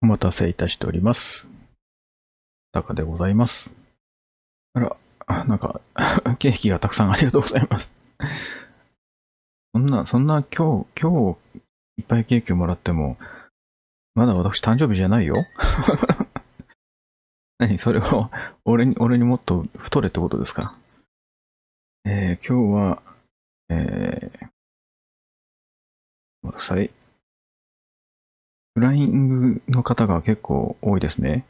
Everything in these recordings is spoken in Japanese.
お待たせいたしております。タカでございます。あら、なんか、ケーキがたくさんありがとうございます。そんな今日いっぱいケーキをもらっても、まだ私誕生日じゃないよ。何それを俺にもっと太れってことですか？今日は、ごめんなさい。フライングの方が結構多いですね。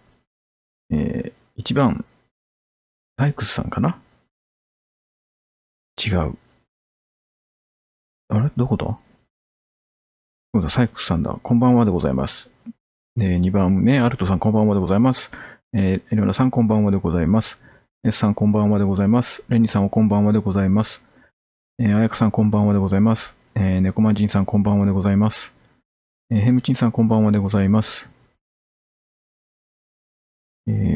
1番、サイクスさんかな？違う。あれどこだ？そうだ、サイクスさんだ。こんばんはでございます。2番目、アルトさんこんばんはでございます。エレオナさんこんばんはでございます。S さんこんばんはでございます。レニさんもこんばんはでございます。あやかさんこんばんはでございます。ネコマンジンさんこんばんはでございます。ヘムチンさんこんばんはでございます。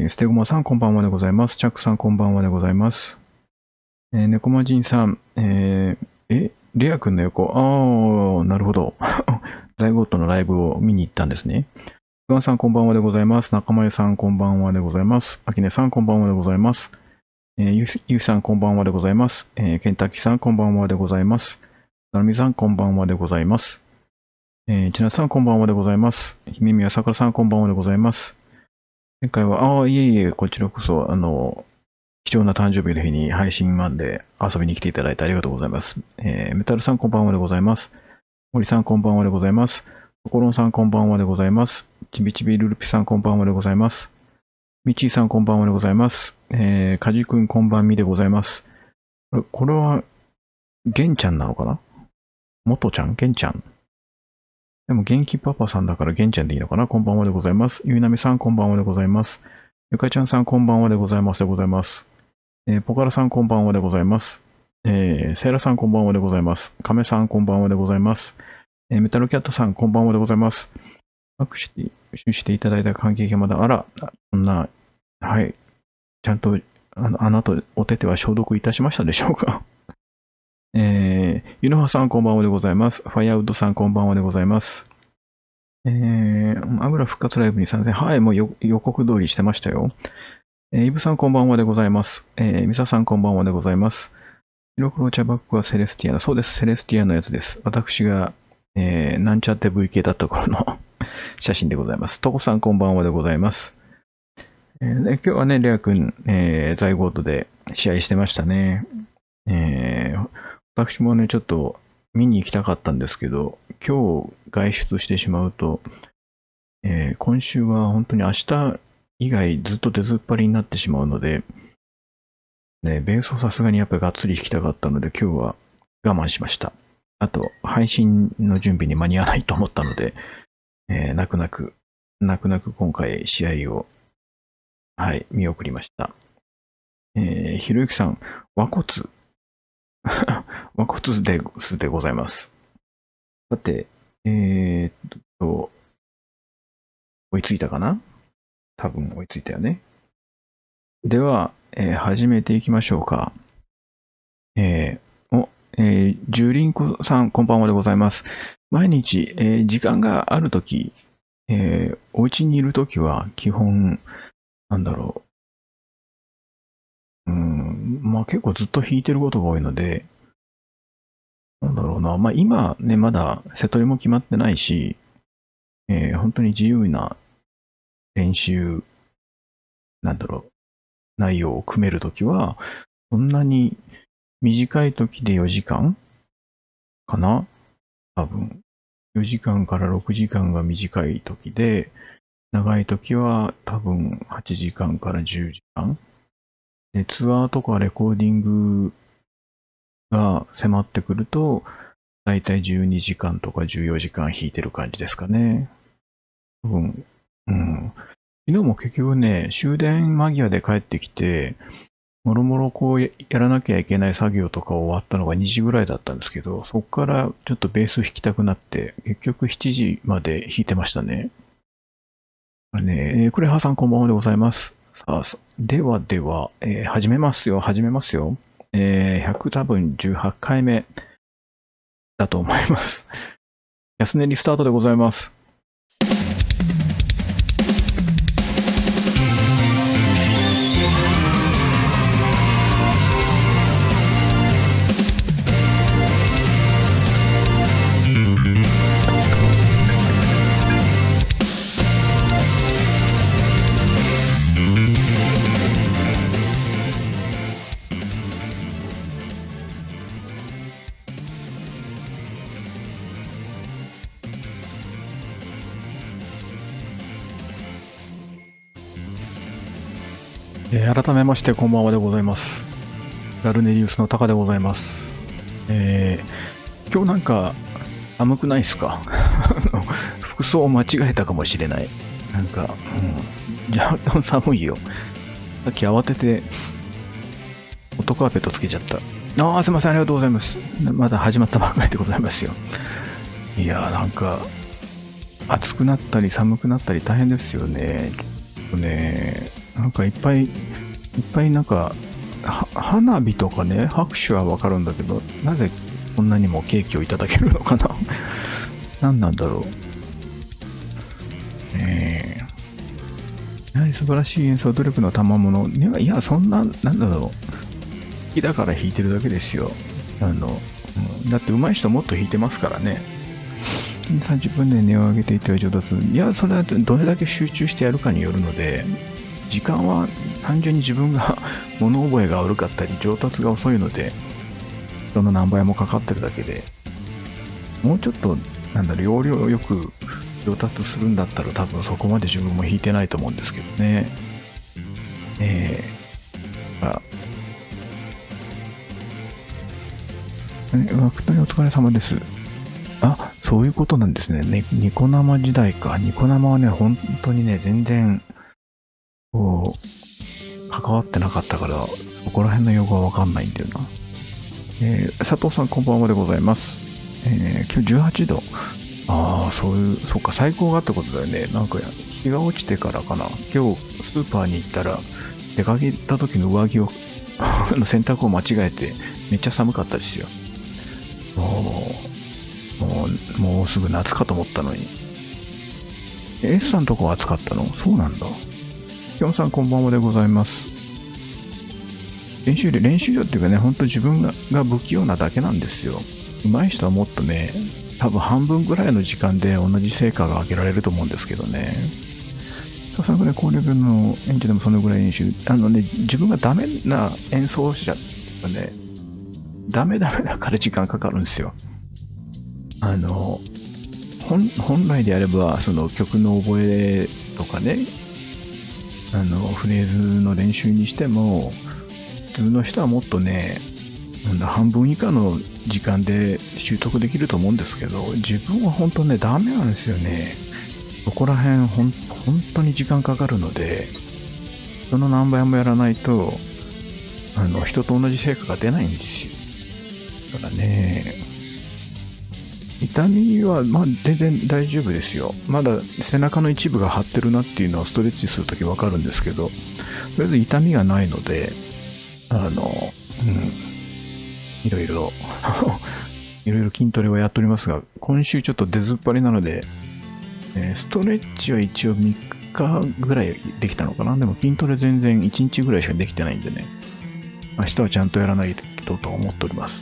ステゴマさんこんばんはでございます。チャックさんこんばんはでございます。ネコマンジンさん、レア君の横、なるほど。ザイゴートのライブを見に行ったんですね。不安さんこんばんはでございます。仲間由さんこんばんはでございます。あきねさんこんばんはでございます。ゆうさんこんばんはでございます。ケンタッキーさんこんばんはでございます。なるみさんこんばんはでございます。ちなさんこんばんはでございます。ひみみやさくらさんこんばんはでございます。前回は、いえいえ、こちらこそ、貴重な誕生日の日に配信まで遊びに来ていただいてありがとうございます。メタルさんこんばんはでございます。森さんこんばんはでございます。ところんさんこんばんはでございます。ちびちびルルピさんこんばんはでございます。みちーさんこんばんはでございます。かじくんこんばんみでございます。これは、げんちゃんなのかな？もとちゃんげんちゃん。でも、元気パパさんだからげんちゃんでいいのかな？こんばんはでございます。ゆいなみさんこんばんはでございます。ゆかちゃんさんこんばんはでございますでございます。ポカラさんこんばんはでございます。セイラさんこんばんはでございます。カメさんこんばんはでございます。メタルキャットさんこんばんはでございます。握手していただいた関係がまだ、あら、そんな、はい、ちゃんと、あなたお手手は消毒いたしましたでしょうか？ゆのはさんこんばんはでございます。ファイアウッドさんこんばんはでございます。油復活ライブに参戦。はい、もう予告通りしてましたよ。イブさんこんばんはでございます。ミサさんこんばんはでございます。白黒茶バッグはセレスティアの、そうです、セレスティアのやつです。私が、なんちゃって VK だった頃の写真でございます。トコさんこんばんはでございます。今日はね、レア君、在ゴートで試合してましたね。私もね、ちょっと見に行きたかったんですけど、今日外出してしまうと、今週は本当に明日以外ずっと出ずっぱりになってしまうので、ね、ベースをさすがにやっぱりがっつり弾きたかったので、今日は我慢しました。あと、配信の準備に間に合わないと思ったので、泣く泣く今回試合を、はい、見送りました。ひろゆきさん、和骨和骨でございます。さて、追いついたかな？多分追いついたよね。では、始めていきましょうか。ジュリンコさん、こんばんはでございます。毎日、時間があるとき、お家にいるときは、基本、なんだろう。まあ結構ずっと弾いてることが多いので、なんだろうな。まあ今ね、まだ瀬取りも決まってないし、本当に自由な練習、なんだろう、内容を組めるときは、そんなに短いときで4時間かな？多分。4時間から6時間が短いときで、長いときは多分8時間から10時間。で、ツアーとかレコーディングが迫ってくると、だいたい12時間とか14時間弾いてる感じですかね。多分、うん。昨日も結局ね、終電間際で帰ってきて、もろもろこうやらなきゃいけない作業とか終わったのが2時ぐらいだったんですけど、そこからちょっとベース弾きたくなって、結局7時まで弾いてましたね。クレハさんこんばんはでございます。さあ、では、始めますよ。100多分18回目だと思います。安値リスタートでございます。改めましてこんばんはでございます。ガルネリウスのタカでございます。今日なんか寒くないっすか？服装を間違えたかもしれない。なんか、若干寒いよ。さっき慌ててホットカーペットつけちゃった。すいません、ありがとうございます。まだ始まったばかりでございますよ。いやー、なんか暑くなったり寒くなったり大変ですよね。ちょっとね、なんかいっぱいなんか花火とかね、拍手はわかるんだけど、なぜこんなにもケーキをいただけるのかな。何なんだろう。やはり素晴らしい演奏、努力の賜物。いや、そんな、なんだろう。好きだから弾いてるだけですよ。だって上手い人もっと弾いてますからね。30分で値を上げていっては上達。いや、それはどれだけ集中してやるかによるので、時間は単純に自分が物覚えが悪かったり上達が遅いので、人の何倍もかかってるだけで、もうちょっと要領よく上達するんだったら多分そこまで自分も弾いてないと思うんですけどね。本当にお疲れ様です。そういうことなんですね。ニコ生時代か。ニコ生はね、本当にね、全然、こう、関わってなかったから、そこら辺の用語はわかんないんだよな。佐藤さん、こんばんはでございます。今日18度。そうか、最高がってことだよね。なんか、日が落ちてからかな。今日、スーパーに行ったら、出かけた時の上着を洗濯を間違えて、めっちゃ寒かったですよ。もうすぐ夏かと思ったのに。S さんとこは暑かったの？そうなんだ。きょんさんこんばんはでございます。練習量っていうかね、ほんと自分が不器用なだけなんですよ。上手い人はもっとね、多分半分ぐらいの時間で同じ成果が上げられると思うんですけどね。そのぐらい高レベルの演者でもそのぐらい練習。自分がダメな演奏者がね、ダメだから時間かかるんですよ。本来であればその曲の覚えとかね、フレーズの練習にしても普通の人はもっとね、半分以下の時間で習得できると思うんですけど、自分は本当ねダメなんですよね。そこら辺本当に時間かかるので、その何倍もやらないと人と同じ成果が出ないんですよ。だからね、痛みは全然大丈夫ですよ。まだ背中の一部が張ってるなっていうのはストレッチするときわかるんですけど、とりあえず痛みがないので、いろいろ筋トレはやっておりますが、今週ちょっと出ずっぱりなので、ストレッチは一応3日ぐらいできたのかな。でも筋トレ全然1日ぐらいしかできてないんでね、明日はちゃんとやらないとと思っております。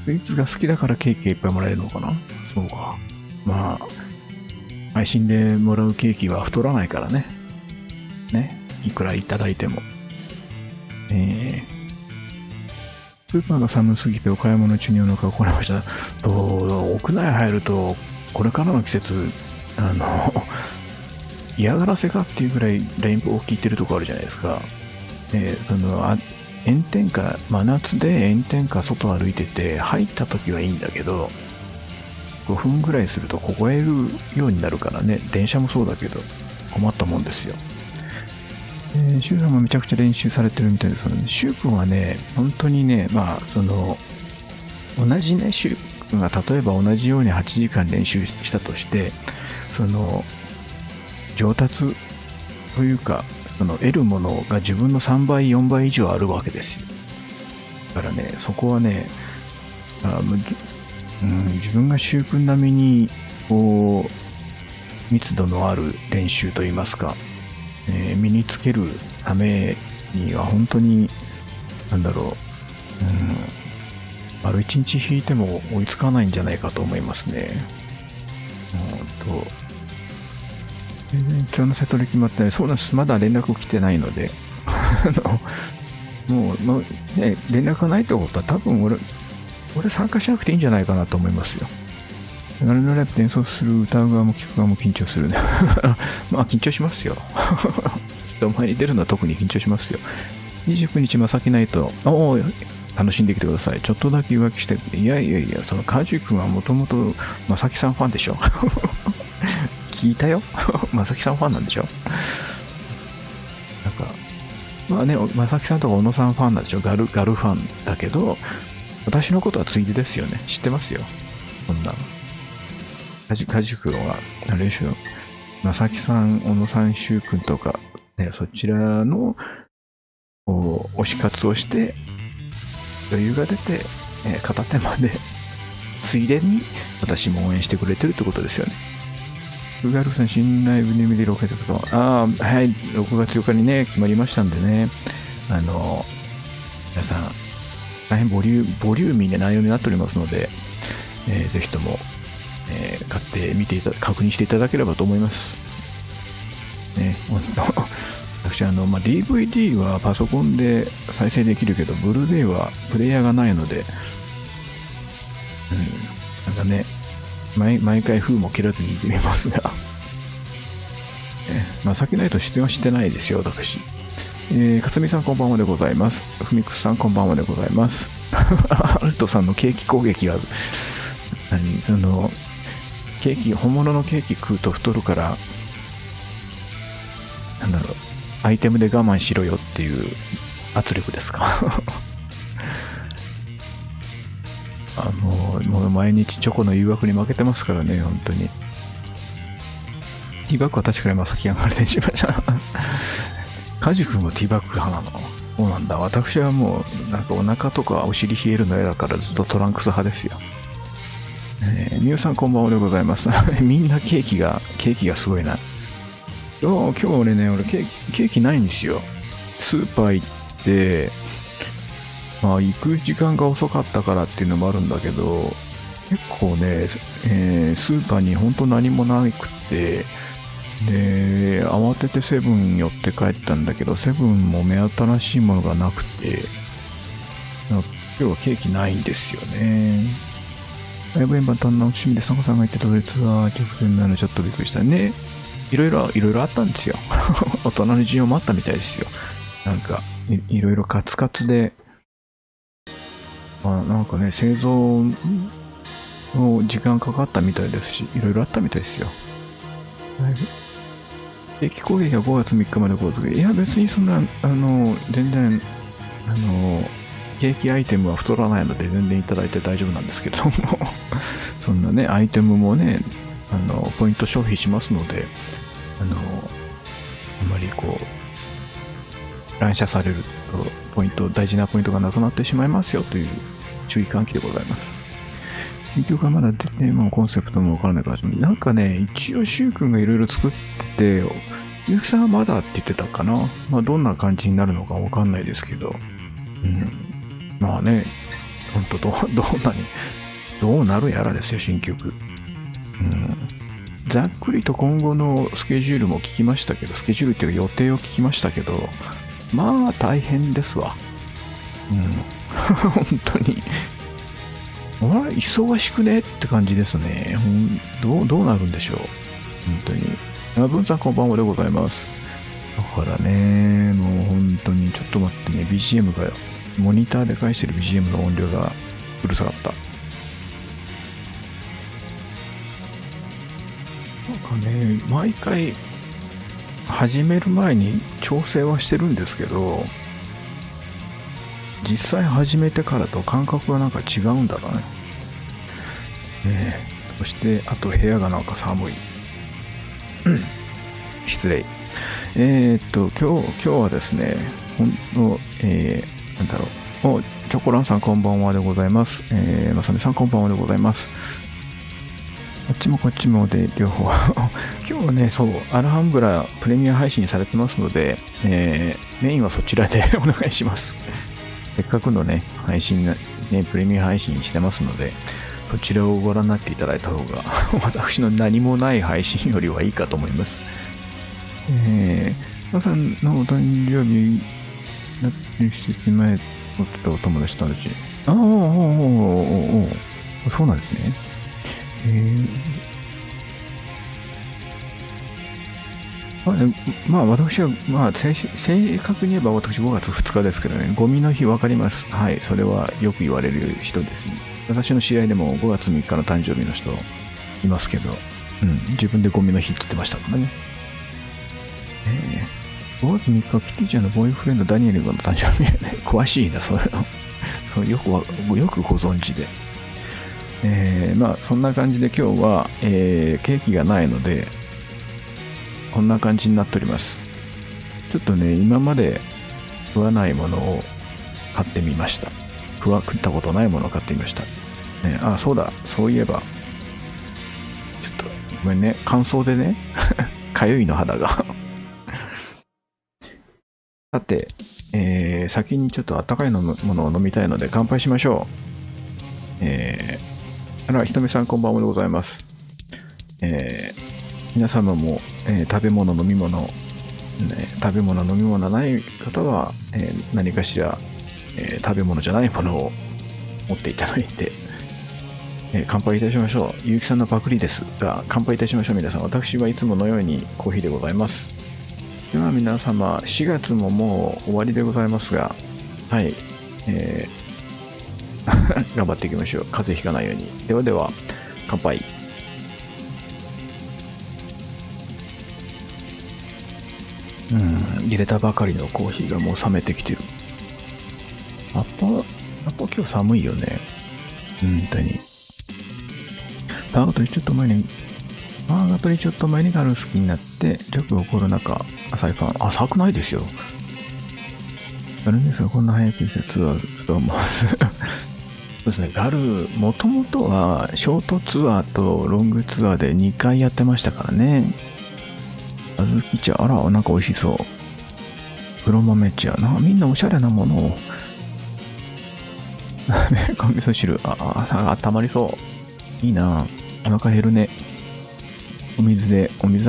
スイーツが好きだからケーキがいっぱいもらえるのかな。そうか。配信でもらうケーキは太らないからね。いくらいただいても。スーパーが寒すぎてお買い物中にお腹をこらました。屋内入ると、これからの季節、嫌がらせかっていうぐらいレインボーを聞いてるとこあるじゃないですか。炎天下、真夏で炎天下外歩いてて入った時はいいんだけど、5分ぐらいすると凍えるようになるからね。電車もそうだけど困ったもんですよ。シュウさんもめちゃくちゃ練習されてるみたいですね。シュウ君はね、本当にね、同じね、シュウ君が例えば同じように8時間練習したとして、上達というか、得るものが自分の3倍、4倍以上あるわけですよ。だからね、そこはね、自分がシュウ君並みに、密度のある練習といいますか、身につけるためには本当に丸1日弾いても追いつかないんじゃないかと思いますね。今日のセトリ決まってない。そうなんです。まだ連絡来てないのでもう連絡がないってことは多分俺参加しなくていいんじゃないかなと思いますよ。ナルナライブで演奏する歌う側も聴く側も緊張するね。まあ緊張しますよ。人前に出るのは特に緊張しますよ。29日、まさきナイト。おー、楽しんできてください。ちょっとだけ浮気して、いやいやいや、そのカジ君はもともとまさきさんファンでしょ。聞いたよ。まさきさんファンなんでしょ。なんか、まあね、まさきさんとか小野さんファンなんでしょ。ガルファンだけど、私のことはついでですよね。知ってますよ。こんなの。カジ君は、あれでしょ。まさきさん、小野さん、しゅうくんとか、ね、そちらの推し活をして、余裕が出て、片手まで、ついでに私も応援してくれてるってことですよね。ウガルさん、新ライブに見てロケットと、はい、6月8日にね、決まりましたんでね、皆さん、大変ボリューミーな内容になっておりますので、ぜひとも、買ってみて確認していただければと思います。ね、私DVD はパソコンで再生できるけど、ブルーレイはプレイヤーがないので、なんかね、毎回封も切らずに見てみますが、さきないと出演はしてないですよ、私。かすみさんこんばんはでございます。ふみくさんこんばんはでございます。アルトさんのケーキ攻撃が、本物のケーキ食うと太るから、アイテムで我慢しろよっていう圧力ですか。もう毎日チョコの誘惑に負けてますからね、本当に。ティーバッグは確かにまさき上がりでしました。カジ君もティーバッグ派なの？そうなんだ。私はもう、なんかお腹とかお尻冷えるの嫌だからずっとトランクス派ですよ。みゆさんこんばんはでございます。みんなケーキがすごいな。今日俺ケーキないんですよ。スーパー行って、行く時間が遅かったからっていうのもあるんだけど、結構ね、スーパーに本当何もなくて、で、慌ててセブン寄って帰ったんだけど、セブンも目新しいものがなくて、今日はケーキないんですよね。ライブ円盤楽しみで、サコさんが言ってたツアー直前なのちょっとびっくりしたね。いろいろあったんですよ。大人の事情もあったみたいですよ。なんか、いろいろカツカツで、なんかね、製造の時間かかったみたいですし、いろいろあったみたいですよ。定期攻撃は5月3日まで継続。いや、別にそんな、全然、ケーキアイテムは太らないので全然いただいて大丈夫なんですけども、そんなね、アイテムもね、ポイント消費しますので、あまり乱射されると大事なポイントがなくなってしまいますよという注意喚起でございます。結局はまだ出て、コンセプトもわからないから、なんかね、一応シュウ君がいろいろ作って、ゆうきさんはまだって言ってたかな。どんな感じになるのかわかんないですけど、まあね、ほんとどうなるやらですよ、新曲。ざっくりと今後のスケジュールも聞きましたけど、スケジュールっていうか予定を聞きましたけど、まあ大変ですわ。本当に。忙しくねって感じですね。どうなるんでしょう。本当に。文さんこんばんはでございます。だからね、もう本当にちょっと待ってね、BGM が、モニターで返してる BGM の音量がうるさかった。なんかね、毎回始める前に調整はしてるんですけど、実際始めてからと感覚がなんか違うんだろうね。そしてあと部屋がなんか寒い。失礼。今日はですね、なんだろう。チョコランさんこんばんはでございます。まさみさんこんばんはでございます。こっちもこっちもで両方。今日はね、そう、アルハンブラプレミア配信されてますので、メインはそちらでお願いします。せっかくのね、配信ね、プレミア配信してますので、そちらをご覧になっていただいた方が、私の何もない配信よりはいいかと思います。皆さんのお誕生日、なってる施設前、おったお友達と同じ。そうなんですね。まあ私は、まあ正確に言えば私5月2日ですけどね、ゴミの日わかります。はい、それはよく言われる人ですね。私の知り合いでも5月3日の誕生日の人いますけど、自分でゴミの日って言ってましたからね。5月3日はキティちゃんのボーイフレンドダニエルの誕生日やね。詳しいな、それの。そうよくご存知で。まあそんな感じで今日は、ケーキがないので、こんな感じになっております。ちょっとね、今まで食わないものを買ってみました。食ったことないものを買ってみました。そうだ、そういえば、ちょっとごめんね、乾燥でね、かゆいの肌が。さて、先にちょっと温かいものを飲みたいので乾杯しましょう。ひとみさんこんばんはでございます。皆様も、食べ物飲み物、食べ物飲み物ない方は、何かしら、食べ物じゃないものを持っていただいて、乾杯いたしましょう。ゆうきさんのパクリですが、乾杯いたしましょう。皆さん、私はいつものようにコーヒーでございます。では皆様、4月ももう終わりでございますが、はい、頑張っていきましょう。風邪ひかないように。ではでは、乾杯。入れたばかりのコーヒーがもう冷めてきてる。やっぱ今日寒いよね。本当に。バーガトリちょっと前にガル好きになって、よく起こる中、浅いファン、浅くないですよ。ガルですが、こんな早くしてツアーと思わず。そうですね、ガル、もともとはショートツアーとロングツアーで2回やってましたからね。あずき茶、あら、なんか美味しそう。黒豆茶、みんなおしゃれなものを。味噌汁、たまりそう。いいな。お腹減るね。お水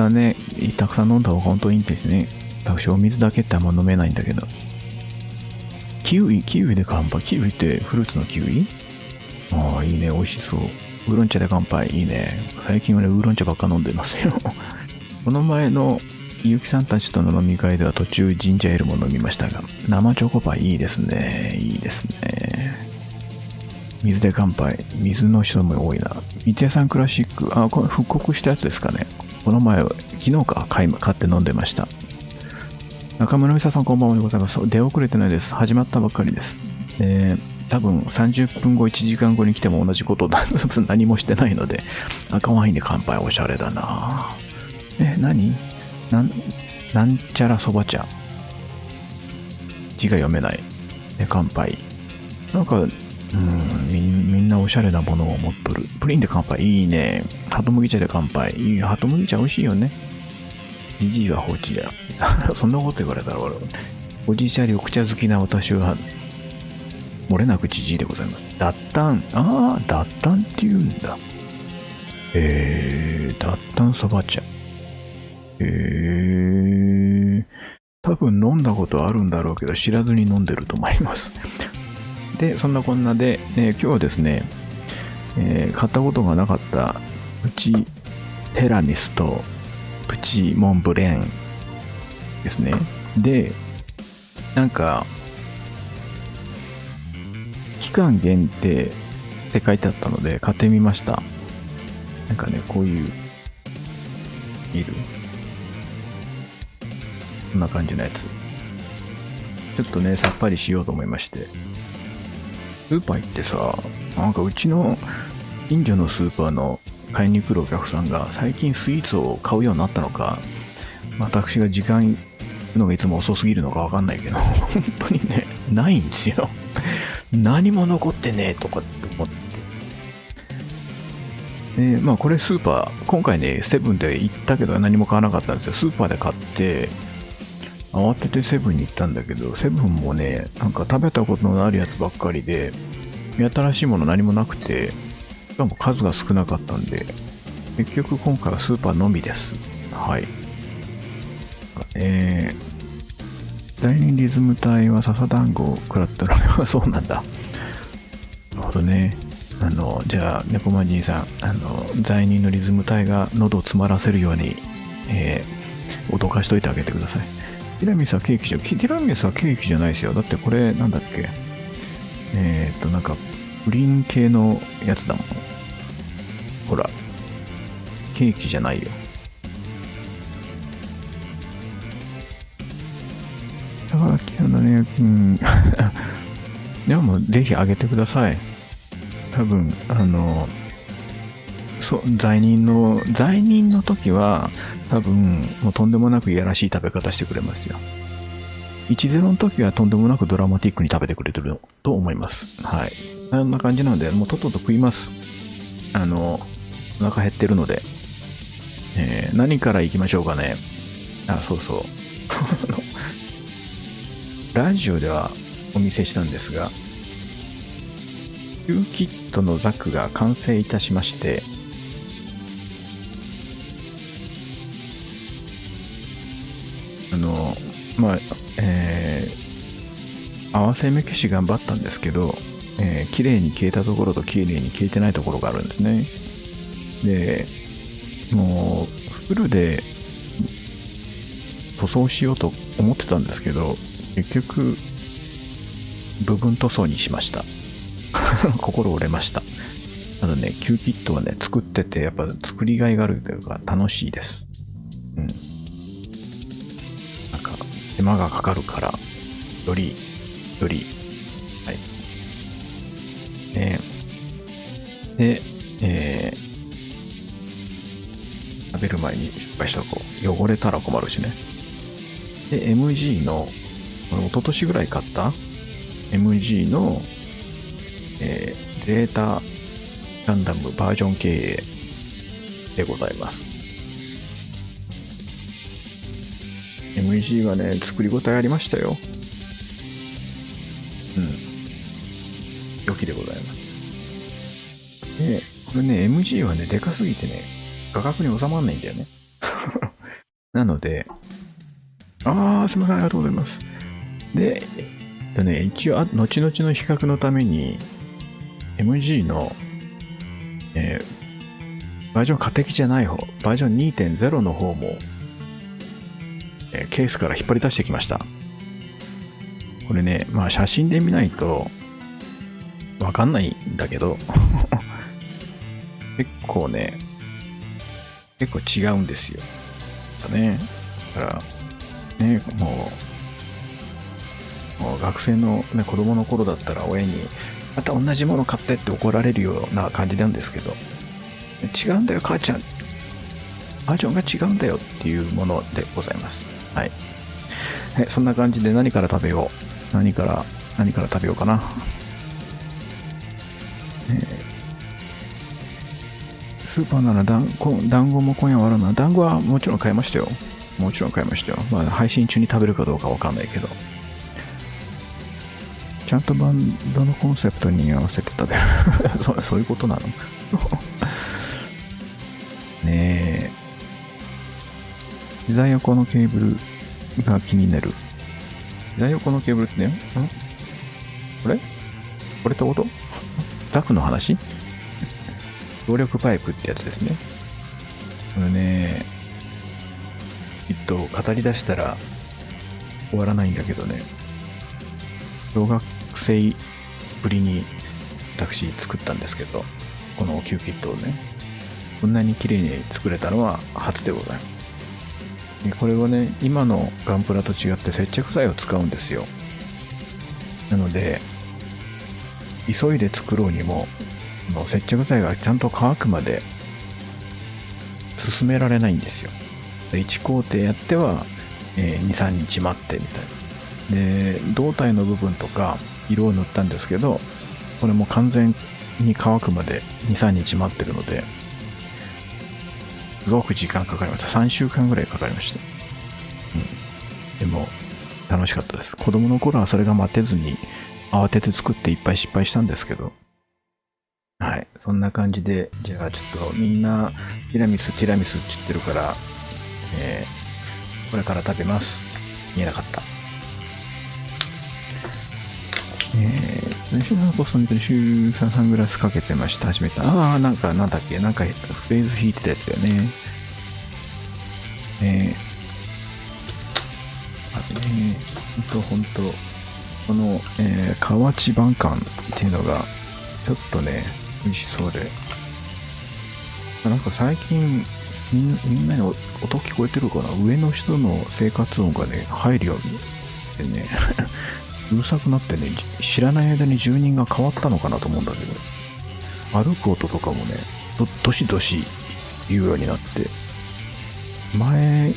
はね、たくさん飲んだ方が本当にいいんですね。私、お水だけってあんま飲めないんだけど。キウイで乾杯。キウイってフルーツのキウイ？ああ、いいね。美味しそう。ウーロン茶で乾杯。いいね。最近はね、ウーロン茶ばっか飲んでますよ。この前のゆうきさんたちとの飲み会では途中ジンジャーエールも飲みましたが、生チョコパイいいですね。いいですね。水で乾杯。水の人も多いな。三ツ矢さんクラシック。これ復刻したやつですかね。この前、昨日か買って飲んでました。中村美沙さんこんばんはでございます。出遅れてないです。始まったばっかりです。多分30分後、1時間後に来ても同じことだ。何もしてないので、赤ワインで乾杯おしゃれだな。何なんちゃらそば茶。字が読めない。乾杯。なんか、みんなおしゃれなものを持っとる。プリンで乾杯。いいね。ハトムギ茶で乾杯。いい。ハトムギ茶美味しいよね。じじいは放置だよ。そんなこと言われたら俺、おじいちゃん緑茶好きな私は、漏れなくじじいでございます。脱炭。脱炭って言うんだ。脱炭そば茶。多分飲んだことあるんだろうけど、知らずに飲んでると思います。で、そんなこんなで、今日はですね、買ったことがなかったプチテラミスとプチモンブレンですね。で、なんか、期間限定って書いてあったので買ってみました。なんかね、こういうビール。こんな感じのやつ。ちょっとね、さっぱりしようと思いまして。スーパー行ってさ、なんかうちの近所のスーパーの買いに来るお客さんが最近スイーツを買うようになったのか、私が時間行くのがいつも遅すぎるのかわかんないけど、本当にね、ないんですよ。何も残ってねえとかって思って。これスーパー、今回ね、セブンで行ったけど何も買わなかったんですよ。スーパーで買って、慌ててセブンに行ったんだけど、セブンもね、なんか食べたことのあるやつばっかりで、新しいもの何もなくて、しかも数が少なかったんで、結局今回はスーパーのみです。はい。第二リズム隊は笹団子を食らったのがそうなんだ。なるほどね。じゃあ、猫まじいさん、罪人のリズム隊が喉を詰まらせるように、脅かしといてあげてください。ティラミスはケーキじゃ、ティラミスはケーキじゃないですよ。だってこれ、なんだっけ。なんか、プリン系のやつだもん。ほら、ケーキじゃないよ。だから、なんだね、でも、ぜひあげてください。多分、罪人の時は、多分、もうとんでもなくいやらしい食べ方してくれますよ。10の時はとんでもなくドラマティックに食べてくれてると思います。はい。そんな感じなので、もうとっとと食います。お腹減ってるので。何から行きましょうかね。そうそう。ラジオではお見せしたんですが、キューキットのザクが完成いたしまして、まあ、合わせ目消し頑張ったんですけど、綺麗に消えたところと綺麗に消えてないところがあるんですね。で、もうフルで塗装しようと思ってたんですけど、結局部分塗装にしました。心折れました。ただね、キューキットはね、作っててやっぱ作りがいがあるというか楽しいです。なんか手間がかかるからよりはい。で、食べる前に失敗したとこ汚れたら困るしね。で、MG の一昨年ぐらい買った MG の、ゼータガンダムバージョン経営でございます。MG はね、作り応えありましたよ。良きでございます。で、これね、MG はね、でかすぎてね、画角に収まらないんだよね。なので、すみません、ありがとうございます。で、一応、後々の比較のために、MG の、バージョン過適じゃない方、バージョン 2.0 の方も、ケースから引っ張り出してきました。これね、まあ写真で見ないとわかんないんだけど結構違うんですよ。ね。だからね、もう学生の、ね、子供の頃だったら親にまた同じもの買ってって怒られるような感じなんですけど、違うんだよ母ちゃん、バージョンが違うんだよっていうものでございます。はい。そんな感じで何から食べよう。何から食べようかな。スーパーなら団子も今夜はあるな。団子はもちろん買いましたよ。まあ配信中に食べるかどうかわかんないけど。ちゃんとバンドのコンセプトに合わせて食べる。そういうことなのねえ。膝横のケーブルが気になる。膝横のケーブルってね、これってことザクの話動力パイプってやつですね。これね、きっと語り出したら終わらないんだけどね。小学生ぶりに私作ったんですけど、このキューキットをね、こんなに綺麗に作れたのは初でございます。でこれはね、今のガンプラと違って接着剤を使うんですよ。なので、急いで作ろうにも、接着剤がちゃんと乾くまで進められないんですよ。1工程やっては、2、3日待ってみたいな。で、胴体の部分とか色を塗ったんですけど、これも完全に乾くまで2、3日待ってるので、すごく時間かかりました。3週間ぐらいかかりました。でも、楽しかったです。子供の頃はそれが待てずに、慌てて作っていっぱい失敗したんですけど、はい。そんな感じで、じゃあちょっとみんな、ティラミスって言ってるから、これから食べます。見えなかった。週のコスト見て週3サングラスかけてました。始めた。なんだっけ、フレーズ弾いてたやつだよね。ほんと、この、河内晩柑っていうのが、ちょっとね、美味しそうで。なんか最近、みんなに音聞こえてるかな。上の人の生活音がね、入るようにってね、うるさくなってね、知らない間に住人が変わったのかなと思うんだけど、歩く音とかもね、どしどし言うようになって、前、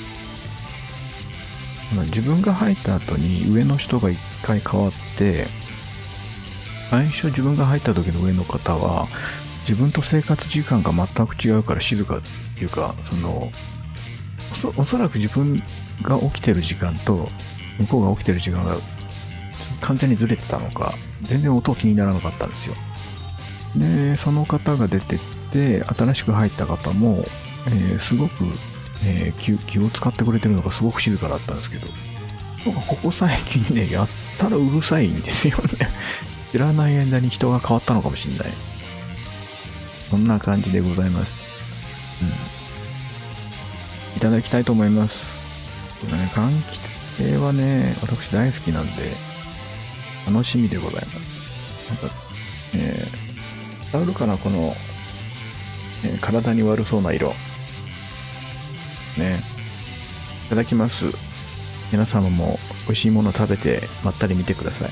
自分が入った後に上の人が一回変わって、最初自分が入った時の上の方は、自分と生活時間が全く違うから静かっていうか、おそらく自分が起きてる時間と向こうが起きてる時間が完全にずれてたのか、全然音気にならなかったんですよ。で、その方が出てって、新しく入った方も、すごく、気を使ってくれてるのがすごく静かだったんですけど、ここ最近ね、やったらうるさいんですよね。知らない間に人が変わったのかもしれない。そんな感じでございます。いただきたいと思います。柑橘系はね、私大好きなんで、楽しみでございます。伝わるかな、この、体に悪そうな色。ね。いただきます。皆様も美味しいもの食べて、まったり見てください。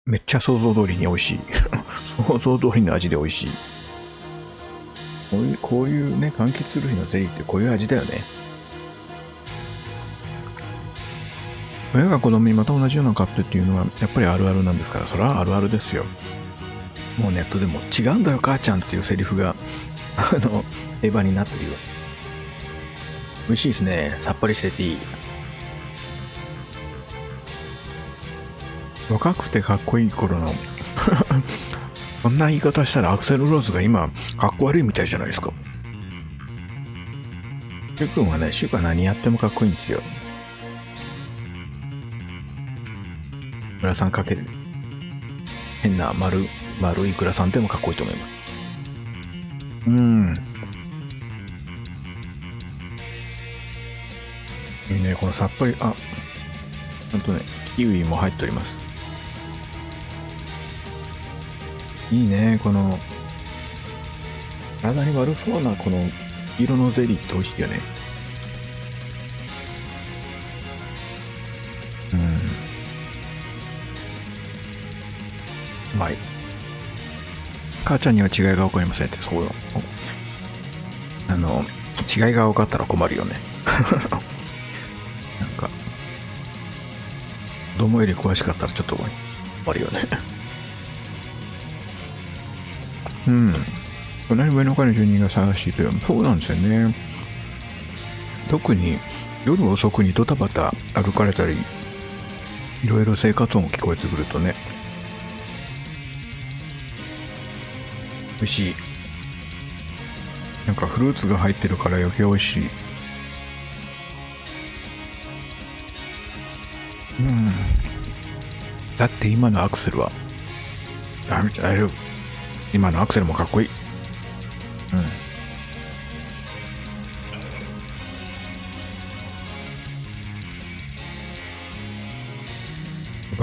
めっちゃ想像通りに美味しい。想像通りの味で美味しい。こういうね、柑橘類のゼリーってこういう味だよね。親が子供にまた同じようなカップっていうのはやっぱりあるあるなんですから、それはあるあるですよ。もうネットでも違うんだよ母ちゃんっていうセリフが定番になってるよ。美味しいですね。さっぱりしてていい。若くてかっこいい頃のそんな言い方したらアクセル・ローズが今かっこ悪いみたいじゃないですか。シュウ君はね、シュウ君は何やってもかっこいいんですよ。グラサンかける変な丸いグラサンでもかっこいいと思います。いいね、このさっぱり、ちゃんとね、キウイも入っております。いいね、この、体に悪そうなこの色のゼリーって美味しいよね。うまい。母ちゃんには違いが分かりませんって、そうよ。違いが分かったら困るよね。なんか、子供より詳しかったらちょっと困るよね。隣上の階の住人が探していて、そうなんですよね。特に夜遅くにドタバタ歩かれたり、いろいろ生活音が聞こえてくるとね、美味しい。なんかフルーツが入ってるから余計美味しい。だって今のアクセルは、大丈夫。今のアクセルもかっこいい。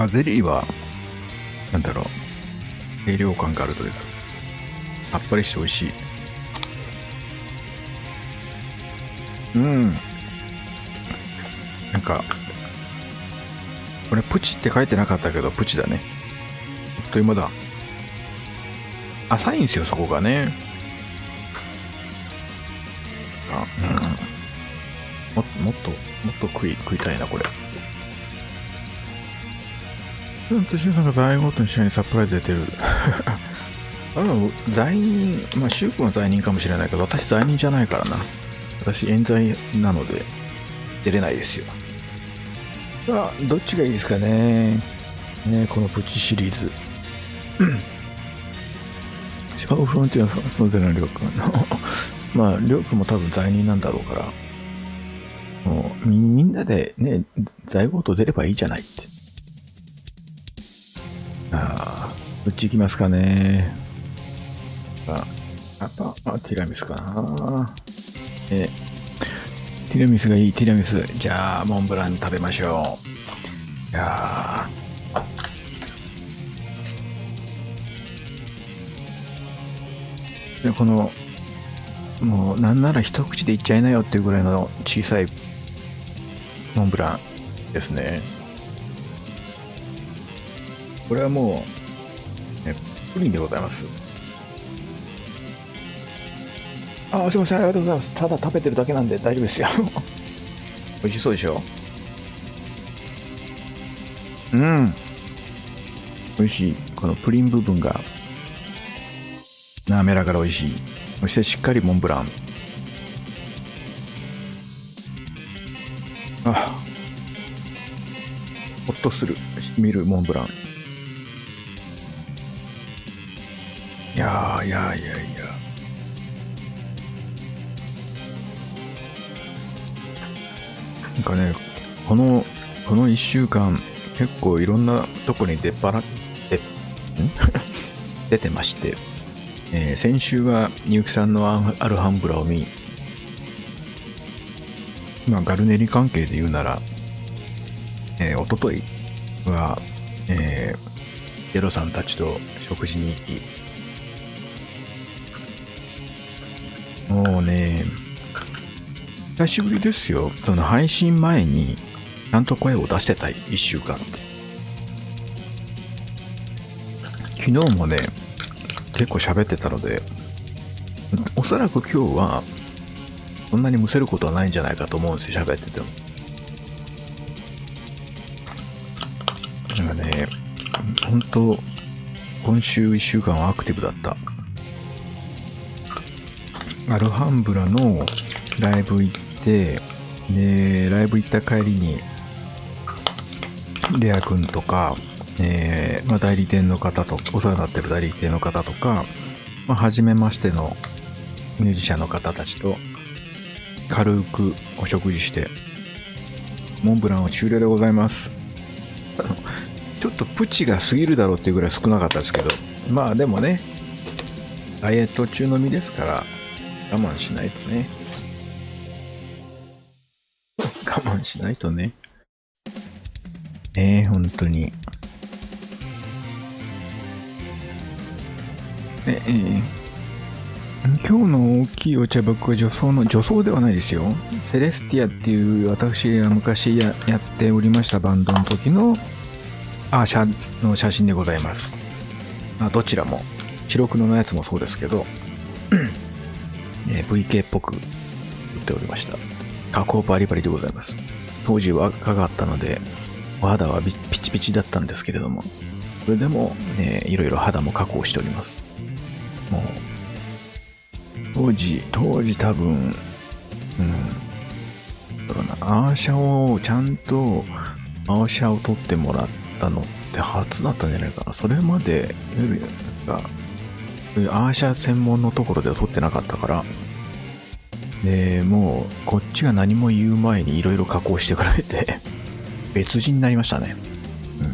ゼリーは、なんだろう、清涼感があるというか、さっぱりして美味しい。なんか、これプチって書いてなかったけど、プチだね。あっという間だ。浅いんですよ、そこがね。もっと食いたいな、これ。シュウさんが在ごとに試合にサプライズ出てる。在任、シュウ君は在任かもしれないけど、私在任じゃないからな。私、冤罪なので、出れないですよ。どっちがいいですかね。このプチシリーズ。シカゴフロンティア、そのゼロのりょうくん。りょうくんも多分在任なんだろうから。もうみんなでね、在庫と出ればいいじゃないって。どっち行きますかね。やっぱティラミスかな。ティラミスがいい、ティラミス。じゃあ、モンブラン食べましょう。いやで、この、もうなんなら一口でいっちゃいなよっていうぐらいの小さいモンブランですね。これはもう、プリンでございます。すいません、ありがとうございます。ただ食べてるだけなんで大丈夫ですよ。美味しそうでしょ。うん。美味しい。このプリン部分が滑らかで美味しい。そしてしっかりモンブラン。ほっとする。見るモンブラン。いやいや。なんかね、この1週間、結構いろんなとこに出てまして、先週はみゆきさんのアルハンブラを見、ガルネリ関係で言うなら、おとといは、ゼロさんたちと食事に行き、もうね、久しぶりですよ。その配信前に、ちゃんと声を出してた1週間。昨日もね、結構喋ってたので、おそらく今日は、そんなにむせることはないんじゃないかと思うんですよ、喋ってても。なんかね、本当今週1週間はアクティブだった。アルハンブラのライブ行って、で、ライブ行った帰りに、レア君とか、代理店の方と、お世話になってる代理店の方とか、初めましてのミュージシャンの方たちと、軽くお食事して、モンブランは終了でございます。ちょっとプチが過ぎるだろうっていうぐらい少なかったですけど、まあでもね、ダイエット中の身ですから、我慢しないとね。我慢しないとね。本当に。今日の大きいお茶箱は女装ではないですよ。セレスティアっていう私が昔やっておりましたバンドの時のの写真でございます。どちらも白黒のやつもそうですけど、VK っぽく売っておりました。加工バリバリでございます。当時若かったのでお肌はピチピチだったんですけれども、それでも、いろいろ肌も加工しております。もう当時多分、アーシャをちゃんとアーシャを取ってもらったのって初だったんじゃないかな。それまでアーシャ専門のところでは取ってなかったから、でもうこっちが何も言う前にいろいろ加工してくれて別人になりましたね。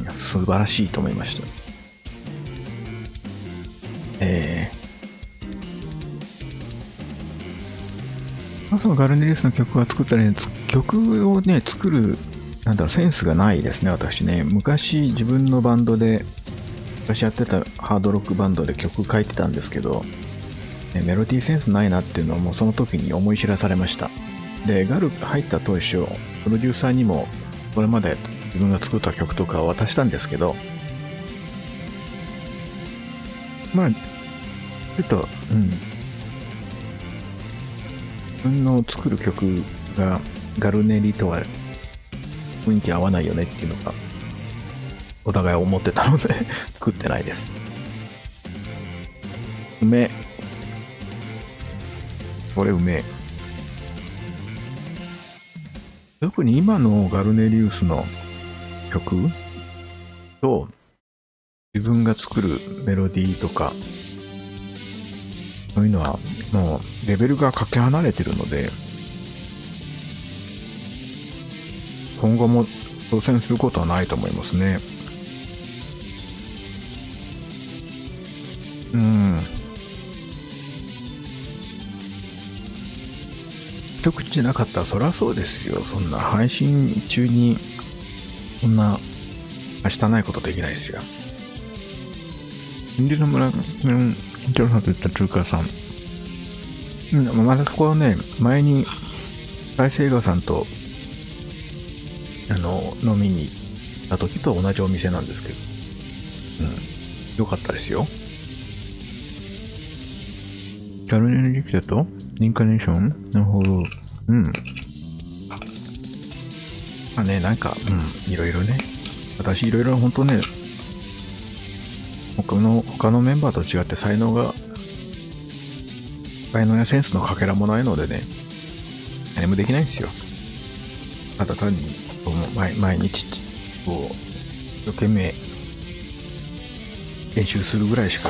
素晴らしいと思いました。そのガルネリウスの曲は作ったらね、曲をね、作る、センスがないですね、私ね。昔自分のバンドで、昔やってたハードロックバンドで曲書いてたんですけど、メロディーセンスないなっていうのをもうその時に思い知らされました。で、ガル入った当初、プロデューサーにも、これまで自分が作った曲とかを渡したんですけど、ちょっと、自分の作る曲がガルネリとは雰囲気合わないよねっていうのがお互い思ってたので作ってないです。うめえ。これうめえ。特に今のガルネリウスの曲と自分が作るメロディーとかそういうのはもうレベルがかけ離れてるので、今後も挑戦することはないと思いますね。一口じゃなかったらそりゃそうですよ。そんな配信中にそんな明日ないことできないですよ。インディの村、ジョルさんと言った中華さん。まだそこはね、前に大聖画さんと飲みに行った時と同じお店なんですけど、よかったですよ。キャロネルリキだとインカネーション、なるほど。まあね、なんか、いろいろね。私いろいろ本当ね、他のメンバーと違って才能やセンスのかけらもないのでね、何もできないんですよ。ただ単に、毎日、こう、一生懸命練習するぐらいしか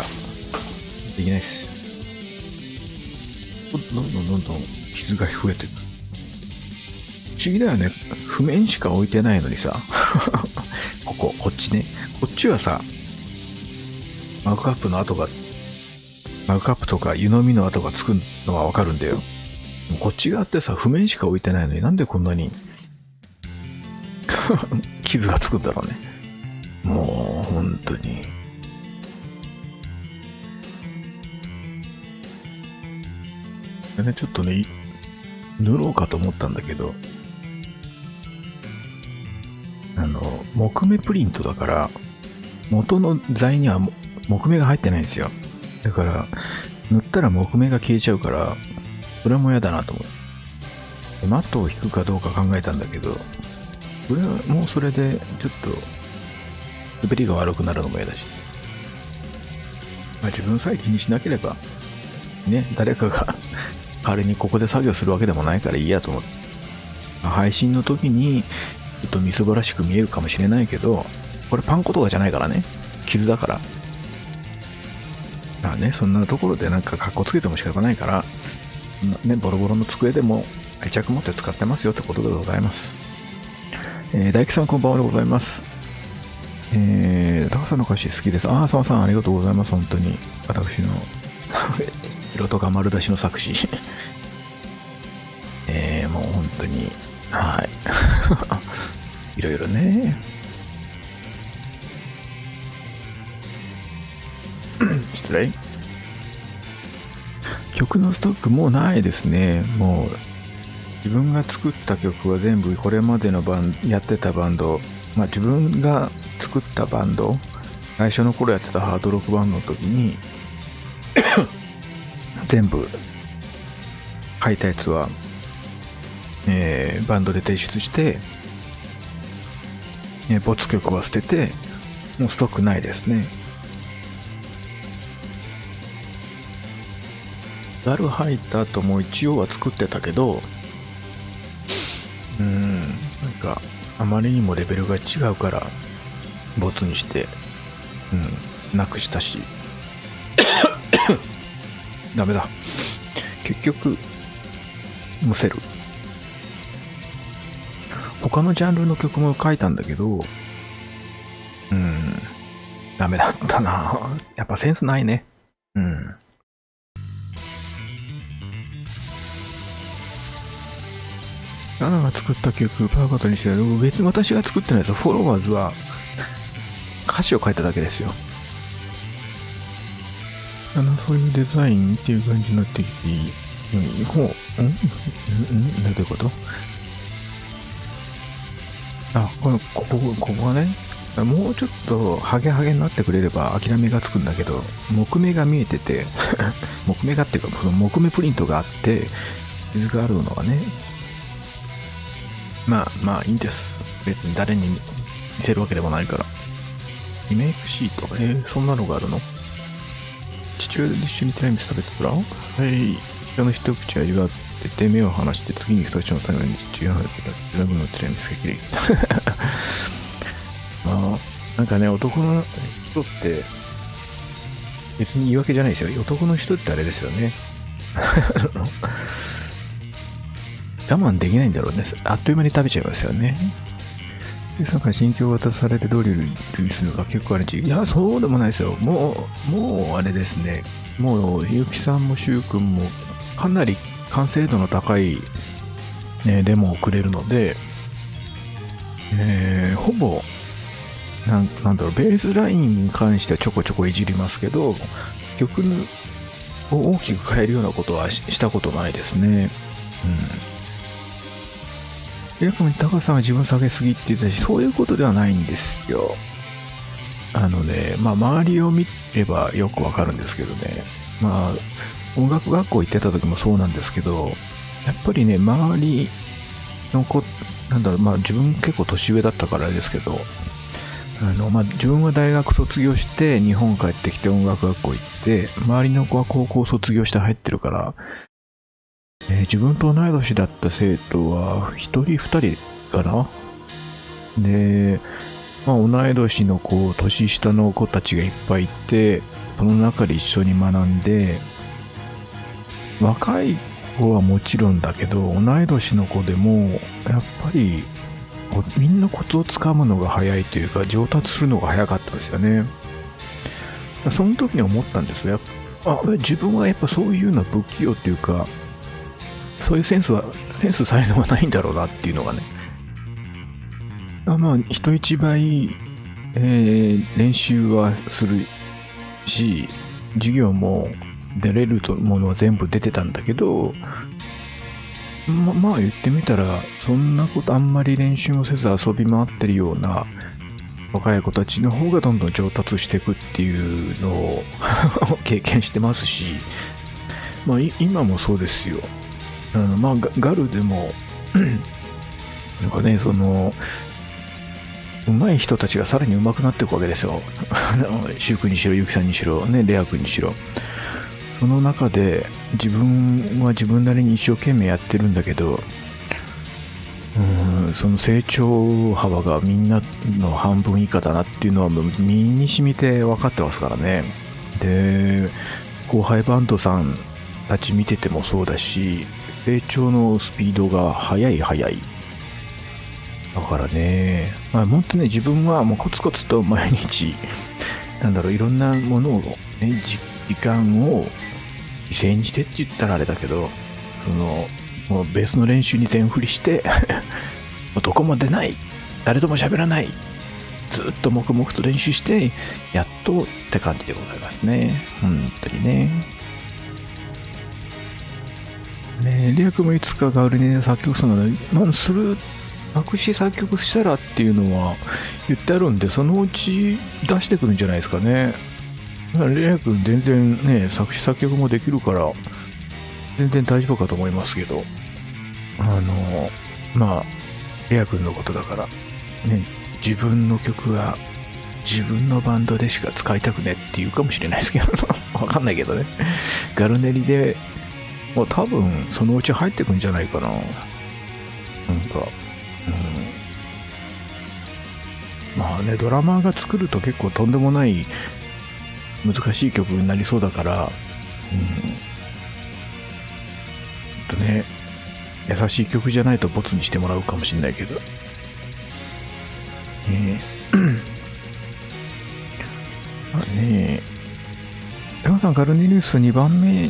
できないです。どんどん傷が増えていく。不思議だよね。譜面しか置いてないのにさ、こっちね。こっちはさ、マグカップとか湯飲みの跡がつくのはわかるんだよ。こっち側ってさ、譜面しか置いてないのになんでこんなに傷がつくんだろうね。もう、本当に。ちょっとね、塗ろうかと思ったんだけど、木目プリントだから、元の材には木目が入ってないんですよ。だから、塗ったら木目が消えちゃうから、それも嫌だなと思う。マットを引くかどうか考えたんだけど、それはもうそれで、ちょっと、滑りが悪くなるのも嫌だし。まあ、自分さえ気にしなければ、ね、誰かが代わりにここで作業するわけでもないからいいやと思って。配信の時に、ちょっとみそぼらしく見えるかもしれないけど、これパン粉とかじゃないからね。傷だから。まあね、そんなところでなんか格好つけても仕方ないから、ね、ボロボロの机でも愛着持って使ってますよってことでございます。大樹さんこんばんはでございます。高さんの歌詞好きです。ああ、澤さんありがとうございます。本当に。私の色とか丸出しの作詞。もう本当に、はい。いろいろね。失礼。曲のストックもうないですね。もう自分が作った曲は全部これまでのやってたバンド、まあ自分が作ったバンド、最初の頃やってたハードロックバンドの時に全部書いたやつは、バンドで提出して、没曲は捨てて、もうストックないですね。ザル入った後も一応は作ってたけど、なんかあまりにもレベルが違うからボツにして、なくしたしダメだ、結局むせる。他のジャンルの曲も書いたんだけど、ダメだったな。やっぱセンスないね。アナが作った曲パーカットにしてる。別に私が作ってないと、フォロワーズは歌詞を書いただけですよ。そういうデザインっていう感じになってきていい。どういうこと？ここがね、もうちょっとハゲハゲになってくれれば諦めがつくんだけど、木目が見えてて木目がっていうか、その木目プリントがあって傷があるのがね、まあいいんです。別に誰に見せるわけでもないから。リメイクシート、そんなのがあるの？父親と一緒にティラミス食べてたら、はい、下の一口味わってて目を離して次に一口の最後に父親が食べてたグのティラミスがきれい。なんかね、男の人って別に言い訳じゃないですよ。男の人ってあれですよね。我慢できないんだろうね。あっという間に食べちゃいますよね。さんから心境を渡されてどうリリースするのか結構あれいや、そうでもないですよ。もうあれですね。もう、ゆきさんもしゅうくんもかなり完成度の高い、デモをくれるので、ほぼなんだろう、ベースラインに関してはちょこちょこいじりますけど、曲を大きく変えるようなことはしたことないですね。逆に高さんは自分下げすぎって言ったし、そういうことではないんですよ。周りを見ればよくわかるんですけどね。音楽学校行ってた時もそうなんですけど、やっぱりね、周りの自分結構年上だったからですけど、自分は大学卒業して日本帰ってきて音楽学校行って、周りの子は高校卒業して入ってるから、自分と同い年だった生徒は1人2人かな。で、同い年の子、年下の子たちがいっぱいいて、その中で一緒に学んで、若い子はもちろんだけど、同い年の子でもやっぱりみんなコツをつかむのが早いというか、上達するのが早かったですよね。その時に思ったんですよ。自分はやっぱそういうのは不器用っていうか、そういうセンス才能はないんだろうなっていうのがね。人一倍、練習はするし、授業も出れるものは全部出てたんだけど、言ってみたら、そんなことあんまり練習もせず遊び回ってるような若い子たちの方がどんどん上達していくっていうのを経験してますし、今もそうですよ。ガルでもなんかね、上手い人たちがさらに上手くなっていくわけですよ。シュウ君にしろ、ユキさんにしろ、レア君にしろ。その中で自分は自分なりに一生懸命やってるんだけど、その成長幅がみんなの半分以下だなっていうのは身に染みて分かってますからね。で、後輩バンドさんたち見ててもそうだし、成長のスピードが速い。だからね、本当ね、自分はもうコツコツと毎日、いろんなものを、時間を犠牲にしてって言ったらあれだけど、もうベースの練習に全振りしてどこも出ない、誰とも喋らない、ずっと黙々と練習してやっとって感じでございますね。本当にね。リア君もいつかガウルネ作曲するので、作詞作曲したらっていうのは言ってあるんで、そのうち出してくるんじゃないですかね。レア君全然ね、作詞作曲もできるから全然大丈夫かと思いますけど、レア君のことだからね、自分の曲は自分のバンドでしか使いたくねって言うかもしれないですけどわかんないけどね。ガルネリでもう多分そのうち入ってくんじゃないかな。ドラマーが作ると結構とんでもない難しい曲になりそうだから、優しい曲じゃないとボツにしてもらうかもしれないけど、山さん、ガルネリウス2番目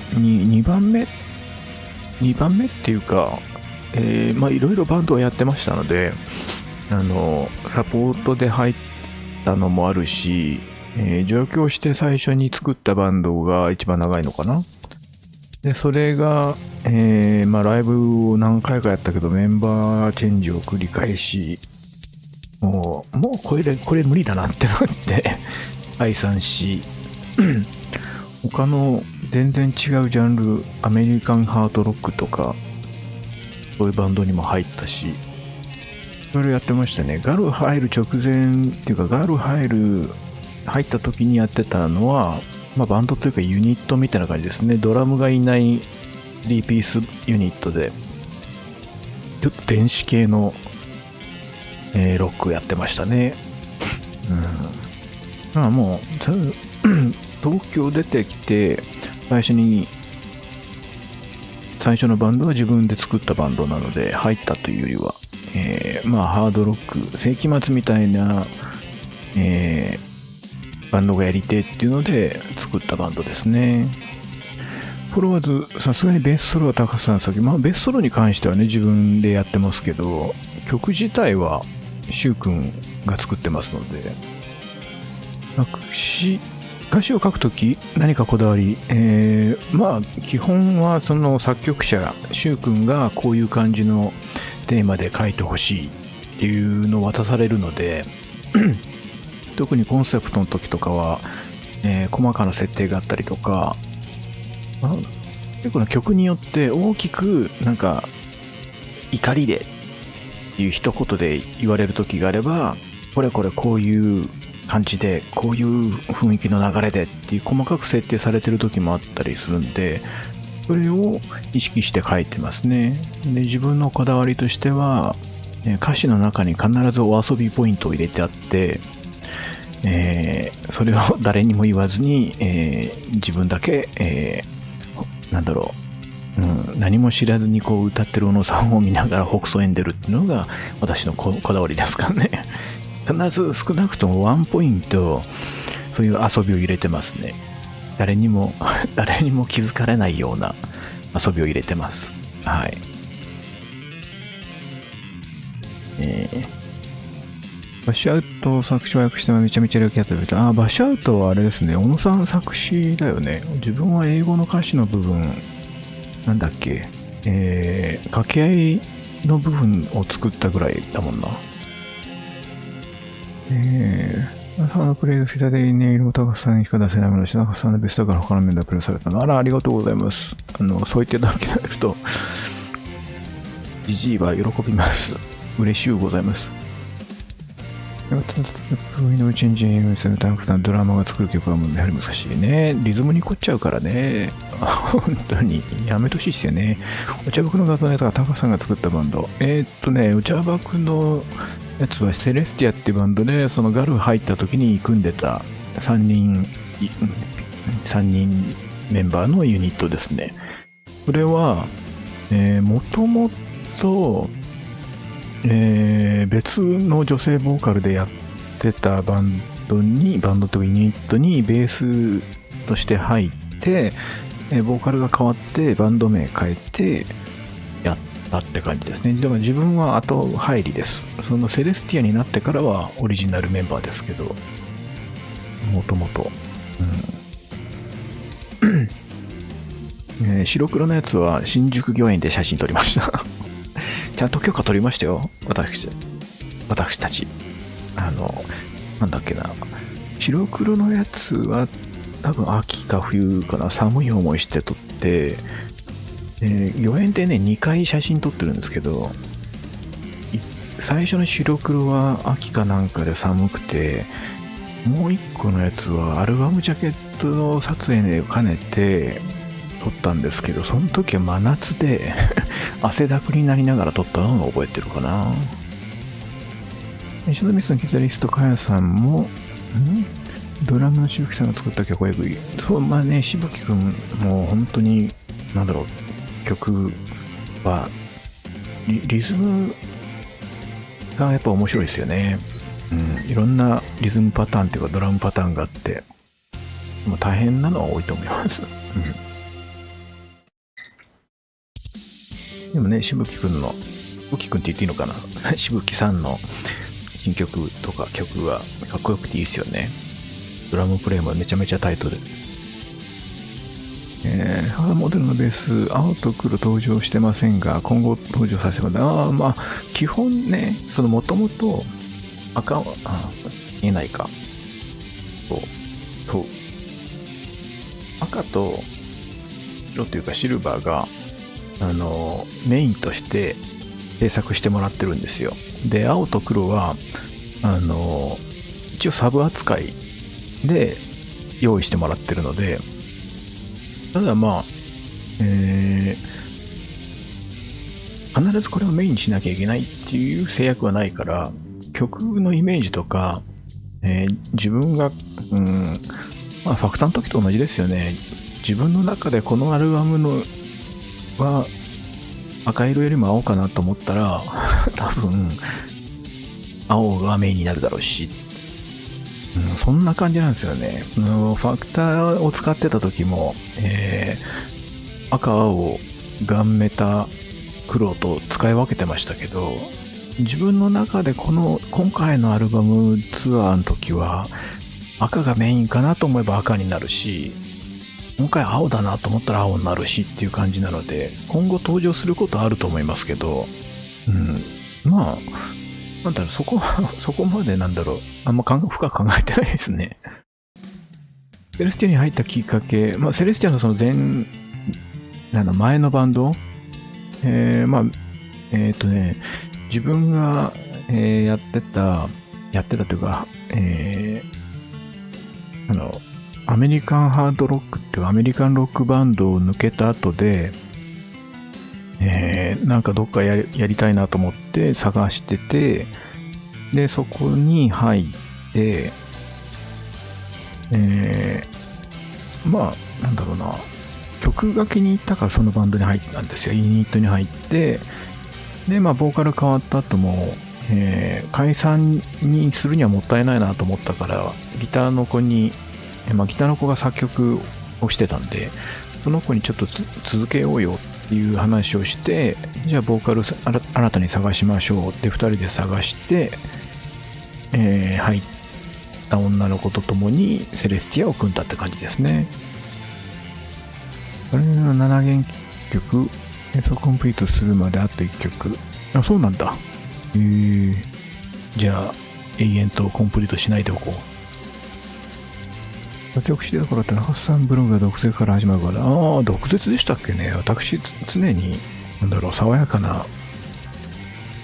っていうか、いろいろバンドをやってましたので、サポートで入ったのもあるし、上京して最初に作ったバンドが一番長いのかな。で、それが、ライブを何回かやったけど、メンバーチェンジを繰り返し、もうこれ無理だなってなって解散し、他の全然違うジャンル、アメリカンハードロックとか、そういうバンドにも入ったし、いろいろやってましたね。ガル入る直前っていうか、入った時にやってたのは、バンドというかユニットみたいな感じですね。ドラムがいない3ピースユニットで、ちょっと電子系の、ロックやってましたね。もう東京出てきて最初のバンドは自分で作ったバンドなので、入ったというよりはまあハードロック世紀末みたいな、バンドがやりてえっていうので作ったバンドですね。フォロワーズ、さすがにベースソロは高さん先、まあベースソロに関してはね、自分でやってますけど、曲自体はシュウ君が作ってますので、歌詞を書くとき何かこだわり、まあ基本はその作曲者、シュウ君がこういう感じのテーマで書いてほしいっていうのを渡されるので、特にコンセプトの時とかは、細かな設定があったりとか、結構曲によって大きくなんか怒りでっていう一言で言われる時があれば、こういう感じでこういう雰囲気の流れでっていう細かく設定されてる時もあったりするんで、それを意識して書いてますね。で、自分のこだわりとしては歌詞の中に必ずお遊びポイントを入れてあって、それを誰にも言わずに、自分だけ、何も知らずにこう歌ってる小野さんを見ながら北総演でるっていうのが私のこだわりですからね。必ず少なくともワンポイントそういう遊びを入れてますね。誰にも気づかれないような遊びを入れてます。はい。バッシュアウト作詞は訳してもめちゃめちゃ良きやったけど、バッシュアウトはあれですね、小野さん作詞だよね。自分は英語の歌詞の部分、なんだっけ、掛け合いの部分を作ったぐらいだもんな。朝のプレイがフィタデイネイルを高さんしか出せないもので、高さんのベストから他の面でプレイされたの。ありがとうございます。そう言っていただけると、ジジイは喜びます。嬉しゅうございます。のうちに JMS のタンクさんドラマが作る曲はもうやはり難しいね。リズムに凝っちゃうからね。本当にやめてほしいですよね。お茶爆の画像のやつがタカさんが作ったバンド。お茶爆のやつはセレスティアっていうバンドで、そのガル入った時に組んでた3人メンバーのユニットですね。これは、もともと別の女性ボーカルでやってたバンドというユニットにベースとして入って、ボーカルが変わってバンド名変えてやったって感じですね。だから自分は後入りです。そのセレスティアになってからはオリジナルメンバーですけど、もともと。白黒のやつは新宿御苑で写真撮りました。ちゃんと許可取りましたよ、私たち。なんだっけな。白黒のやつは多分秋か冬かな、寒い思いして撮って、御苑でね、2回写真撮ってるんですけど、最初の白黒は秋かなんかで寒くて、もう1個のやつはアルバムジャケットの撮影を兼ねて、撮ったんですけど、その時は真夏で汗だくになりながら撮ったのを覚えてるかな。シャドウミスのギタリストかやさんもドラムのしぶきさんが作った曲はエグい。そう、まあね、しぶきくんも本当に曲はリズムがやっぱ面白いですよね。いろんなリズムパターンっていうかドラムパターンがあって、もう大変なのは多いと思います。でもね、しぶきくんって言っていいのかな。しぶきさんの新曲とか曲はかっこよくていいですよね。ドラムプレイもめちゃめちゃタイトル。モデルのベース、青と黒登場してませんが、今後登場させます。まあ、基本ね、もともと赤は、見えないか。そう。赤と白というかシルバーが、メインとして制作してもらってるんですよ。で、青と黒は、一応サブ扱いで用意してもらってるので、ただまあ、必ずこれをメインにしなきゃいけないっていう制約はないから、曲のイメージとか、自分が、まあ、ファクターの時と同じですよね。自分の中でこのアルバムは赤色よりも青かなと思ったら多分青がメインになるだろうし、そんな感じなんですよね。ファクターを使ってた時も、赤青ガンメタ黒と使い分けてましたけど、自分の中で今回のアルバムツアーの時は赤がメインかなと思えば赤になるし、今回青だなと思ったら青になるしっていう感じなので、今後登場することあると思いますけど、まあなんだろう、そこまでなんだろう、あんま深く考えてないですね。セレスティアに入ったきっかけ、セレスティアのその前のバンド、自分が、やってたというか、アメリカンハードロックっていうアメリカンロックバンドを抜けた後で、なんかどっかやりたいなと思って探してて、でそこに入って、なんだろうな、曲書きに行ったからそのバンドに入ったんですよ。ユニットに入って、でボーカル変わった後も、解散にするにはもったいないなと思ったから、ギターの子が作曲をしてたんで、その子にちょっと続けようよっていう話をして、じゃあボーカル新たに探しましょうって2人で探して、入った女の子と共にセレスティアを組んだって感じですね。それの7弦曲演奏コンプリートするまであと1曲。あ、そうなんだ。じゃあ永遠とコンプリートしないでおこう。作曲してた頃って中須さんブログが毒舌から始まるから、毒舌でしたっけね。私常に爽やかな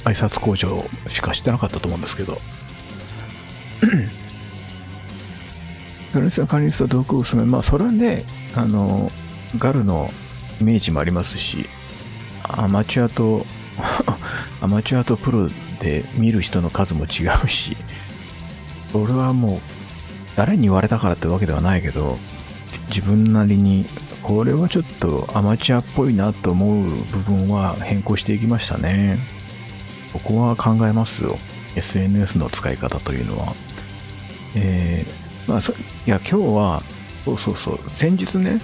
挨拶口上しかしてなかったと思うんですけどそれさカリスタ毒を薄め、それはね、ガルのイメージもありますし、アマチュアとプロで見る人の数も違うし、俺はもう誰に言われたからってわけではないけど、自分なりにこれはちょっとアマチュアっぽいなと思う部分は変更していきましたね。ここは考えますよ、 SNS の使い方というのは。今日は先日ね、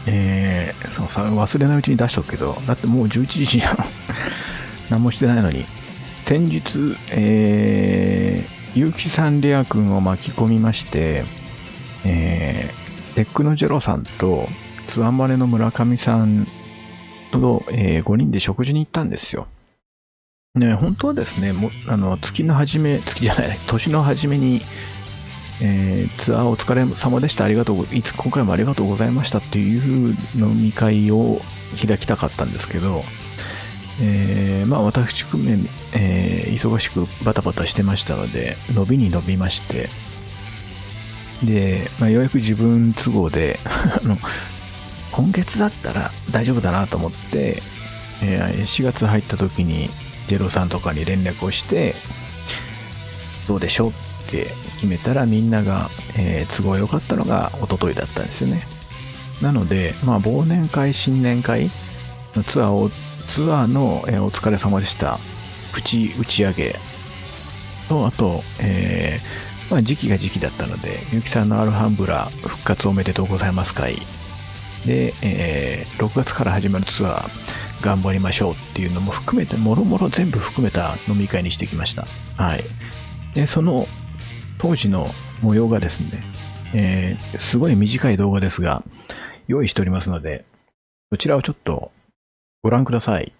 忘れないうちに出しとくけど、だってもう11時じゃん何もしてないのに。先日、結城さんレア君を巻き込みまして、テックのジェロさんとツアマネの村上さんと、5人で食事に行ったんですよ。本当はですね、年の初めに、ツアーお疲れ様でした、今回もありがとうございましたっていう飲み会を開きたかったんですけど、私含め、忙しくバタバタしてましたので伸びまして、で、ようやく自分都合で今月だったら大丈夫だなと思って、4月入った時にジェロさんとかに連絡をして、どうでしょうって決めたら、みんなが、都合良かったのが一昨日だったんですよね。なので、忘年会新年会のツアーの、お疲れ様でした打ち上げと、あと、時期が時期だったので、ゆきさんのアルハンブラ復活おめでとうございます会で、6月から始まるツアー頑張りましょうっていうのも含めて、もろもろ全部含めた飲み会にしてきました。はい。で、その当時の模様がですね、すごい短い動画ですが用意しておりますので、そちらをちょっとご覧ください。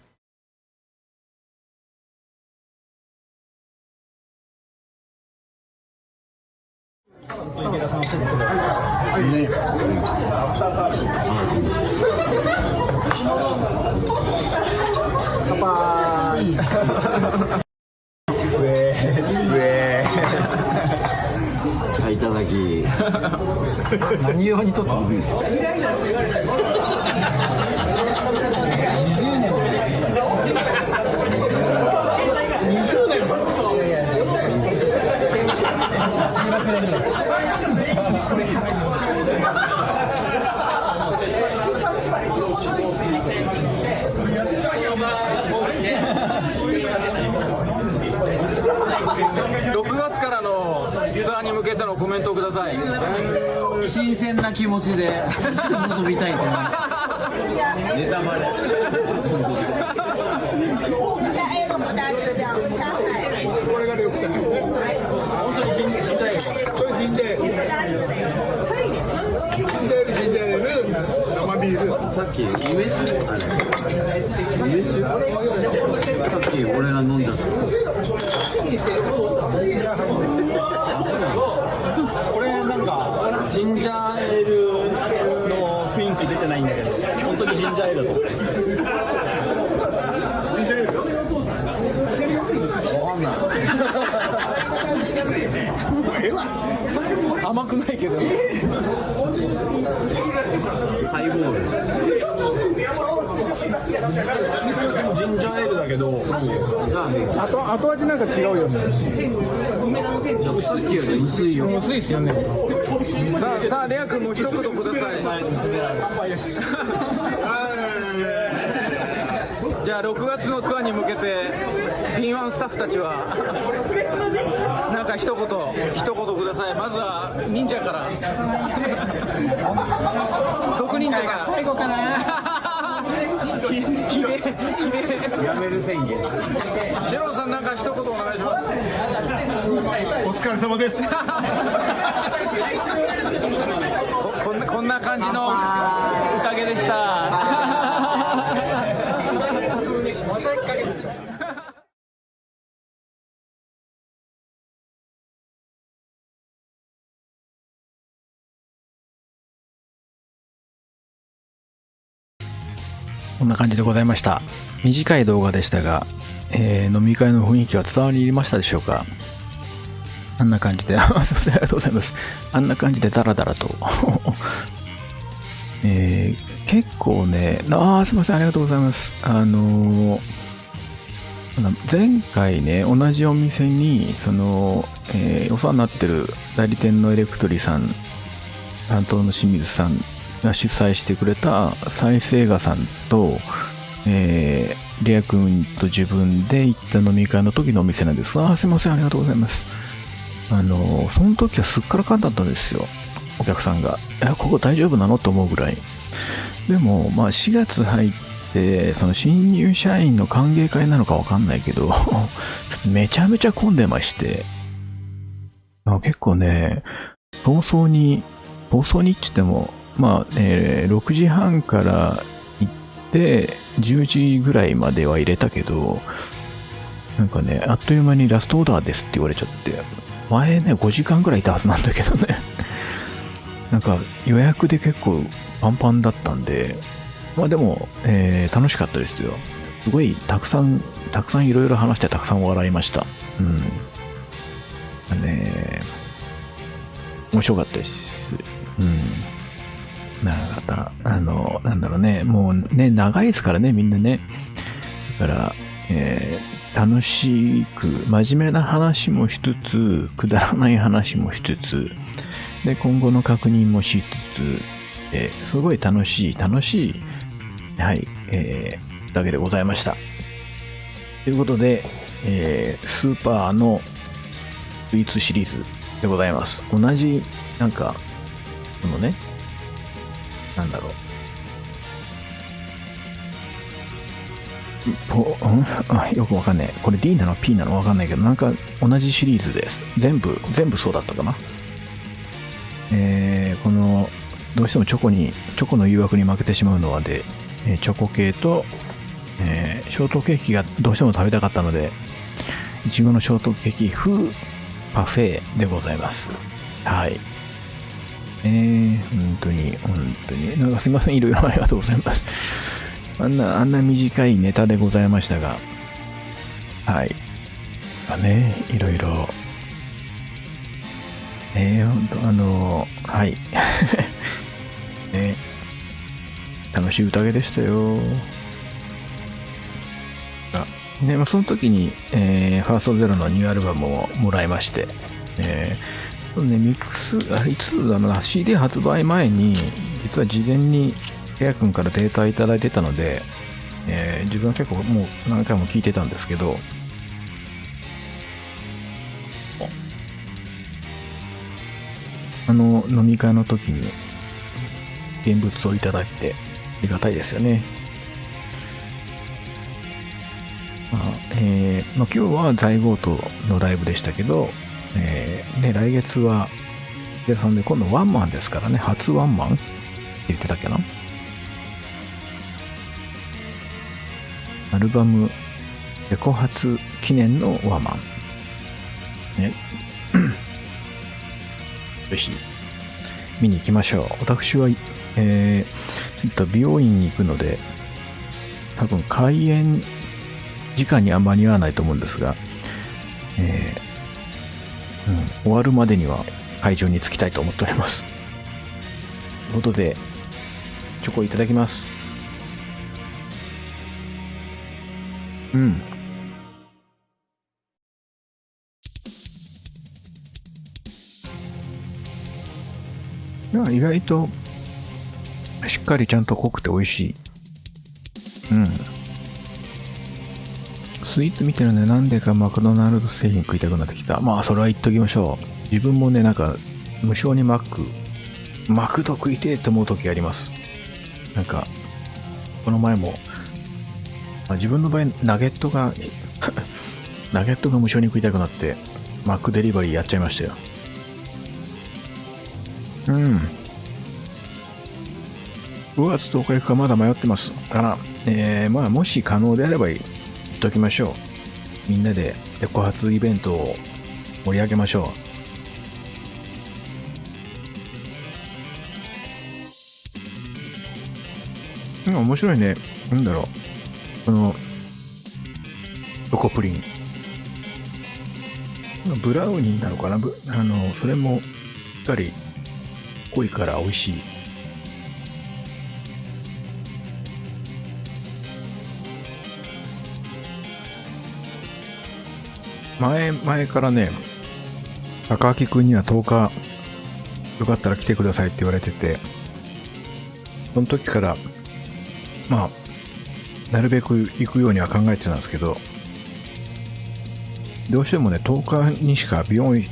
池田さんセットでね。乾杯。いただき。何用に撮ったんですか。20年。6月からのツアーに向けてのコメントをください。新鮮な気持ちで臨みたいと思います。ネタバレ。これが緑茶。本当にジンジャーエール。これジンジャーエール。ジンジャーエール、ジンジャーエール、生ビール。さっき梅酒あれ梅酒さっき俺が飲んだ。これなんかジンジャーエールの雰囲気出てないんだけど、本当にジンジャーエールだと思ってます。ジンジャーエール。わかんない。甘くないけど。ハイボール。でもジンジャーエールだけど、後味なんか違うよね。さっきより薄いよ。薄いですよね。さあレア君も一言ください。じゃあ6月のツアーに向けて敏腕スタッフたちはなんか一言ください。まずは忍者から毒忍者が最後かな。やめる宣言。ジェロンさんなんか一言お願いします。お疲れ様です。こんな感じの宴でした。こんな感じでございました。短い動画でしたが、飲み会の雰囲気は伝わりましたでしょうか。あんな感じで、すいません、ありがとうございます。あんな感じでダラダラと。結構ね、すいません、ありがとうございます。前回ね、同じお店に、お世話になってる代理店のエレクトリさん、担当の清水さんが主催してくれた再生画さんと、レア君と自分で行った飲み会の時のお店なんです。すいません、ありがとうございます。その時はすっからかんだったんですよ、お客さんが。ここ大丈夫なのと思うぐらい。でも、4月入って、その新入社員の歓迎会なのかわかんないけど、めちゃめちゃ混んでまして、結構ね、早々にって言っても、6時半から行って10時ぐらいまでは入れたけど、なんかね、あっという間にラストオーダーですって言われちゃって、前ね5時間ぐらいいたはずなんだけどね。なんか予約で結構パンパンだったんで、でも、楽しかったですよ。すごいたくさんいろいろ話してたくさん笑いました。面白かったです。なんだろうね、もうね、長いですからね、みんなね。だから、楽しく、真面目な話もしつつ、くだらない話もしつつ、で、今後の確認もしつつ、すごい楽しい、はい、だけでございました。ということで、スーパーのスイーツシリーズでございます。同じ、なんか、このね、なんだろう。よくわかんない。これ D なの P なのわかんないけど、なんか同じシリーズです。全部そうだったかな。この、どうしてもチョコの誘惑に負けてしまうのはで、チョコ系と、ショートケーキがどうしても食べたかったので、いちごのショートケーキ風パフェでございます。はい。本当に、なんかすいません、いろいろありがとうございます。あんな短いネタでございましたが、はい。いろいろ、はい。楽しい宴でしたよ。その時に、ファーストゼロのニューアルバムをもらいまして、ミックス、いつだろうな、CD 発売前に、実は事前に、レア君からデータいただいてたので、自分は結構もう何回も聞いてたんですけど、飲み会の時に現物をいただいてありがたいですよね。今日は在ゴートのライブでしたけど、来月はでそんで今度ワンマンですからね、初ワンマンって言ってたっけな。アルバムレコ発記念のワンマンね。ぜひ見に行きましょう。私は、美容院に行くので多分開演時間には間に合わないと思うんですが、終わるまでには会場に着きたいと思っております。ということでチョコいただきます。意外としっかりちゃんと濃くて美味しい。スイーツ見てるのでなんでかマクドナルド製品食いたくなってきた。まあそれは言っときましょう。自分もね、なんか無性にマクド食いてえって思う時あります。なんかこの前も、自分の場合ナゲットが無性に食いたくなってマックデリバリーやっちゃいましたよ。5月10日行くかまだ迷ってますから、まあもし可能であれば言っときましょう。みんなでレコ発イベントを盛り上げましょう。面白いね。なんだろう。このチョコプリン。ブラウニーなのかな。それもしっかり濃いから美味しい。前からね、高木くんには10日よかったら来てくださいって言われてて、その時からまあなるべく行くようには考えてたんですけど、どうしてもね10日にしか美容院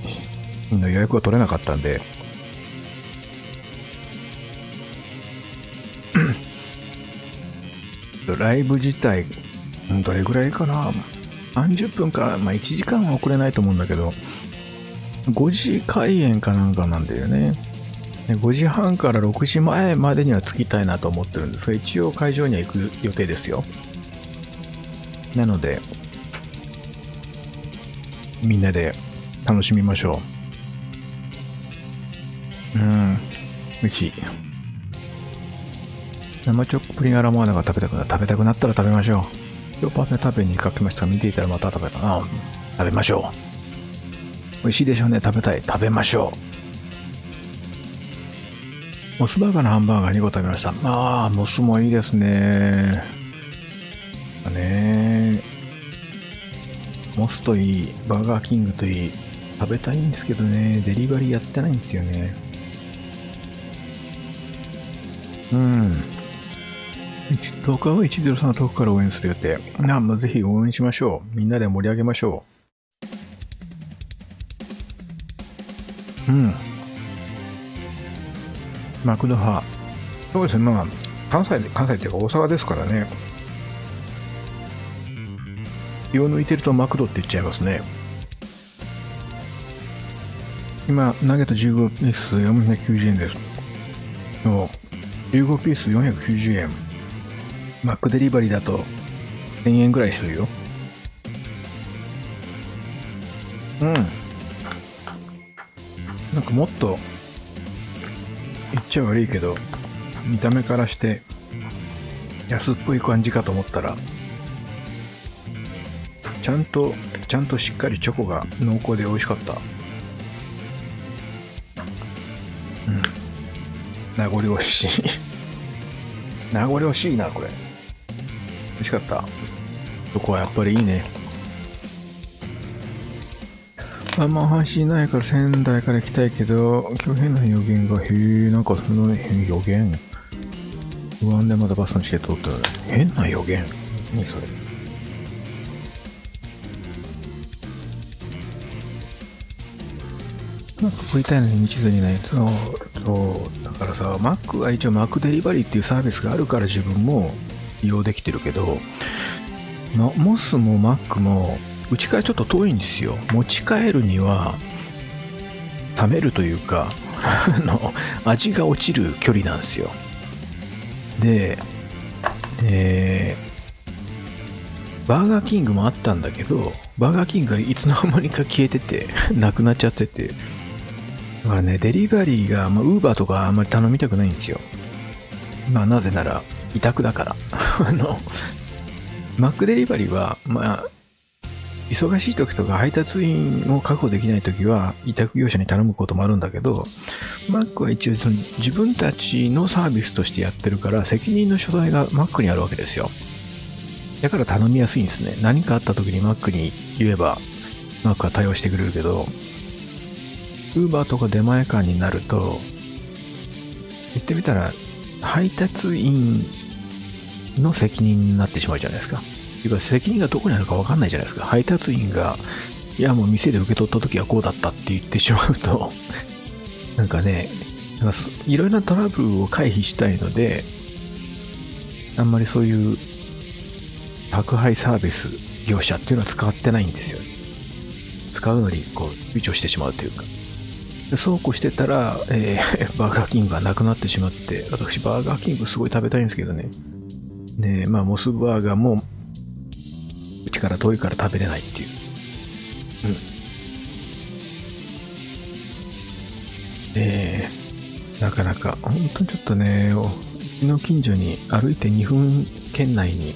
の予約が取れなかったんでライブ自体どれぐらいかな、30分か、1時間は遅れないと思うんだけど、5時開演かなんかなんだよね。5時半から6時前までには着きたいなと思ってるんですが、一応会場には行く予定ですよ。なのでみんなで楽しみましょう。美味しい。生チョコプリンアラモアナが食べたくなったら食べましょう。今日パフェ食べにかけました。見ていたらまた食べた。食べましょう。美味しいでしょうね。食べましょう。モスバーガーのハンバーガー2個食べました。モスもいいですね。モスといい、バーガーキングといい、食べたいんですけどね、デリバリーやってないんですよね。10日は103の遠くから応援する予定。ぜひ応援しましょう。みんなで盛り上げましょう。マクド派。そうですね、関西っていうか大阪ですからね。気を抜いてるとマクドって言っちゃいますね。今、ナゲット15ピース490円です。15ピース490円。マックデリバリーだと1000円ぐらいするよ。なんかもっと言っちゃ悪いけど、見た目からして安っぽい感じかと思ったら、ちゃんとしっかりチョコが濃厚で美味しかった。名残惜しい名残惜しいな、これ。美味しかった。そこはやっぱりいいね。あんま阪神ないから仙台から行きたいけど、今日変な予言が、なんかその予言不安でまだバスのチケット取ったら、変な予言何それ。マック食いたいのに一途にね、そう、だからさ、マックは一応マックデリバリーっていうサービスがあるから自分も利用できてるけど、モスもマックも、うちからちょっと遠いんですよ。持ち帰るには、冷めるというか、味が落ちる距離なんですよ。で、バーガーキングもあったんだけど、バーガーキングがいつの間にか消えてて、なくなっちゃってて、だからね、デリバリーが、ウーバーとかあんまり頼みたくないんですよ。なぜなら、委託だから。マックデリバリーは、忙しい時とか配達員を確保できない時は委託業者に頼むこともあるんだけど、マックは一応自分たちのサービスとしてやってるから責任の所在がマックにあるわけですよ。だから頼みやすいんですね。何かあった時にマックに言えばマックは対応してくれるけど、ウーバーとか出前館になると、言ってみたら配達員の責任になってしまうじゃないですか。ていうか責任がどこにあるか分かんないじゃないですか。配達員が、いやもう店で受け取った時はこうだったって言ってしまうと、なんかね、いろいろなトラブルを回避したいので、あんまりそういう宅配サービス業者っていうのは使ってないんですよ。使うのに躊躇してしまうというか。でそうこうしてたら、バーガーキングがなくなってしまって、私バーガーキングすごい食べたいんですけどね。で、モスバーガーもうちから遠いから食べれないっていう。なかなか、本当にちょっとね、うちの近所に歩いて2分圏内に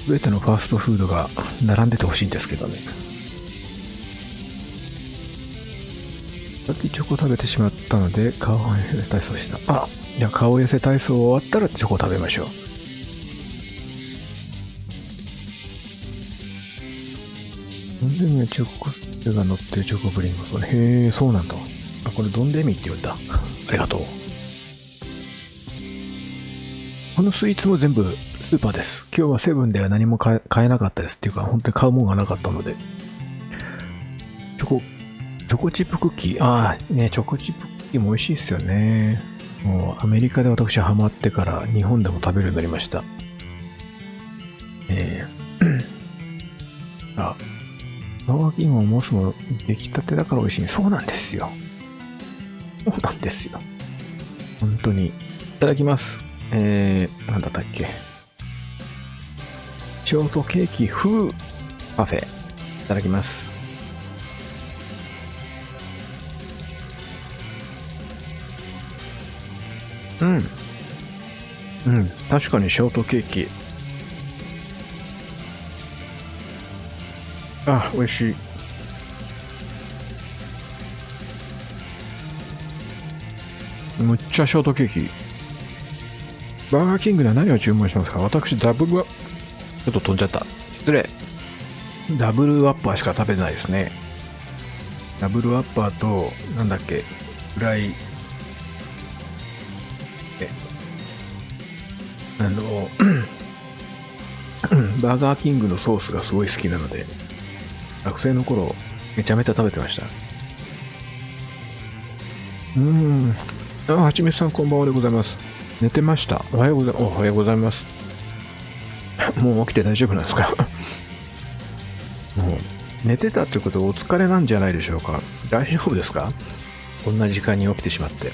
全てのファーストフードが並んでてほしいんですけどね。さっきチョコ食べてしまったので、顔を痩せ体操した。じゃあ顔痩せ体操終わったらチョコ食べましょう。ドンデミはチョコスが乗ってるチョコプリンがへえ、そうなんだ。これドンデミって言うんだ。ありがとう。このスイーツも全部スーパーです。今日はセブンでは何も買えなかったです。っていうか、本当に買うものがなかったので。チョコチップクッキー。チョコチップクッキーも美味しいですよね。もうアメリカで私ハマってから日本でも食べるようになりました。バーガーキングもモスも出来たてだから美味しい。そうなんですよ。そうなんですよ。本当に。いただきます。なんだったっけ。ショートケーキ風パフェ。いただきます。確かにショートケーキ。美味しい。むっちゃショートケーキ。バーガーキングでは何を注文しますか？私、ダブルは、ちょっと飛んじゃった。失礼。ダブルアッパーしか食べてないですね。ダブルアッパーと、なんだっけ、フライ、バーガーキングのソースがすごい好きなので、学生の頃、めちゃめちゃ食べてました。はちみつさんこんばんはでございます。寝てました。おはようございます。もう起きて大丈夫なんですか？もう寝てたってことはお疲れなんじゃないでしょうか。大丈夫ですか？こんな時間に起きてしまって。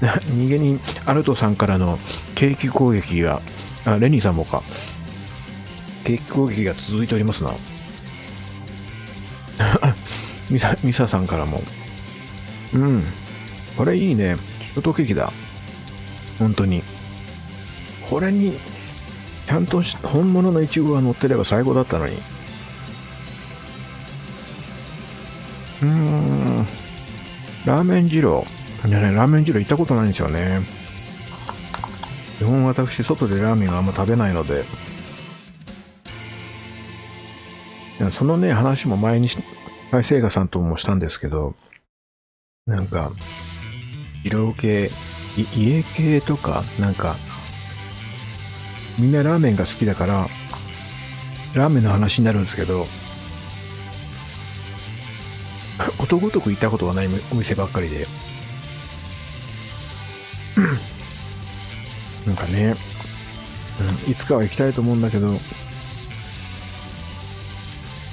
逃げにアルトさんからのケーキ攻撃が、レニーさんもか。ケーキ攻撃が続いておりますな。ミサさんからも。これいいね。ショートケーキだ。本当に。これに、ちゃんと本物のイチゴが乗ってれば最高だったのに。ラーメン二郎。ラーメン二郎行ったことないんですよね。基本私、外でラーメンがあんま食べないので。そのね、話も前に、大聖賀さんともしたんですけど、なんか、二郎系、家系とか、なんか、みんなラーメンが好きだから、ラーメンの話になるんですけど、ことごとく行ったことがないお店ばっかりで、なんかね、いつかは行きたいと思うんだけど、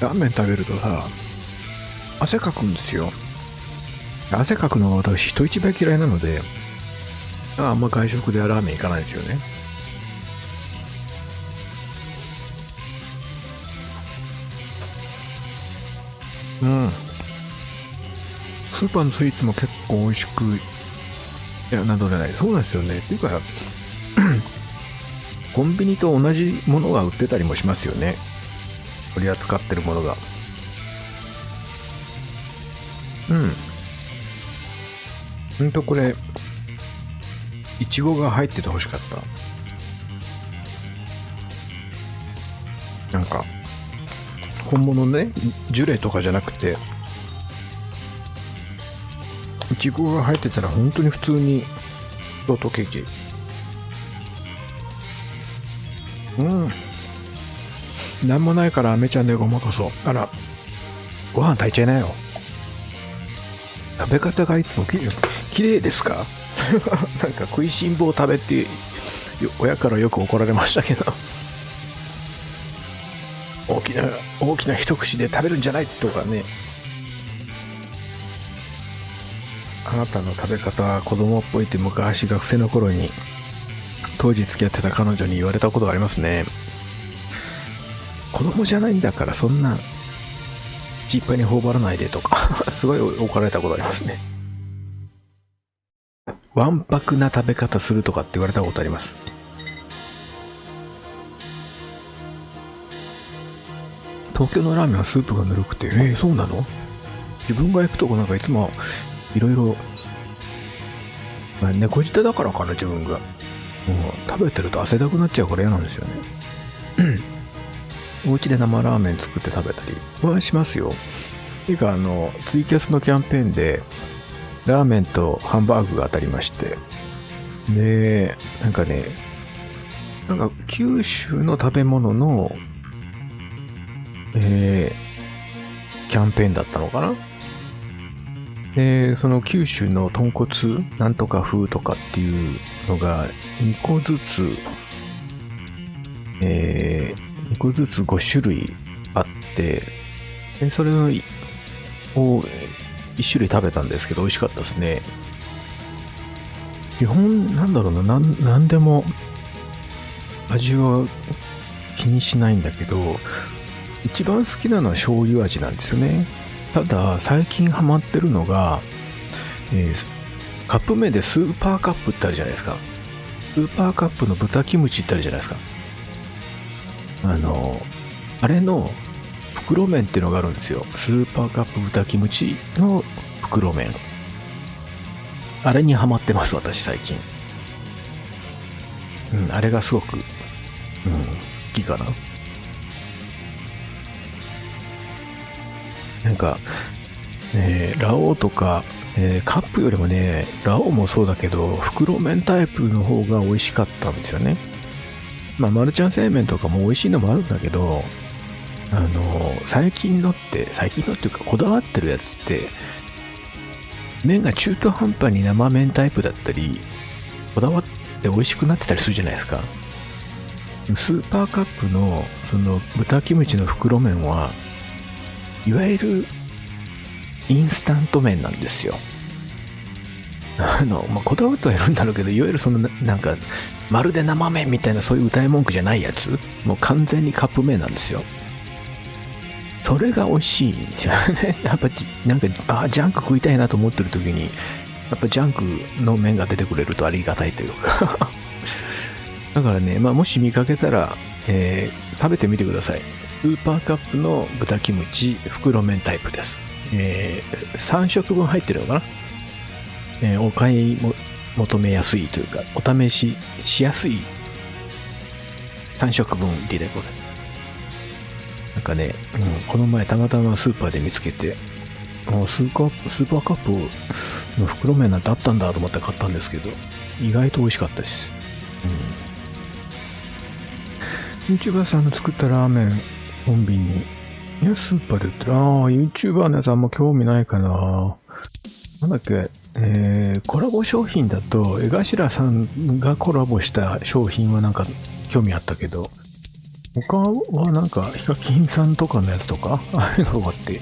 ラーメン食べるとさ、汗かくんですよ。汗かくのが私人一倍嫌いなので、あんま外食ではラーメン行かないんですよね。スーパーのスイーツも結構美味しく、いや、なんとじゃない、そうなんですよね。っていうか、コンビニと同じものが売ってたりもしますよね。取り扱ってるものが。これ、いちごが入ってて欲しかった。なんか、本物ね、ジュレとかじゃなくて、いちごが入ってたら本当に普通にショートケーキ。なんもないからアメちゃんでごまかそう。あら、ご飯炊いちゃいなよ。食べ方がいつもきれいですかなんか食いしん坊食べって親からよく怒られましたけど大きな一口で食べるんじゃないとかね。あなたの食べ方は子供っぽいって昔学生の頃に当時付き合ってた彼女に言われたことがありますね。子供じゃないんだからそんな口いっぱいに頬張らないでとかすごい怒られたことありますね。わんぱくな食べ方するとかって言われたことあります。東京のラーメンはスープがぬるくて、そうなの？自分が行くとこなんかいつもいろいろ、猫舌だからかな、自分が。もう食べてると汗だくなっちゃうから嫌なんですよね。お家で生ラーメン作って食べたりはしますよ。ていうか、ツイキャスのキャンペーンで、ラーメンとハンバーグが当たりまして。で、なんか九州の食べ物の、キャンペーンだったのかな。で、その九州の豚骨なんとか風とかっていうのが2個ずつ、2個ずつ5種類あって、でそれを1種類食べたんですけど美味しかったですね。基本なんだろうな、なんでも味は気にしないんだけど、一番好きなのは醤油味なんですよね。ただ最近ハマってるのが、カップ麺でスーパーカップってあるじゃないですか。スーパーカップの豚キムチってあるじゃないですか。あれの袋麺っていうのがあるんですよ。スーパーカップ豚キムチの袋麺。あれにハマってます私最近。あれがすごく、好きかな。なんか、ラオウとか、カップよりもね、ラオウもそうだけど、袋麺タイプの方が美味しかったんですよね。まあ、マルちゃん製麺とかも美味しいのもあるんだけど、最近のっていうか、こだわってるやつって、麺が中途半端に生麺タイプだったり、こだわって美味しくなってたりするじゃないですか。スーパーカップの、その豚キムチの袋麺は、いわゆるインスタント麺なんですよ。こだわってはいるんだろうけど、いわゆるそのなんかまるで生麺みたいなそういう歌い文句じゃないやつ、もう完全にカップ麺なんですよ。それが美味しいんですよね。やっぱなんかジャンク食いたいなと思ってる時に、やっぱジャンクの麺が出てくれるとありがたいというかだからね、もし見かけたら、食べてみてください。スーパーカップの豚キムチ袋麺タイプです。3食分入ってるのかな。お買い求めやすいというか、お試ししやすい3食分入りでございます。なんかね、この前たまたまスーパーで見つけて、スーパーカップの袋麺なんてあったんだと思って買ったんですけど、意外と美味しかったです。YouTuber さんの作ったラーメンコンビニいや、スーパーで売ってる。YouTuber のやつあんま興味ないかな。なんだっけ、コラボ商品だと、江頭さんがコラボした商品はなんか興味あったけど、他はなんか、ヒカキンさんとかのやつとか、ああいうのがあって、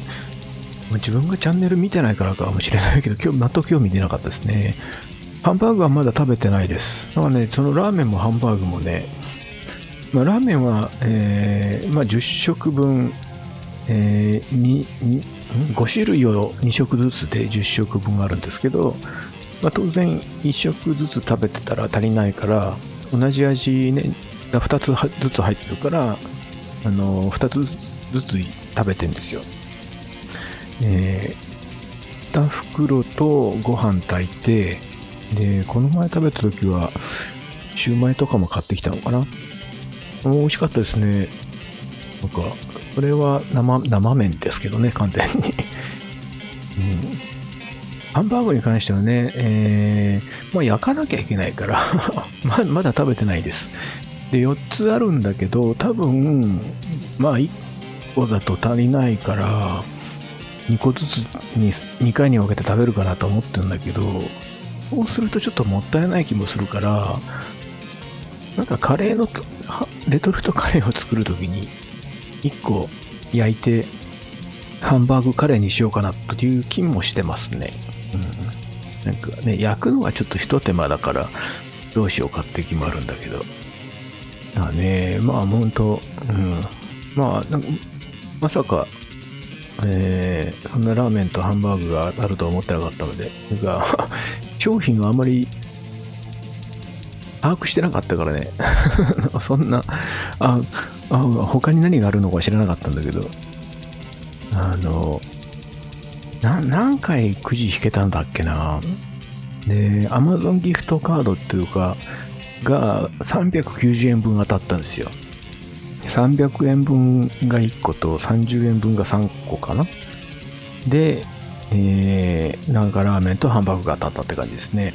自分がチャンネル見てないからかもしれないけど、全く興味出なかったですね。ハンバーグはまだ食べてないです。だからね、そのラーメンもハンバーグもね、ラーメンは、10食分、5種類を2食ずつで10食分あるんですけど、当然1食ずつ食べてたら足りないから、同じ味、ね、が2つずつ入ってるから、2つずつ食べてるんですよ。2袋とご飯炊いて、で、この前食べた時は、シューマイとかも買ってきたのかな。美味しかったですね。なんか、これは生麺ですけどね、完全に。ハンバーグに関してはね、焼かなきゃいけないからまだ食べてないです。で、4つあるんだけど、多分、1個だと足りないから、2個ずつに2回に分けて食べるかなと思ってるんだけど、そうするとちょっともったいない気もするから、なんかカレーの、レトルトカレーを作るときに、1個焼いて、ハンバーグカレーにしようかなという気もしてますね。なんかね、焼くのがちょっと一手間だから、どうしようかって気もあるんだけど。本当、なんかまさか、そんなラーメンとハンバーグがあるとは思ってなかったので、商品はあまり把握してなかったからね。そんな、他に何があるのか知らなかったんだけど、何回くじ引けたんだっけな。で、Amazon ギフトカードっていうか、が390円分当たったんですよ。300円分が1個と30円分が3個かな。で、なんかラーメンとハンバーグが当たったって感じですね。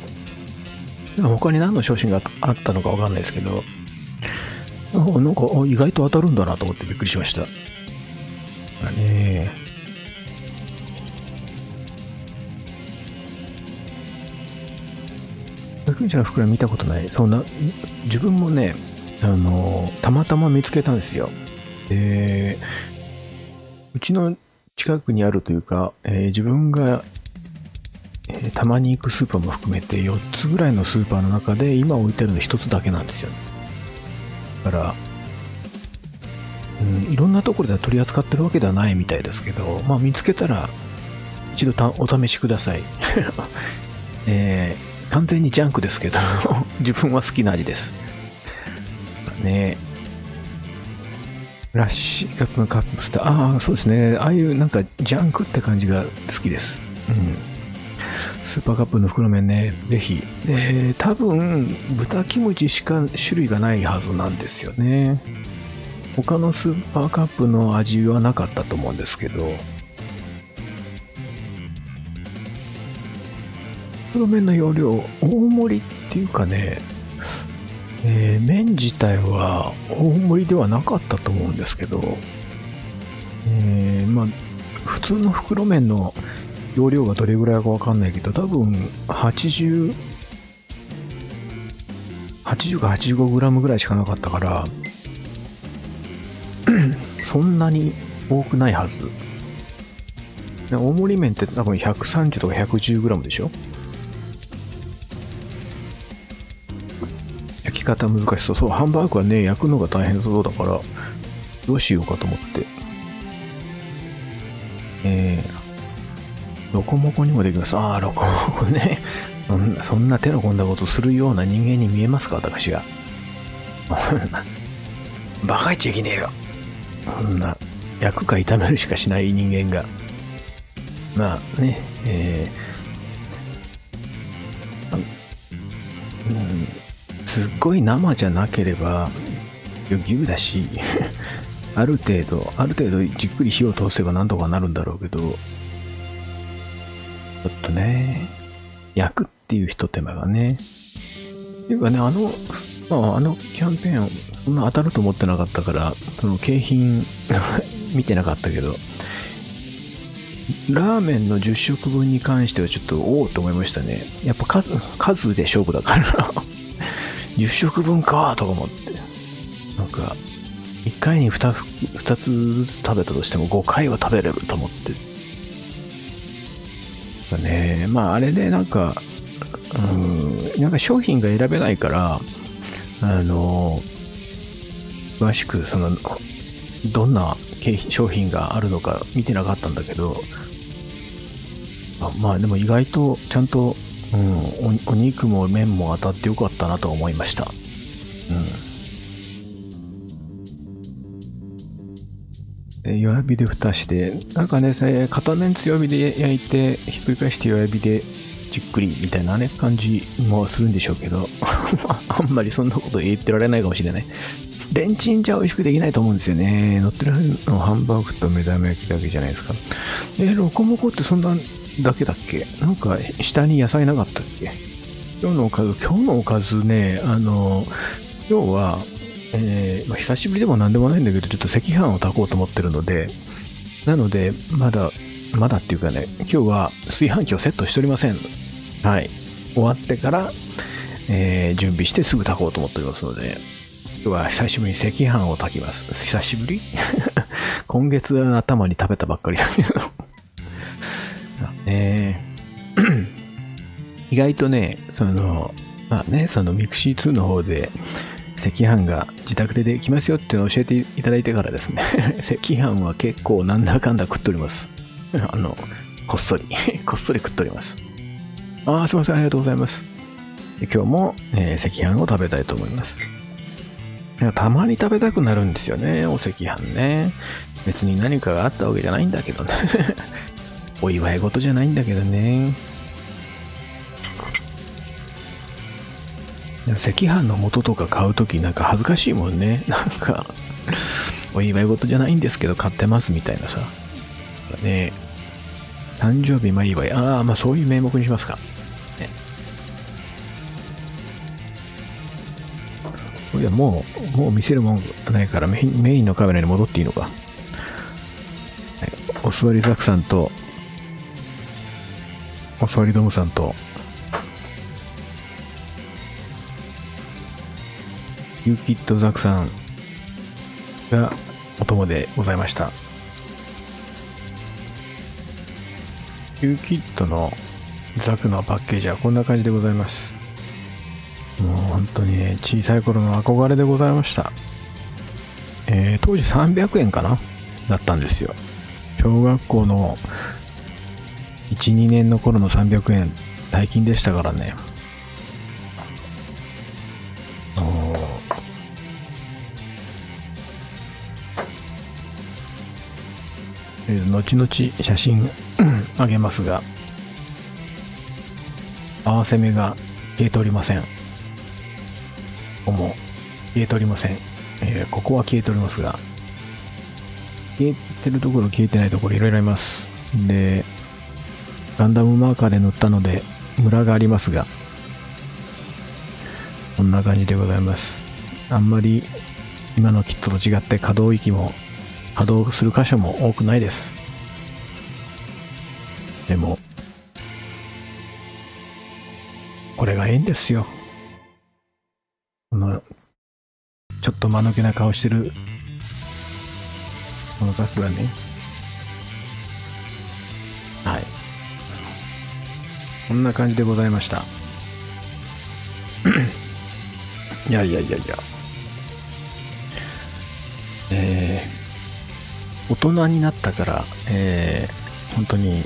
他に何の商品があったのかわかんないですけど、なんか意外と当たるんだなと思ってびっくりしました。100日の袋見たことない。自分もね、たまたま見つけたんですよ。うちの近くにあるというか、自分が、たまに行くスーパーも含めて4つぐらいのスーパーの中で今置いてあるの1つだけなんですよ。だから、いろんなところで取り扱ってるわけではないみたいですけど、見つけたら一度お試しください。完全にジャンクですけど、自分は好きな味です。ラッシーカップのカップスター、そうですね。ああいうなんかジャンクって感じが好きです。スーパーカップの袋麺ね、ぜひ。多分、豚キムチしか種類がないはずなんですよね。他のスーパーカップの味はなかったと思うんですけど、袋麺の容量、大盛りっていうかね、麺自体は大盛りではなかったと思うんですけど、普通の袋麺の容量がどれぐらいかわかんないけど、多分80か 85g ぐらいしかなかったから、そんなに多くないはず。大盛り麺って多分130とか 110g でしょ。焼き方難しそう。そう、ハンバーグはね、焼くのが大変そうだから、どうしようかと思って。ロコモコにもできます。ロコモコね。そんな手の込んだことするような人間に見えますか、私が。バカ言っちゃいけねえよ。そんな、焼くか炒めるしかしない人間が。すっごい生じゃなければ、牛だし、ある程度じっくり火を通せばなんとかなるんだろうけど、ちょっとね、焼くっていう一手間がね。っていうかね、あのキャンペーン、そんな当たると思ってなかったから、その景品見てなかったけど、ラーメンの10食分に関してはちょっとおおと思いましたね。やっぱ数で勝負だから10食分かとか思って、なんか1回に 2つずつ食べたとしても5回は食べれると思って、ね、まああれでなんか商品が選べないから、詳しくどんな商品があるのか見てなかったんだけど、まあでも意外とちゃんと、お肉も麺も当たってよかったなと思いました。弱火で蓋して、なんかね、片面強火で焼いてひっくり返して弱火でじっくりみたいなね感じもするんでしょうけどあんまりそんなこと言ってられないかもしれない。レンチンじゃ美味しくできないと思うんですよね。乗ってるのハンバーグと目玉焼きだけじゃないですか。ロコモコってそんなだけだっけ？なんか下に野菜なかったっけ？今日のおかずね、今日は、久しぶりでもなんでもないんだけど、ちょっと赤飯を炊こうと思ってるので、なのでまだっていうかね、今日は炊飯器をセットしておりません。はい。終わってから、準備してすぐ炊こうと思っておりますので、今日は久しぶりに赤飯を炊きます。久しぶり今月の頭に食べたばっかりだけど意外とね、ミクシー2の方で赤飯が自宅でできますよっていうのを教えていただいてからですね赤飯は結構なんだかんだ食っておりますこっそり食っております。すいません、ありがとうございます。今日も、赤飯を食べたいと思います。たまに食べたくなるんですよね、お赤飯ね。別に何かがあったわけじゃないんだけどねお祝い事じゃないんだけどね。赤飯の素とか買うときなんか恥ずかしいもんね。なんかお祝い事じゃないんですけど買ってますみたいなさ。ね、誕生日祝い、まあそういう名目にしますか。ね、いやもう見せるもんないからメインのカメラに戻っていいのか。はい、お座りザクさんとお座りドムさんとユーキッドザクさんがお供でございました。ユーキッドのザクのパッケージはこんな感じでございます。もう本当にね、小さい頃の憧れでございました。当時300円かなだったんですよ。小学校の1、2年の頃の300円大金でしたからね。後々写真あげますが、合わせ目が消えておりません。ここも消えておりません。ここは消えておりますが、消えてるところ消えてないところいろいろあります。で、ガンダムマーカーで塗ったのでムラがありますが、こんな感じでございます。あんまり今のキットと違って可動域も稼働する箇所も多くないです。でもこれがいいんですよ。このちょっと間抜けな顔してるこのザクがね、はい、こんな感じでございましたいや大人になったから、本当に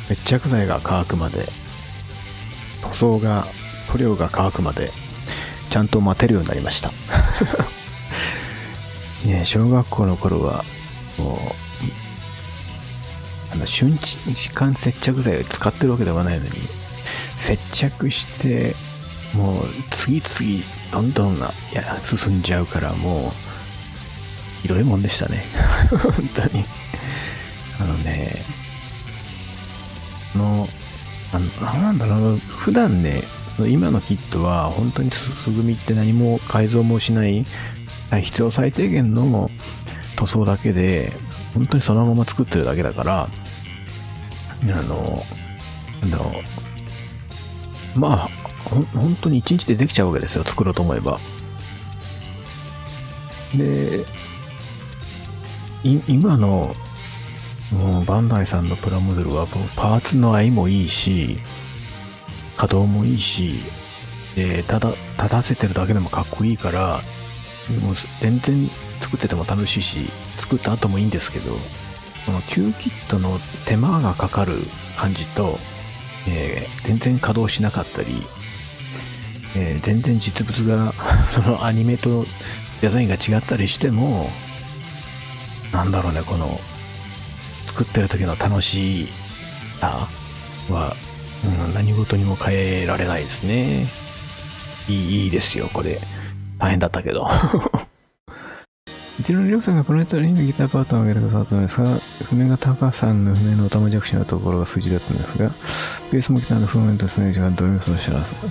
接着剤が乾くまで、塗料が乾くまでちゃんと待てるようになりましたね、小学校の頃はもう瞬時間接着剤を使ってるわけではないのに、接着してもう次々どんどん進んじゃうから、もうひどいもんでしたね本当になんだろう、普段ね、今のキットは本当にすぐみって何も改造もしない必要最低限の塗装だけで、本当にそのまま作ってるだけだから、なんだろう、まあ、本当に1日でできちゃうわけですよ、作ろうと思えば。で、今の、バンダイさんのプラモデルはパーツの合いもいいし、稼働もいいし、立たせてるだけでもかっこいいから、もう全然作ってても楽しいし、作った後もいいんですけど、この旧キットの手間がかかる感じと、全然稼働しなかったり、全然実物がそのアニメとデザインが違ったりしても、なんだろうね、この作ってる時の楽しさは、何事にも変えられないですね。いいですよ、これ。大変だったけど。一郎のりょうさんがプロネットリングギターパートを上げてくださったのですが、船がタカさんの船のオタマジャクシのところが数字だったんですが、ベースもギターの譜面とスネージがどういう予想してますか？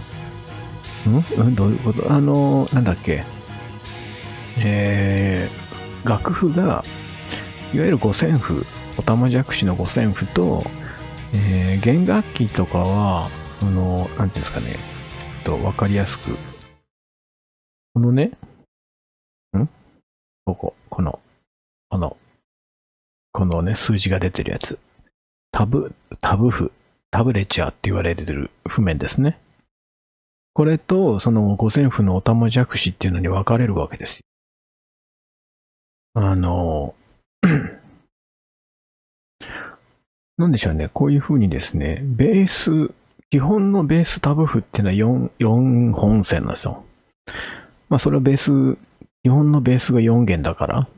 どういうこと？なんだっけ。楽譜が、いわゆる五線譜、オタマジャクシの五線譜と、弦楽器とかは、なんていうんですかね、わかりやすく、このね、このね、数字が出てるやつ。タブレチャーって言われてる譜面ですね。これと、その五線譜のオタマジャクシっていうのに分かれるわけですよ。なんでしょうね、こういう風にですね、基本のベースタブ譜っていうのは4本線なんですよ。まあ、それは基本のベースが4弦だから。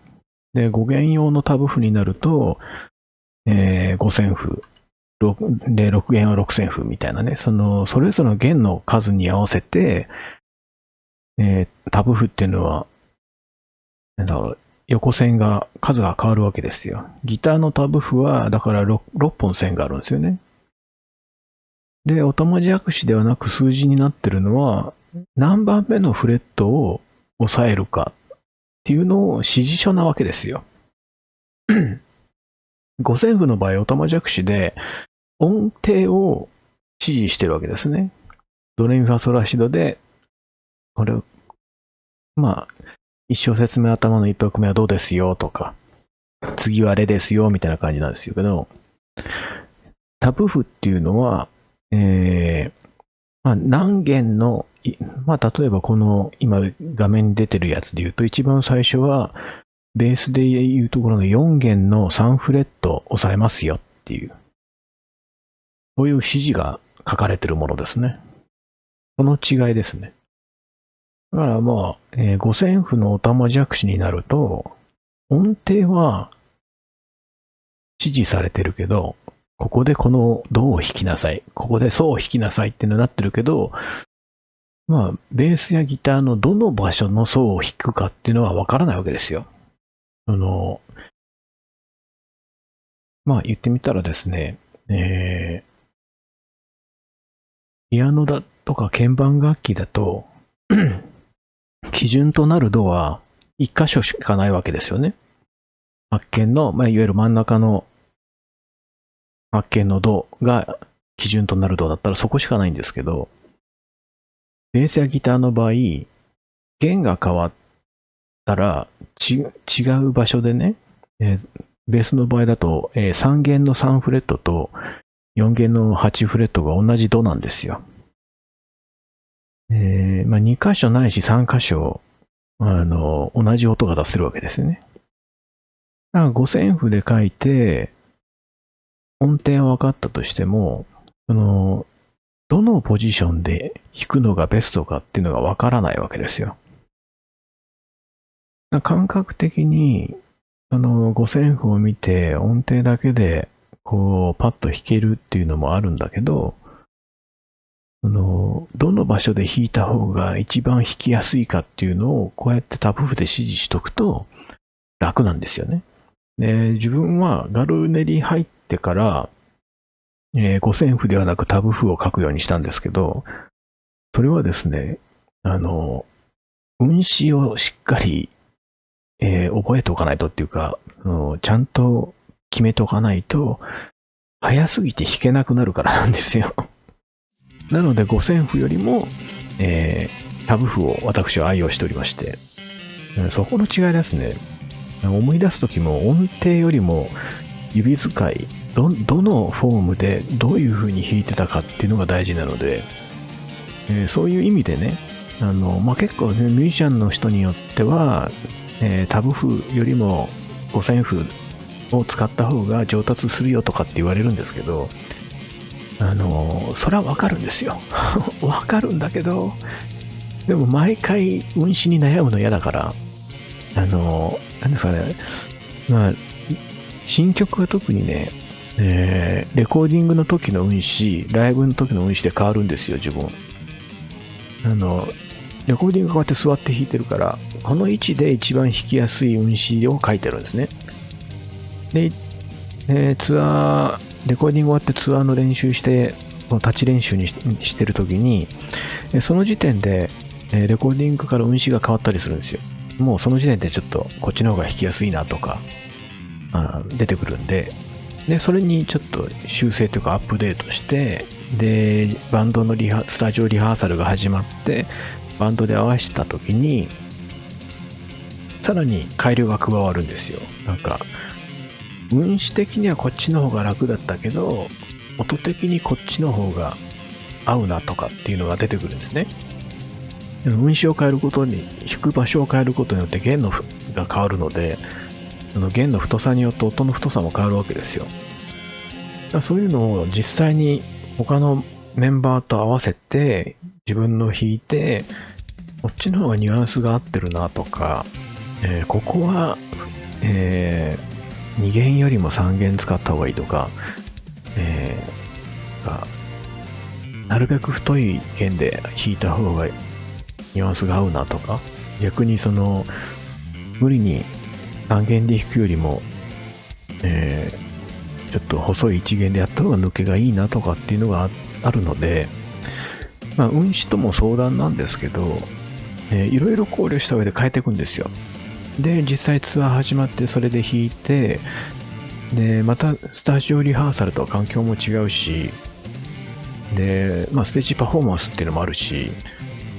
で、5弦用のタブ譜になると、5線譜。で、6弦は6線譜みたいなね、それぞれの弦の数に合わせて、タブ譜っていうのは、なんだろう、横線が、数が変わるわけですよ。ギターのタブ譜は、だから 6本線があるんですよね。で、オタマジャクシではなく数字になってるのは、何番目のフレットを押さえるかっていうのを指示書なわけですよ。五線譜の場合、オタマジャクシで音程を指示してるわけですね。ドレミファソラシドで、これを、まあ、一小節目頭の一拍目はどうですよとか、次はレですよみたいな感じなんですけど、タブ譜っていうのは、まあ、何弦の、まあ、例えばこの今画面に出てるやつで言うと、一番最初はベースで言うところの4弦の3フレット押さえますよっていう、そういう指示が書かれてるものですね。その違いですね。だからまあ、五線譜のオタマジャクシになると、音程は指示されてるけど、ここでこのドを弾きなさい、ここでソを弾きなさいっていうのになってるけど、まあ、ベースやギターのどの場所のソを弾くかっていうのはわからないわけですよ。まあ言ってみたらですね、ピアノだとか鍵盤楽器だと、基準となるドは一箇所しかないわけですよね。発鍵の、まあ、いわゆる真ん中の発鍵のドが基準となるドだったらそこしかないんですけど、ベースやギターの場合、弦が変わったら違う場所でね、ベースの場合だと、3弦の3フレットと4弦の8フレットが同じドなんですよ。まあ、2箇所ないし3箇所、同じ音が出せるわけですよね。だから五線譜で書いて、音程は分かったとしても、どのポジションで弾くのがベストかっていうのが分からないわけですよ。感覚的に、五線譜を見て音程だけで、こう、パッと弾けるっていうのもあるんだけど、どの場所で弾いた方が一番弾きやすいかっていうのを、こうやってタブ譜で指示しとくと楽なんですよね。で、自分はガルネリ入ってから、五線譜ではなくタブ譜を書くようにしたんですけど、それはですね、運指をしっかり、覚えておかないとっていうか、ちゃんと決めておかないと、早すぎて弾けなくなるからなんですよ。なので、五線譜よりも、タブ譜を私は愛用しておりまして、そこの違いですね。思い出すときも音程よりも指使い、どのフォームでどういう風に弾いてたかっていうのが大事なので、そういう意味でね、結構、ね、ミュージシャンの人によっては、タブ譜よりも五線譜を使った方が上達するよとかって言われるんですけど、それはわかるんですよ。わかるんだけど、でも毎回運指に悩むの嫌だから、なんですかね、まあ、新曲は特にね、レコーディングの時の運指、ライブの時の運指で変わるんですよ、自分。レコーディングがこうやって座って弾いてるから、この位置で一番弾きやすい運指を書いてるんですね。で、レコーディング終わってツアーの練習して、立ち練習にしてる時に、その時点で、レコーディングから運指が変わったりするんですよ。もうその時点でちょっとこっちの方が弾きやすいなとか、出てくるんで、それにちょっと修正というかアップデートして、で、バンドのスタジオリハーサルが始まって、バンドで合わせた時に、さらに改良が加わるんですよ。なんか、運指的にはこっちの方が楽だったけど、音的にこっちの方が合うなとかっていうのが出てくるんですね。運指を変えることに、弾く場所を変えることによって弦が変わるので、その弦の太さによって音の太さも変わるわけですよ。そういうのを実際に他のメンバーと合わせて自分の弾いて、こっちの方がニュアンスが合ってるなとか、ここは、2弦よりも3弦使った方がいいとか、なるべく太い弦で弾いた方がニュアンスが合うなとか、逆にその無理に3弦で弾くよりも、ちょっと細い1弦でやった方が抜けがいいなとかっていうのがあるので、運指とも相談なんですけど、いろいろ考慮した上で変えていくんですよ。で、実際ツアー始まってそれで弾いて、で、またスタジオリハーサルとは環境も違うし、で、ステージパフォーマンスっていうのもあるし、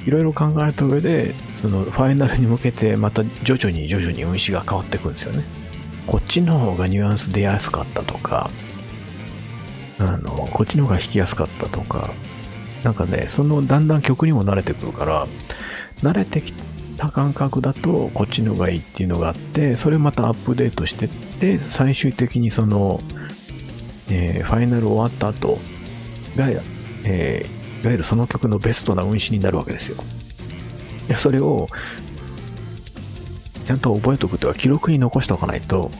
いろいろ考えた上で、そのファイナルに向けてまた徐々に運指が変わっていくんですよね。こっちの方がニュアンス出やすかったとか、こっちの方が弾きやすかったとか、なんかね、だんだん曲にも慣れてくるから、慣れてきた感覚だとこっちの方がいいっていうのがあって、それをまたアップデートしてって、最終的にファイナル終わった後が、いわゆるその曲のベストな運指になるわけですよ。それをちゃんと覚えておくとは記録に残しておかないと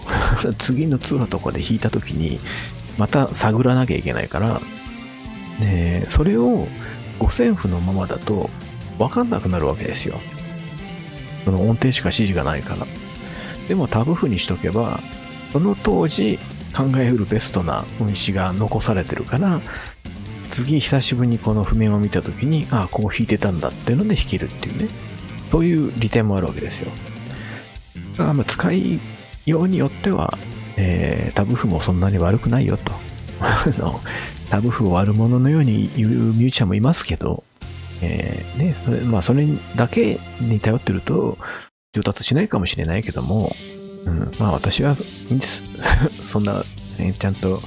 次のツアーとかで弾いた時にまた探らなきゃいけないから、それを五線譜のままだと分かんなくなるわけですよ。その音程しか指示がないから。でもタブ譜にしとけば、その当時考えうるベストな運指が残されてるから、次久しぶりにこの譜面を見た時に、こう弾いてたんだっていうので弾けるっていうね、そういう利点もあるわけですよ。だから使いようによっては、タブ譜もそんなに悪くないよとタブ譜を悪者のように言うミュージシャンもいますけど、それだけに頼ってると上達しないかもしれないけども、私はいいんですそんな、ちゃんと、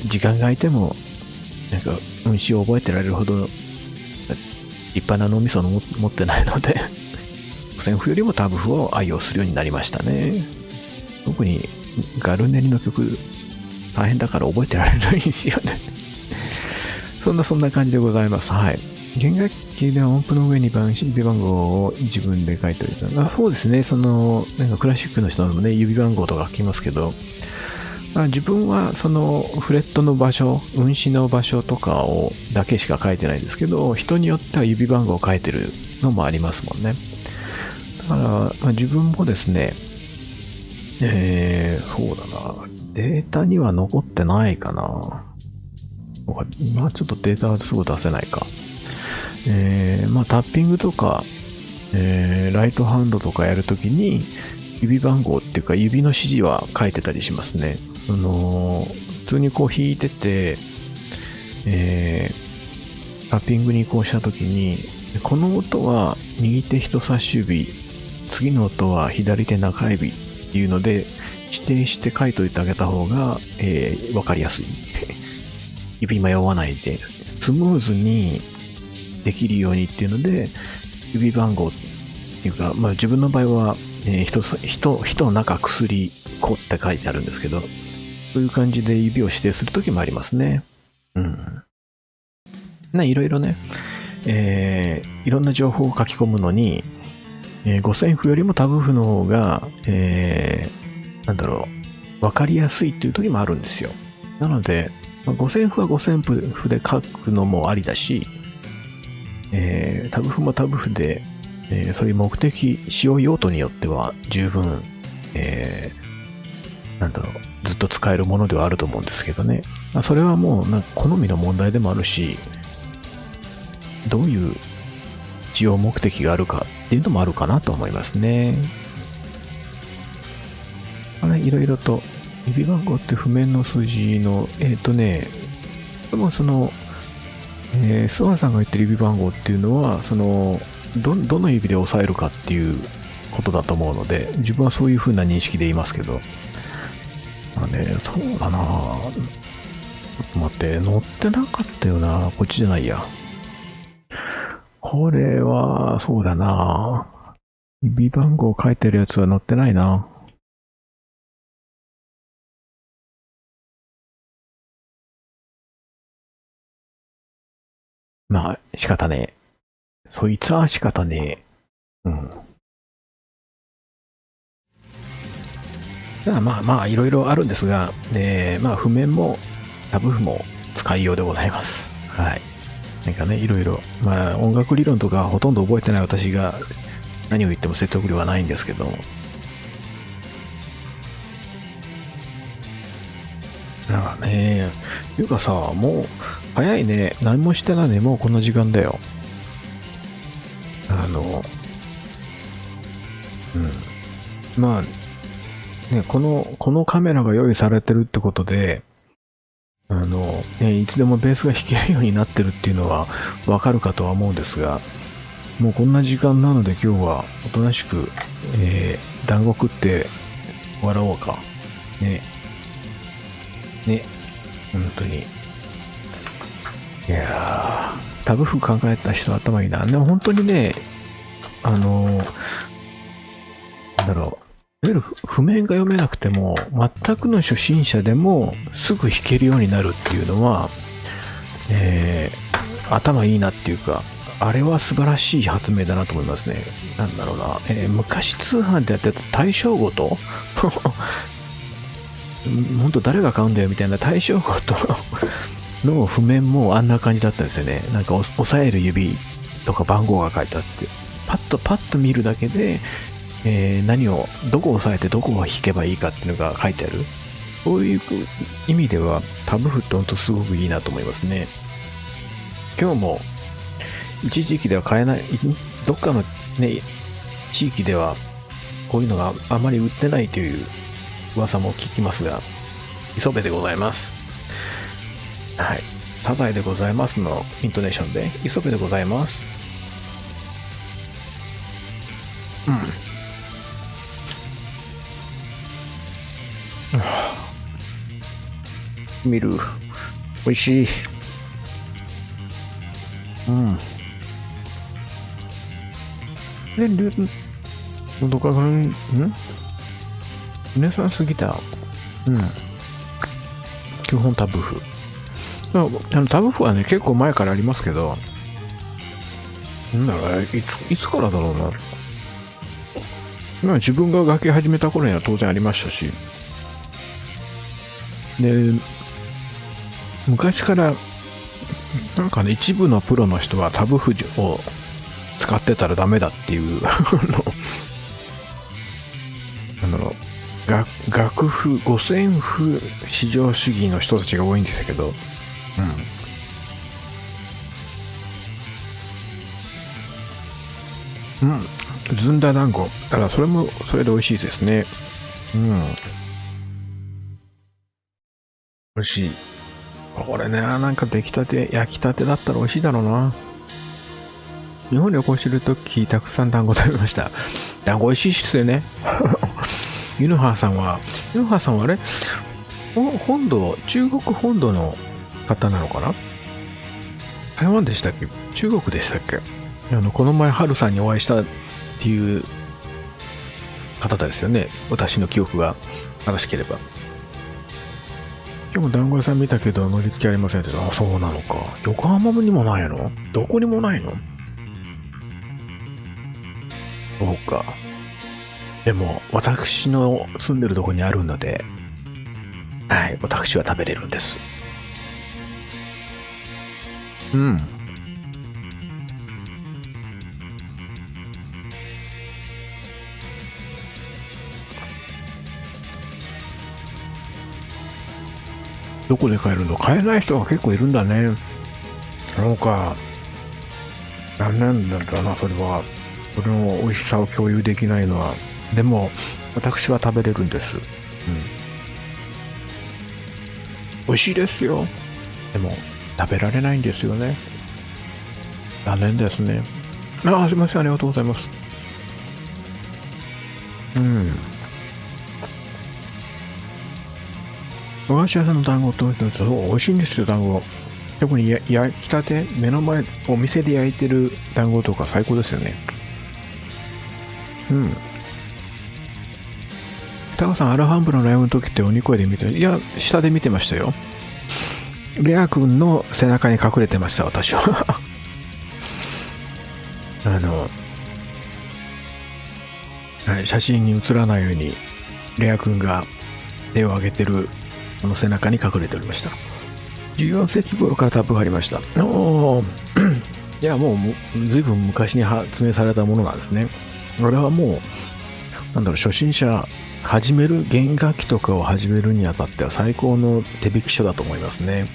時間が空いてもなんか運指を覚えてられるほど立派な脳みそを持ってないので五線譜よりもタブ譜を愛用するようになりましたね。特にガルネリの曲大変だから覚えてられないんですよねそんな感じでございます。はい。弦楽器では音符の上に指番号を自分で書いておいた。そうですね。なんかクラシックの人もね、指番号とか書きますけど、自分はそのフレットの場所、運指の場所とかだけしか書いてないですけど、人によっては指番号を書いてるのもありますもんね。だから、自分もですね、そうだな、データには残ってないかな。今ちょっとデータはすぐ出せないか。タッピングとかライトハンドとかやるときに指番号っていうか指の指示は書いてたりしますね。普通にこう弾いてて、タッピングに移行したときに、この音は右手人差し指、次の音は左手中指っていうので指定して書いといてあげた方が、わかりやすい。指迷わないでスムーズにできるようにっていうので、指番号っていうか、自分の場合は、人の中薬子って書いてあるんですけど、そういう感じで指を指定するときもありますね。いろいろね、いろんな情報を書き込むのに、五線譜よりもタブ譜の方が、わかりやすいっていう時もあるんですよ。なので、五線譜は五線譜で書くのもありだし、タブ譜もタブ譜で、そういう目的、使用用途によっては十分、ずっと使えるものではあると思うんですけどね。それはもう好みの問題でもあるし、どういう使用目的があるかっていうのもあるかなと思いますね。いろいろと指番号って譜面の数字のでもその諏訪さんが言ってる指番号っていうのはどの指で押さえるかっていうことだと思うので、自分はそういう風な認識で言いますけど、そうだな、ちょっと待って、載ってなかったよな。こっちじゃないや。これはそうだな、指番号書いてるやつは載ってないな。仕方ねえ。そいつは仕方ねえ。いろいろあるんですが、譜面もタブ譜も使いようでございます。はい。いろいろ。音楽理論とかほとんど覚えてない私が何を言っても説得力はないんですけども。っていうかさ、もう早いね。何もしてないね。もうこんな時間だよ。このカメラが用意されてるってことで、いつでもベースが弾けるようになってるっていうのはわかるかとは思うんですが、もうこんな時間なので今日はおとなしく、団子食って笑おうか。本当に。いやー、タブ譜考えた人頭いいな。本当にね、いわゆる譜面が読めなくても、全くの初心者でもすぐ弾けるようになるっていうのは、頭いいなっていうか、あれは素晴らしい発明だなと思いますね。昔通販でやってた対象ごと本当誰が買うんだよみたいな対象ごとの譜面もあんな感じだったんですよね。押さえる指とか番号が書いてあって、パッと見るだけで、どこを押さえてどこを弾けばいいかっていうのが書いてある。そういう意味ではタブ譜って本当すごくいいなと思いますね。今日も一時期では買えない、どっかのね、地域ではこういうのがあまり売ってないという噂も聞きますが、磯部でございます。はい。サザエでございますのイントネーションで、磯部でございます。見る。美味しい。どこかルネサンスギター。基本タブ譜。タブ譜はね、結構前からありますけど、いつからだろうな。自分が楽器始めた頃には当然ありましたし、で、昔から一部のプロの人はタブ譜を使ってたらダメだっていう楽譜、五線譜至上主義の人たちが多いんですけど、ずんだ団子。だからそれも、それで美味しいですね。うん。美味しい。これね、なんか出来たて、焼きたてだったら美味しいだろうな。日本旅行してるとき、たくさん団子食べました。団子美味しいっすよね。ユヌハーさんはあれ本土、中国本土の方なのかな？台湾でしたっけ？中国でしたっけ？この前、ハルさんにお会いしたっていう方ですよね。私の記憶が正しければ。今日も団子屋さん見たけど乗り付けありませんって。あ、そうなのか。横浜にもないの？どこにもないの？そうか。でも、私の住んでるとこにあるので、はい、私は食べれるんです。うん。どこで買えるの？買えない人が結構いるんだね。そうか。残念なんだな、それは。それの美味しさを共有できないのは。でも、私は食べれるんです。うん。美味しいですよ。でも、食べられないんですよね。残念ですね。ああ、すいません。ありがとうございます。うん。和菓子屋さんの団子とそう美味しいんですよ、団子。特に焼きたて、目の前、お店で焼いてる団子とか最高ですよね。うん。タカさん、アルハンブラのライブの時って鬼声で見て、いや、下で見てましたよ。レア君の背中に隠れてました、私は。はい、写真に写らないように、レア君が手を挙げてる、この背中に隠れておりました。14世紀頃からタップがありました。おーいや、もう、ずいぶん昔に発明されたものなんですね。これはもう、初心者、弦楽器とかを始めるにあたっては最高の手引き書だと思いますね。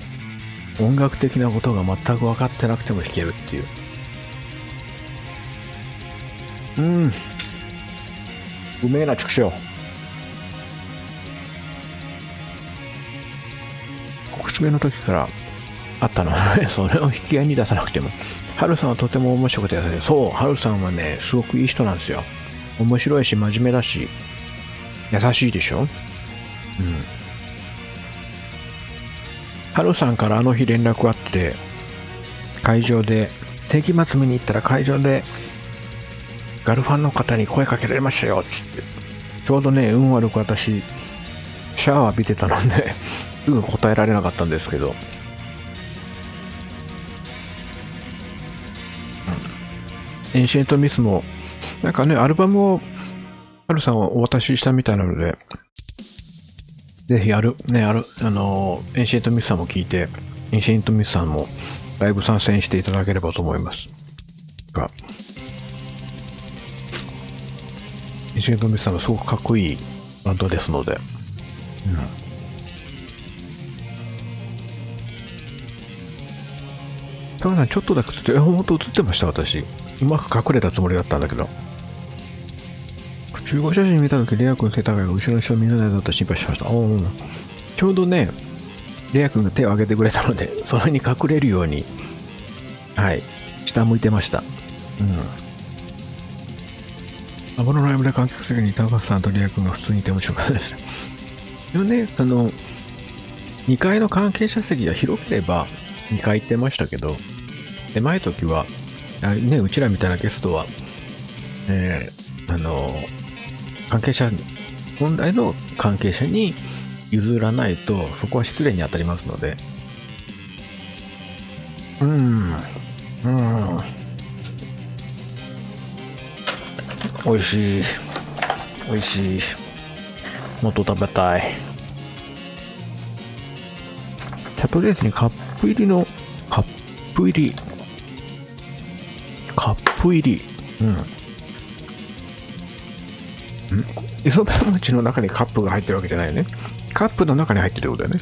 音楽的なことが全く分かってなくても弾けるっていう。うめえな、畜生。告知目の時からあったので、それを引き合いに出さなくても。ハルさんはとても面白くて優しい。そう、ハルさんはね、すごくいい人なんですよ。面白いし、真面目だし、優しいでしょ？ハルさんからあの日連絡あって、会場で、定期末見に行ったら会場で、ガルファンの方に声かけられましたよ、つって。ちょうどね、運悪く私、シャワー浴びてたので、すぐ答えられなかったんですけど、エンシェントミスも、なんかね、アルバムを、ハルさんはお渡ししたみたいなので、ぜひエンシェントミスさんも聞いて、エンシェントミスさんもライブ参戦していただければと思いますが、エンシェントミスさんはすごくかっこいいバンドですので、高橋さん、ちょっとだけ映って、本当映ってました、私。うまく隠れたつもりだったんだけど。集合写真見たとき、レア君背高いが後ろの人みんなでだと心配しました。ちょうどね、レア君が手を挙げてくれたので、それに隠れるように、はい、下向いてました。このライブで観客席に高橋さんとレア君が普通にいて面白かったです。でもね、2階の関係者席が広ければ、2回行ってましたけど、狭い時は、うちらみたいなゲストは、関係者、本来の関係者に譲らないと、そこは失礼に当たりますので、美味しい。美味しい。もっと食べたい。とりあえずにカップ入り。磯辺餅の中にカップが入ってるわけじゃないよね。カップの中に入ってるってことだよね。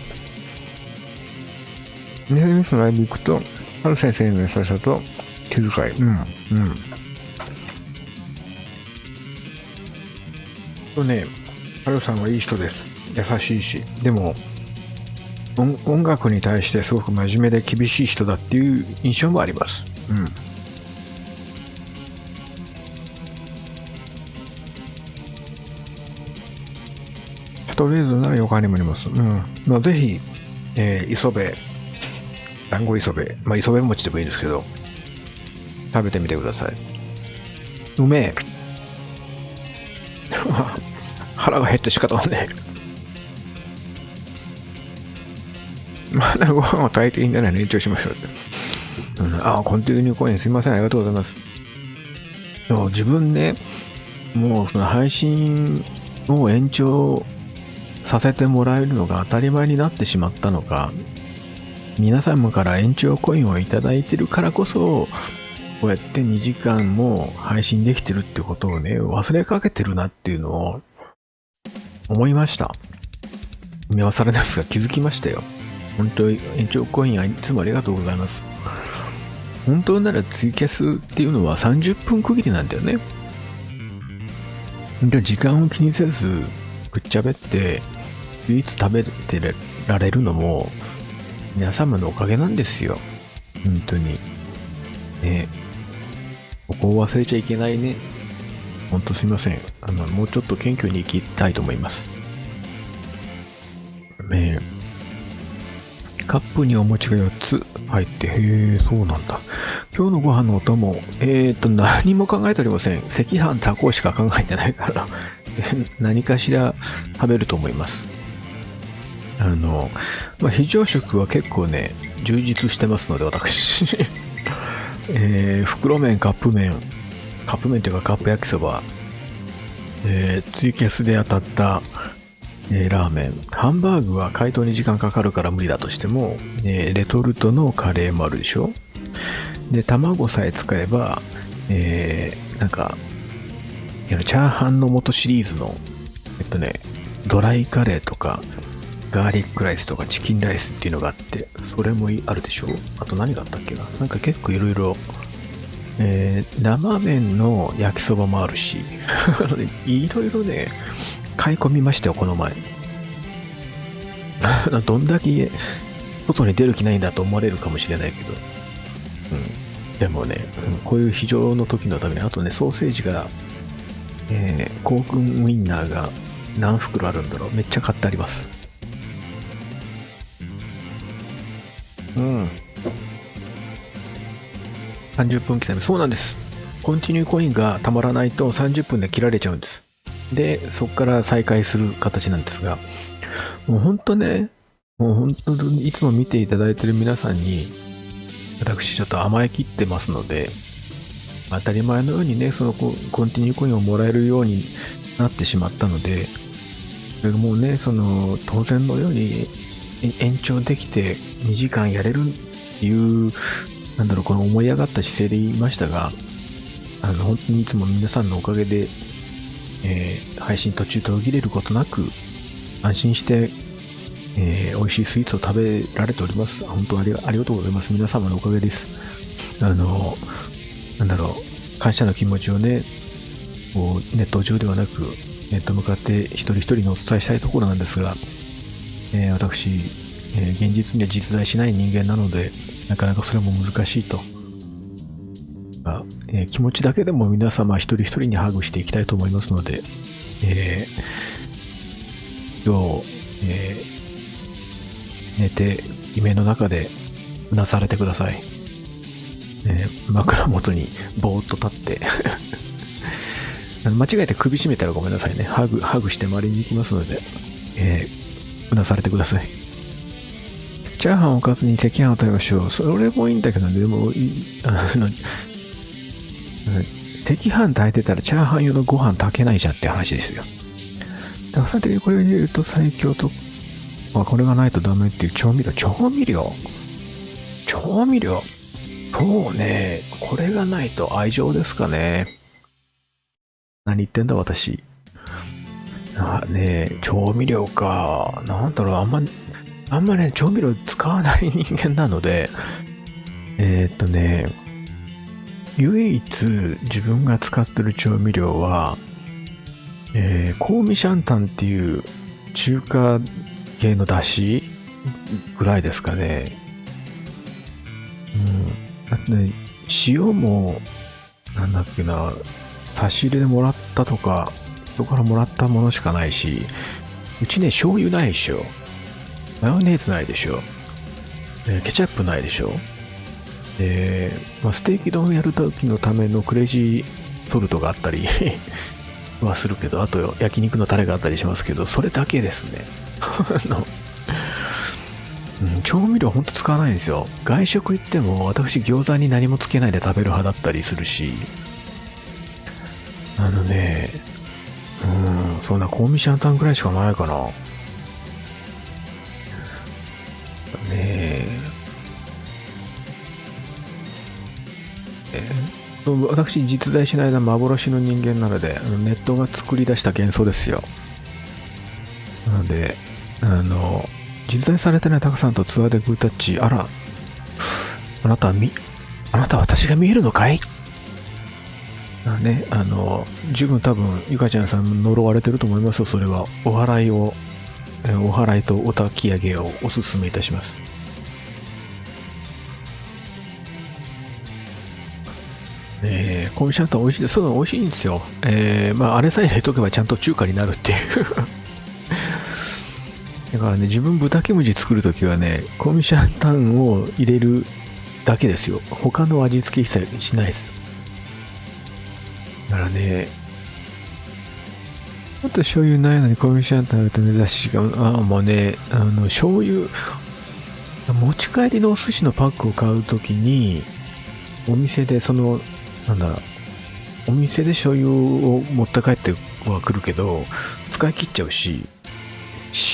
ニセミスのライブ行くと、ハル先生の優しさと気遣い。とね、ハルさんはいい人です。優しいし。でも、音楽に対してすごく真面目で厳しい人だっていう印象もあります。うん。ストレートなら他にもあります。うん。まあ、ぜひ、磯辺、団子磯辺、まあ、磯辺餅でもいいんですけど、食べてみてください。うめえ。腹が減って仕方がねえ。まだご飯を炊いていいんなら延長しましょうって。コンティニューコインすいません。ありがとうございます。そう自分ね、もうその配信を延長させてもらえるのが当たり前になってしまったのか、皆様から延長コインをいただいてるからこそ、こうやって2時間も配信できてるってことをね、忘れかけてるなっていうのを思いました。今更ですが気づきましたよ。本当に延長コインはいつもありがとうございます。本当ならツイキャスっていうのは30分区切りなんだよね。で時間を気にせずくっちゃべってスイーツ食べてられるのも皆様のおかげなんですよ。本当に。ね、ここを忘れちゃいけないね。ほんとすいません。もうちょっと謙虚に生きたいと思います。カップにお餅が4つ入って、へえ、そうなんだ。今日のご飯のお供、何も考えておりません。赤飯タコしか考えてないから、何かしら食べると思います。非常食は結構ね、充実してますので、私。袋麺、カップ麺というかカップ焼きそば、ツイキャスで当たった、ラーメン、ハンバーグは解凍に時間かかるから無理だとしても、レトルトのカレーもあるでしょ。で、卵さえ使えば、なんか、チャーハンの素シリーズの、ドライカレーとか、ガーリックライスとかチキンライスっていうのがあって、それもあるでしょ。あと何があったっけな。なんか結構いろいろ、生麺の焼きそばもあるし、いろいろね、買い込みましたよ、この前。どんだけ外に出る気ないんだと思われるかもしれないけど。でもね、こういう非常の時のために、あとね、ソーセージが、香薫ウインナーが何袋あるんだろう。めっちゃ買ってあります。30分刻み。そうなんです。コンティニューコインがたまらないと30分で切られちゃうんです。で、そこから再開する形なんですが、もう本当ね、もう本当にいつも見ていただいている皆さんに、私ちょっと甘えきってますので、当たり前のようにね、そのコンティニューコインをもらえるようになってしまったので、それがもうね、当然のように延長できて2時間やれるっていう、この思い上がった姿勢で言いましたが、本当にいつも皆さんのおかげで、配信途中途切れることなく、安心して、美味しいスイーツを食べられております。本当にありがとうございます。皆様のおかげです。感謝の気持ちをね、こうネット上ではなく、ネット向かって一人一人にお伝えしたいところなんですが、私、現実には実在しない人間なので、なかなかそれも難しいと。気持ちだけでも皆様一人一人にハグしていきたいと思いますので、今日、寝て夢の中でうなされてください。枕元にぼーっと立って間違えて首絞めたらごめんなさいね。ハグして周りに行きますので、うなされてください。チャーハンおかずに赤飯を食べましょう。それもいいんだけどね、でも赤飯炊いてたらチャーハン用のご飯炊けないじゃんって話ですよ。だから的にこれを入れると最強と、これがないとダメっていう調味料。そうね、これがないと愛情ですかね。何言ってんだ私。調味料か。なんだろう、あんまね、調味料使わない人間なので、唯一自分が使ってる調味料は、香味シャンタンっていう中華系の出汁ぐらいですかね。あとね、塩も、なんだっけな、差し入れでもらったとか、人からもらったものしかないし、うちね、醤油ないでしょ。マヨネーズないでしょ。ケチャップないでしょ。ステーキ丼やるときのためのクレイジーソルトがあったりはするけど、あと焼肉のタレがあったりしますけど、それだけですね。調味料ほんと使わないんですよ。外食行っても私餃子に何もつけないで食べる派だったりするし、そんな香味シャンタンくらいしかないかな。私、実在しない間幻の人間なので、ネットが作り出した幻想ですよ。なので、実在されてないたくさんとツアーでグータッチ、あなた私が見えるのかい？十分多分、ゆかちゃんさん呪われてると思いますよ、それは。お祓いとお焚き上げをおすすめいたします。香味シャンタン美味しいです。そう、美味しいんですよ。あれさえ入れとけばちゃんと中華になるっていうだからね、自分豚キムチ作るときはね、香味シャンタンを入れるだけですよ。他の味付け一切しないです。だからね、あと醤油ないのに香味シャンタンあると珍しいかも。もうね、醤油、持ち帰りのお寿司のパックを買うときに、お店でお店で醤油を持って帰ってはくるけど、使い切っちゃうし、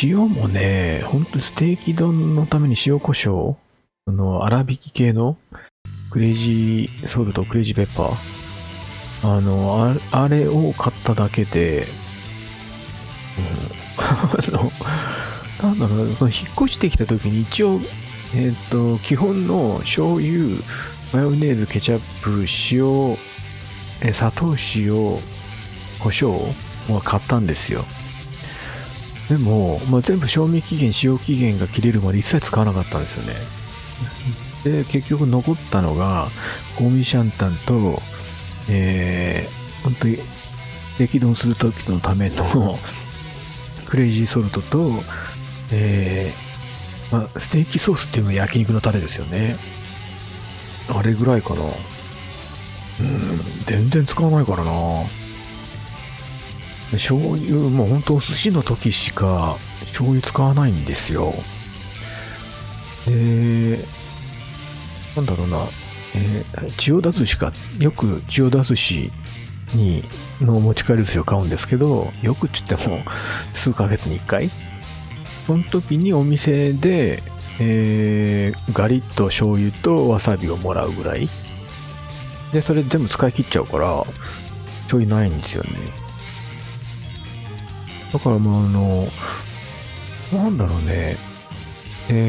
塩もね、ほんとステーキ丼のために塩コショウ、粗挽き系のクレイジーソルト、クレイジーペッパー、あれを買っただけで、なんだろうな、その引っ越してきた時に一応、基本の醤油、マヨネーズ、ケチャップ、塩、砂糖、塩、胡椒は買ったんですよ。でも、全部賞味期限、使用期限が切れるまで一切使わなかったんですよね。で、結局残ったのが、香味シャンタンと、本当に、激丼するときのためのクレイジーソルトと、ステーキソースっていうのは焼肉のタレですよね。あれぐらいかな。全然使わないからな。醤油も本当寿司の時しか醤油使わないんですよ。なんだろうな、千代田寿司か、よく千代田寿司の持ち帰り寿司を買うんですけど、よくっつっても数ヶ月に1回。その時にお店で、ガリッと醤油とわさびをもらうぐらい。で、それ全部使い切っちゃうから、醤油ないんですよね。だからなんだろうね、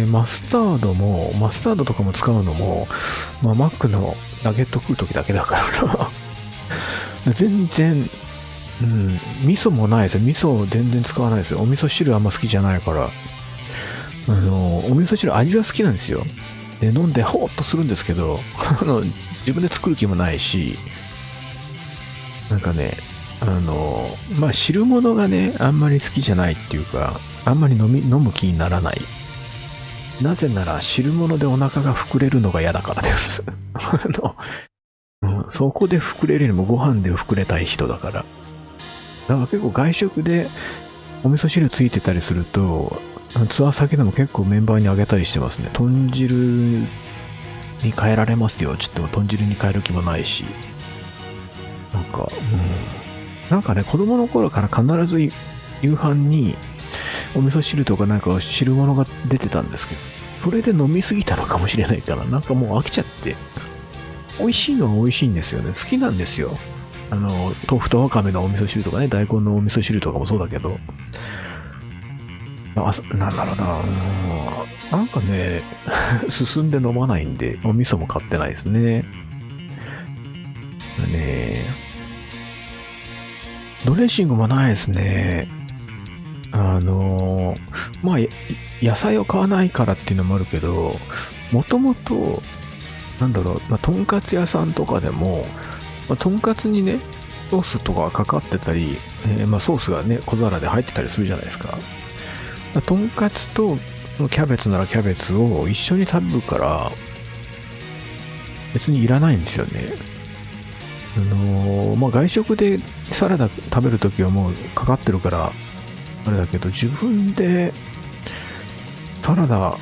マスタードとかも使うのも、マックのナゲット食うときだけだからな。全然、味噌もないですよ。味噌全然使わないですよ。お味噌汁あんま好きじゃないから。お味噌汁味は好きなんですよ。で、飲んでほーっとするんですけど、自分で作る気もないし、なんかね、汁物がね、あんまり好きじゃないっていうか、あんまり飲む気にならない。なぜなら、汁物でお腹が膨れるのが嫌だからです。そこで膨れるよりもご飯で膨れたい人だから。だから結構外食でお味噌汁ついてたりすると、ツアー先でも結構メンバーにあげたりしてますね。豚汁に変えられますよ。ちょっと豚汁に変える気もないし。なんかね、子供の頃から必ず夕飯にお味噌汁とかなんか汁物が出てたんですけど、それで飲みすぎたのかもしれないから、なんかもう飽きちゃって、美味しいのは美味しいんですよね。好きなんですよ。豆腐とわかめのお味噌汁とかね、大根のお味噌汁とかもそうだけど、なんだろうな、なんかね、進んで飲まないんで、お味噌も買ってないですね。ドレッシングもないですね。まあ、野菜を買わないからっていうのもあるけど、もともと、なんだろう、まあ、とんかつ屋さんとかでも、まあ、とんかつにね、ソースとかかかってたり、まあ、ソースがね、小皿で入ってたりするじゃないですか。まあ、とんかつとキャベツならキャベツを一緒に食べるから、別にいらないんですよね。まあ、外食でサラダ食べるときはもうかかってるから、あれだけど、自分でサラダ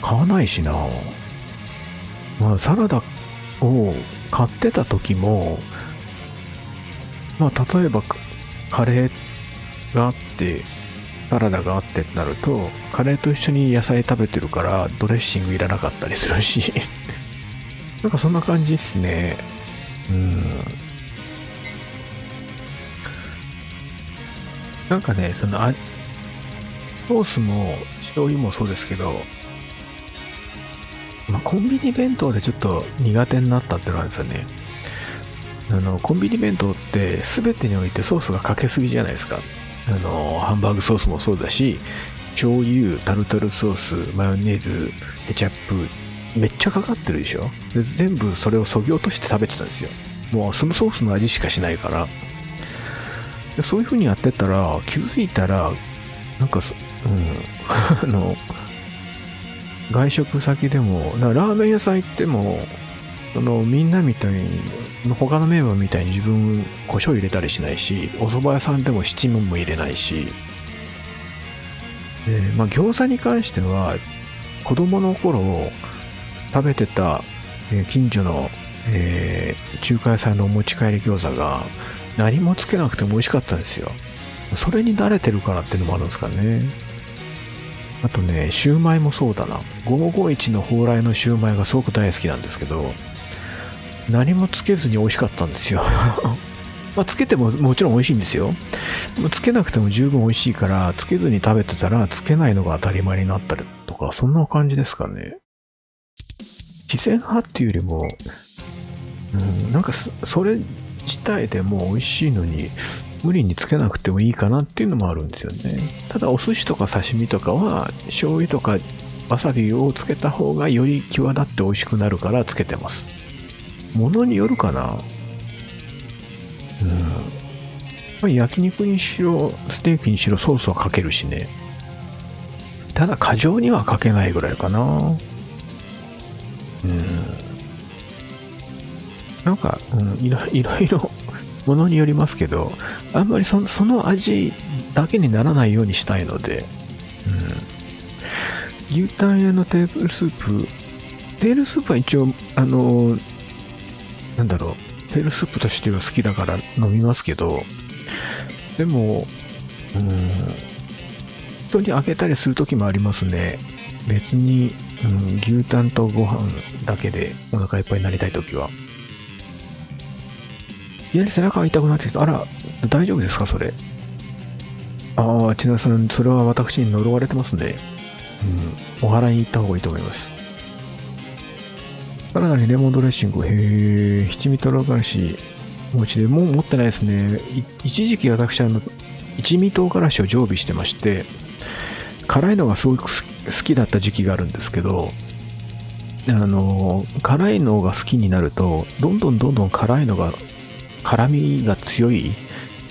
買わないしな。まあ、サラダを買ってた時も、まあ、例えばカレーがあって、サラダがあってってなると、カレーと一緒に野菜食べてるから、ドレッシングいらなかったりするし、なんかそんな感じですね。なんかね、ソースも醤油もそうですけど、まあ、コンビニ弁当でちょっと苦手になったっていうのはですよね。コンビニ弁当って全てにおいてソースがかけすぎじゃないですか。ハンバーグソースもそうだし、醤油、タルタルソース、マヨネーズ、ケチャップ、めっちゃかかってるでしょ。で全部それを削ぎ落として食べてたんですよ。もうそのソースの味しかしないから。でそういう風にやってたら、気づいたら、なんか外食先でも、ラーメン屋さん行っても、みんなみたいに、他のメンバーみたいに自分、胡椒入れたりしないし、お蕎麦屋さんでも七味も入れないし、まあ、餃子に関しては、子供の頃食べてた、近所の、中華屋さんのお持ち帰り餃子が、何もつけなくても美味しかったんですよ。それに慣れてるからっていうのもあるんですかね。あとね、シューマイもそうだな。551の蓬莱のシューマイがすごく大好きなんですけど、何もつけずに美味しかったんですよ。まあ、つけてももちろん美味しいんですよ。でもつけなくても十分美味しいから、つけずに食べてたら、つけないのが当たり前になったりとか、そんな感じですかね。自然派っていうよりも、なんかそれ自体でも美味しいのに、無理につけなくてもいいかなっていうのもあるんですよね。ただお寿司とか刺身とかは醤油とかわさびをつけた方がより際立って美味しくなるからつけてます。ものによるかな。まあ、焼肉にしろステーキにしろソースはかけるしね。ただ過剰にはかけないぐらいかな。なんか、いろいろものによりますけど、あんまりその味だけにならないようにしたいので、牛タン屋のテールスープは一応、なんだろう、テールスープとしては好きだから飲みますけど、でも、人にあげたりするときもありますね。別に、牛タンとご飯だけでお腹いっぱいになりたいときは。いきなり背中が痛くなってきた。あら、大丈夫ですかそれ。ああ、千奈さん、それは私に呪われてますね。お祓いに行った方がいいと思います。サラダにレモンドレッシング。七味唐辛子お家でもう持ってないですね。一時期私、一味唐辛子を常備してまして、辛いのがすごく好きだった時期があるんですけど、辛いのが好きになると、どんどん辛いのが辛みが強い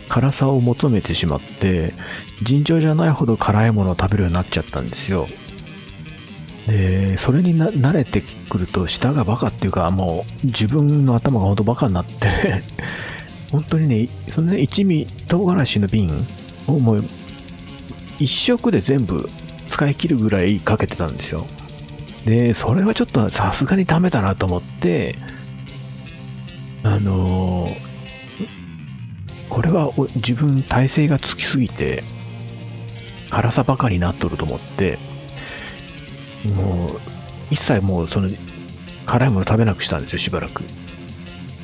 辛さを求めてしまって、尋常じゃないほど辛いものを食べるようになっちゃったんですよ。で、それに慣れてくると、舌がバカっていうか、もう自分の頭が本当バカになって本当にね、そのね、一味唐辛子の瓶をもう一食で全部使い切るぐらいかけてたんですよ。で、それはちょっとさすがにダメだなと思って、これは自分耐性がつきすぎて辛さばかりになっとると思って、もう一切もうその辛いもの食べなくしたんですよ、しばらく。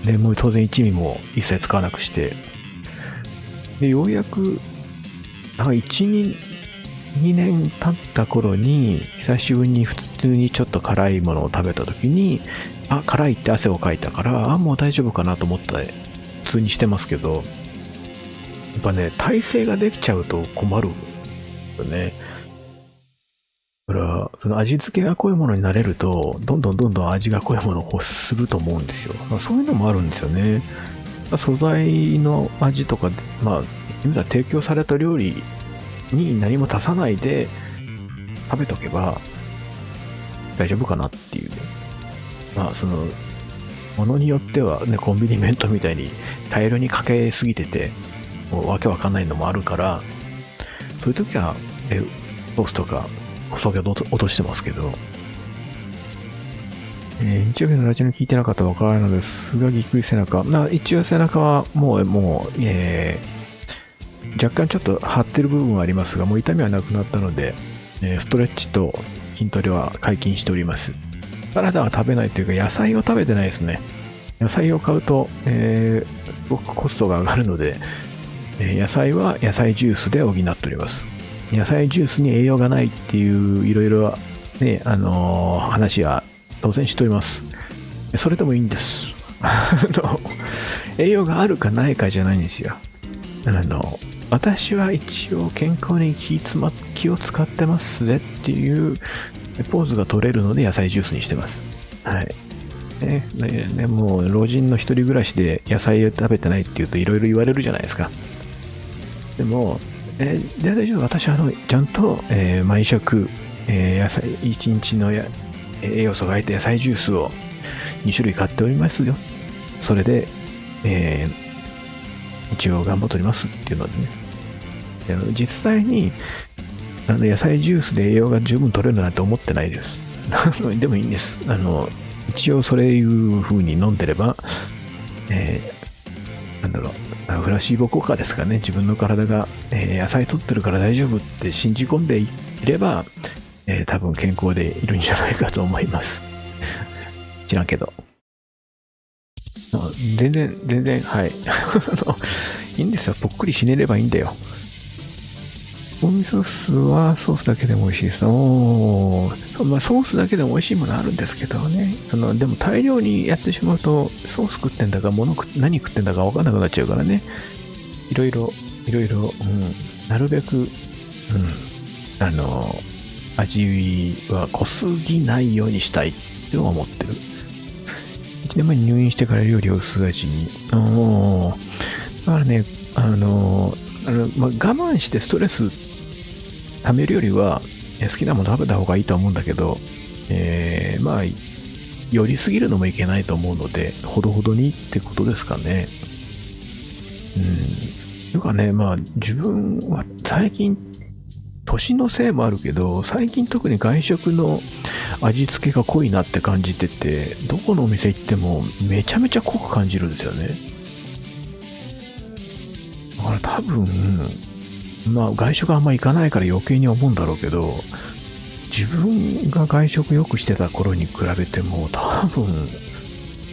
でもう当然一味も一切使わなくして、でようやく1、2年経った頃に久しぶりに普通にちょっと辛いものを食べた時に、辛いって汗をかいたから、もう大丈夫かなと思って普通にしてますけど、っぱね、体勢ができちゃうと困るんよね。だから、その味付けが濃いものになれると、どんどん味が濃いものを欲すると思うんですよ。そういうのもあるんですよね。素材の味とか、まあ、言うたら提供された料理に何も足さないで食べとけば大丈夫かなっていうね。まあ、その、ものによってはね、コンビニ弁当みたいに大量にかけすぎてて、もうわけわかんないのもあるから、そういう時は、ソースとか、細毛を落としてますけど、日曜日のラジオに聞いてなかったらわからないのですが、ぎっくり背中。一応背中はもう、若干ちょっと張ってる部分はありますが、もう痛みはなくなったので、ストレッチと筋トレは解禁しております。サラダは食べないというか、野菜を食べてないですね。野菜を買うと、すごくコストが上がるので、野菜は野菜ジュースで補っております。野菜ジュースに栄養がないっていういろいろね、話は当然しております。それでもいいんです。栄養があるかないかじゃないんですよ。私は一応健康に気を使ってますぜっていうポーズが取れるので野菜ジュースにしてます。はい。もう老人の一人暮らしで野菜を食べてないっていうといろいろ言われるじゃないですか。でも、大丈夫。私はちゃんと、毎食、野菜1日の栄養素が入った野菜ジュースを2種類買っておりますよ。それで、一応頑張っておりますっていうのでね。実際に野菜ジュースで栄養が十分取れるなんて思ってないです。でもいいんです。一応そういう風に飲んでれば、プラシーボ効果ですかね。自分の体が、野菜取ってるから大丈夫って信じ込んでいれば、多分健康でいるんじゃないかと思います。知らんけど。全然、はい。いいんですよ。ぽっくり死ねればいいんだよ。お味噌酢はソースだけでも美味しいです。ソースだけでも美味しいものあるんですけどね。でも大量にやってしまうと、ソース食ってんだか、何食ってんだか分かんなくなっちゃうからね。いろいろ、なるべく、味は濃すぎないようにしたいって思ってる。1年前に入院してから料理を薄味に。だからね、我慢してストレスためるよりは、好きなもの食べた方がいいと思うんだけど、寄りすぎるのもいけないと思うので、ほどほどにってことですかね。というかね、自分は最近、年のせいもあるけど、最近特に外食の味付けが濃いなって感じてて、どこのお店行ってもめちゃめちゃ濃く感じるんですよね。だから多分、外食あんま行かないから余計に思うんだろうけど、自分が外食よくしてた頃に比べても多分、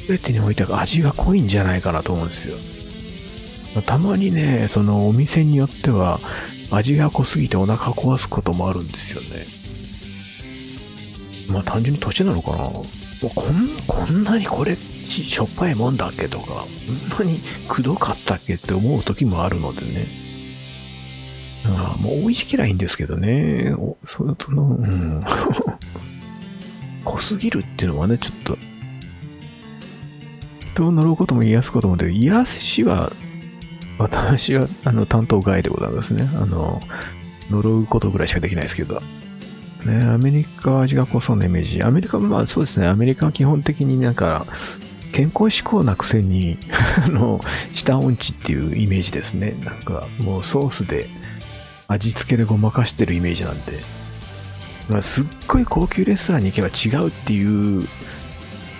全てにおいて味が濃いんじゃないかなと思うんですよ。たまにね、そのお店によっては味が濃すぎてお腹壊すこともあるんですよね。単純に年なのかな。こんなにこれしょっぱいもんだっけとか、こんなにくどかったっけって思う時もあるのでね。もう美味しけりゃいいんですけどね。濃すぎるっていうのはね、ちょっと、人を呪うことも癒すこともで、癒しは、私は担当外でございますね。呪うことぐらいしかできないですけど。ね、アメリカは味が濃そうなイメージ。アメリカはそうですね。アメリカは基本的に健康志向なくせに、下音痴っていうイメージですね。もうソースで、味付けでごまかしてるイメージなんで、すっごい高級レストランに行けば違うっていう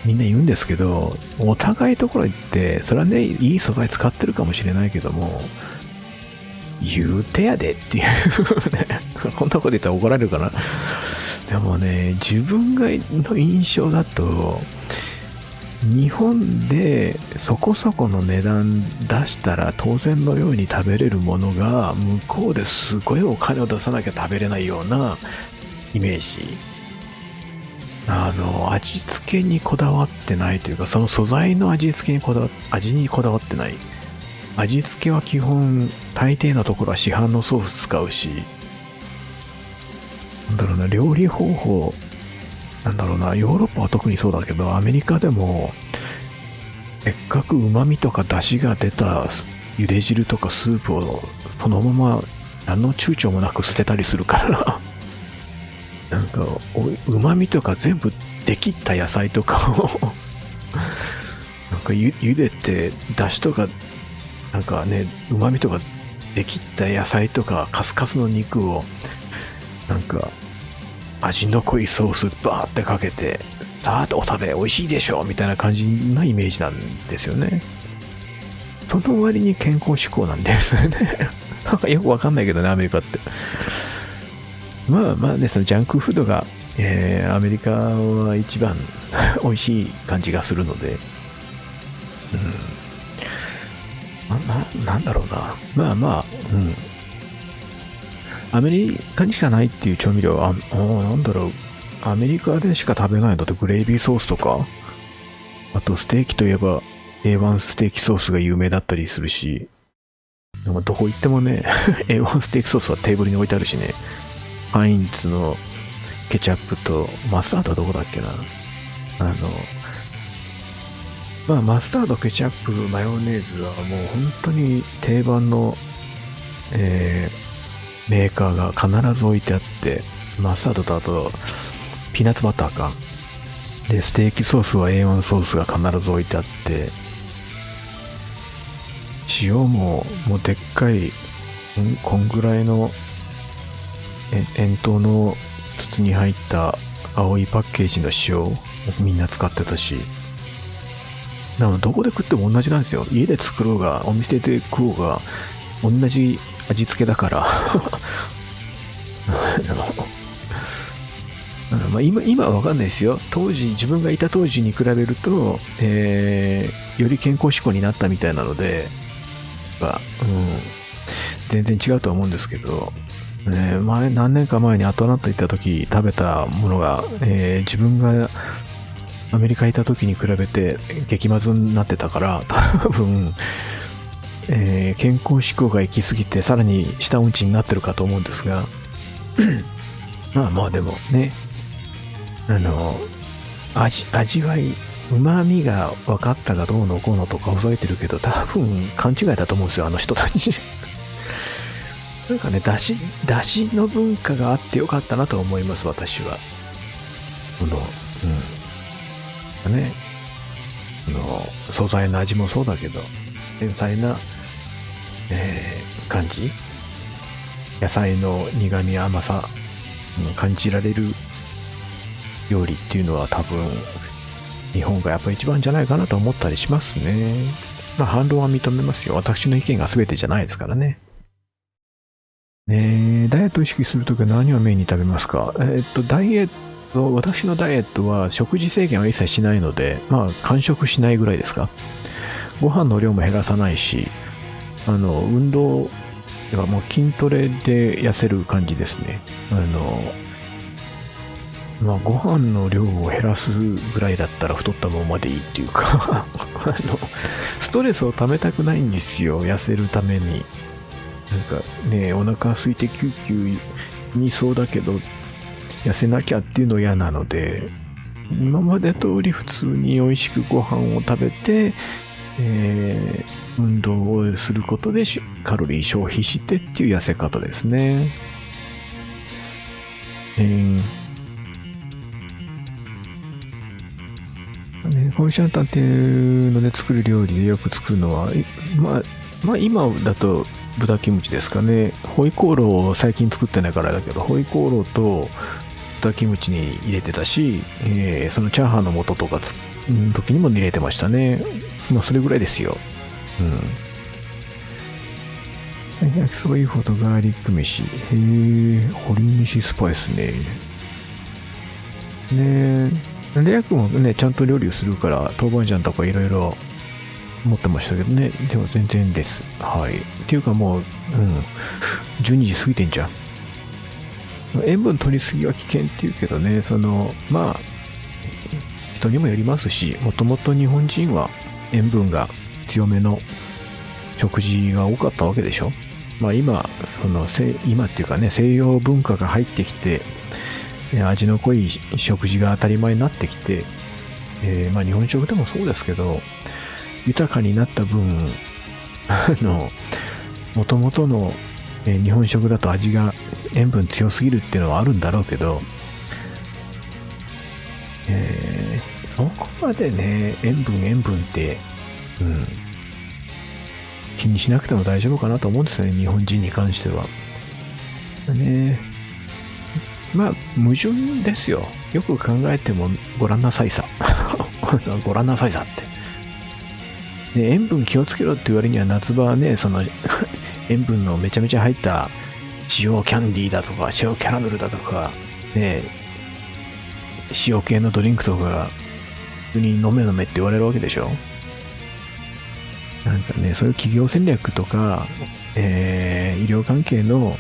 みんな言うんですけど、お互いところ行ってそれはね、いい素材使ってるかもしれないけども、言うてやでっていうね、こんなこと言ったら怒られるかな。でもね、自分の印象だと、日本でそこそこの値段出したら当然のように食べれるものが向こうですごいお金を出さなきゃ食べれないようなイメージ。味付けにこだわってないというか、その素材の味付けに味にこだわってない。味付けは基本、大抵のところは市販のソース使うし、なんだろうな、料理方法、なんだろうな、ヨーロッパは特にそうだけど、アメリカでも、せっかく旨味とか出汁が出た茹で汁とかスープをそのまま何の躊躇もなく捨てたりするからなんか旨味とか全部できった野菜とかをなんか茹でて出汁とかなんかね旨味とかできった野菜とかカスカスの肉をなんか味の濃いソースバーってかけてさあお食べ美味しいでしょみたいな感じなイメージなんですよね。その割に健康志向なんですよね。なんかよくわかんないけどね、アメリカって。まあまあね、そのジャンクフードが、アメリカは一番美味しい感じがするので、なんだろうな。まあまあ、アメリカにしかないっていう調味料は、なんだろう。アメリカでしか食べないのでグレービーソースとか、あとステーキといえば A1 ステーキソースが有名だったりするし、でもどこ行ってもね、A1 ステーキソースはテーブルに置いてあるしね、ハインツのケチャップと、マスタードはどこだっけな。まあマスタード、ケチャップ、マヨネーズはもう本当に定番の、メーカーが必ず置いてあって、マスタードとあと、ピーナッツバターか。で、ステーキソースは A1 ソースが必ず置いてあって、塩もでっかい、こんぐらいの円筒の筒に入った青いパッケージの塩をみんな使ってたし、なのでどこで食っても同じなんですよ。家で作ろうが、お店で食おうが、同じ味付けだから。まあ今は分かんないですよ。自分がいた当時に比べると、より健康志向になったみたいなので、全然違うとは思うんですけど、何年か前にアトランタ行った時食べたものが、自分がアメリカ行った時に比べて激まずになってたから、多分、健康志向が行き過ぎてさらに下うんちになってるかと思うんですが、まあでもね、味わい、旨味が分かったがどうのこうのとか覚えてるけど、多分勘違いだと思うんですよ、あの人たち。なんかね、だしの文化があってよかったなと思います、私は。素材の味もそうだけど、繊細な、感じ、野菜の苦味、甘さ、感じられる料理っていうのは多分日本がやっぱり一番じゃないかなと思ったりしますね。まあ反論は認めますよ。私の意見が全てじゃないですからね。ダイエットを意識するときは何をメインに食べますか？私のダイエットは食事制限は一切しないので、まあ間食しないぐらいですか。ご飯の量も減らさないし、運動はもう筋トレで痩せる感じですね。まあ、ご飯の量を減らすぐらいだったら太ったままでいいっていうかストレスを溜めたくないんですよ、痩せるために。なんかね、お腹空いてキューキューにそうだけど痩せなきゃっていうの嫌なので、今まで通り普通に美味しくご飯を食べて、運動をすることでカロリー消費してっていう痩せ方ですね。コンシャンタンっていうので作る料理でよく作るのは、まあ今だと豚キムチですかね。ホイコーローを最近作ってないからだけど、ホイコーローと豚キムチに入れてたし、そのチャーハンの素とか時にも入れてましたね。まあそれぐらいですよ。焼きそば UFO とガーリック飯。堀西スパイスね。レア君もね、ちゃんと料理をするから、豆板醤とかいろいろ持ってましたけどね。でも全然です。はい。っていうかもう、12時過ぎてんじゃん。塩分取りすぎは危険っていうけどね、まあ、人にもよりますし、もともと日本人は塩分が強めの食事が多かったわけでしょ。まあ今、今っていうかね、西洋文化が入ってきて、味の濃い食事が当たり前になってきて、まあ日本食でもそうですけど、豊かになった分、元々の、日本食だと味が塩分強すぎるっていうのはあるんだろうけど、そこまでね、塩分って、気にしなくても大丈夫かなと思うんですよね、日本人に関しては。ね、まあ、矛盾ですよ。よく考えてもご覧なさいさ。ご覧なさいさって。塩分気をつけろって言われには夏場はね、塩分のめちゃめちゃ入った塩キャンディーだとか、塩キャラメルだとか、ね、塩系のドリンクとかが普通に飲めって言われるわけでしょ。なんかね、そういう企業戦略とか、医療関係の、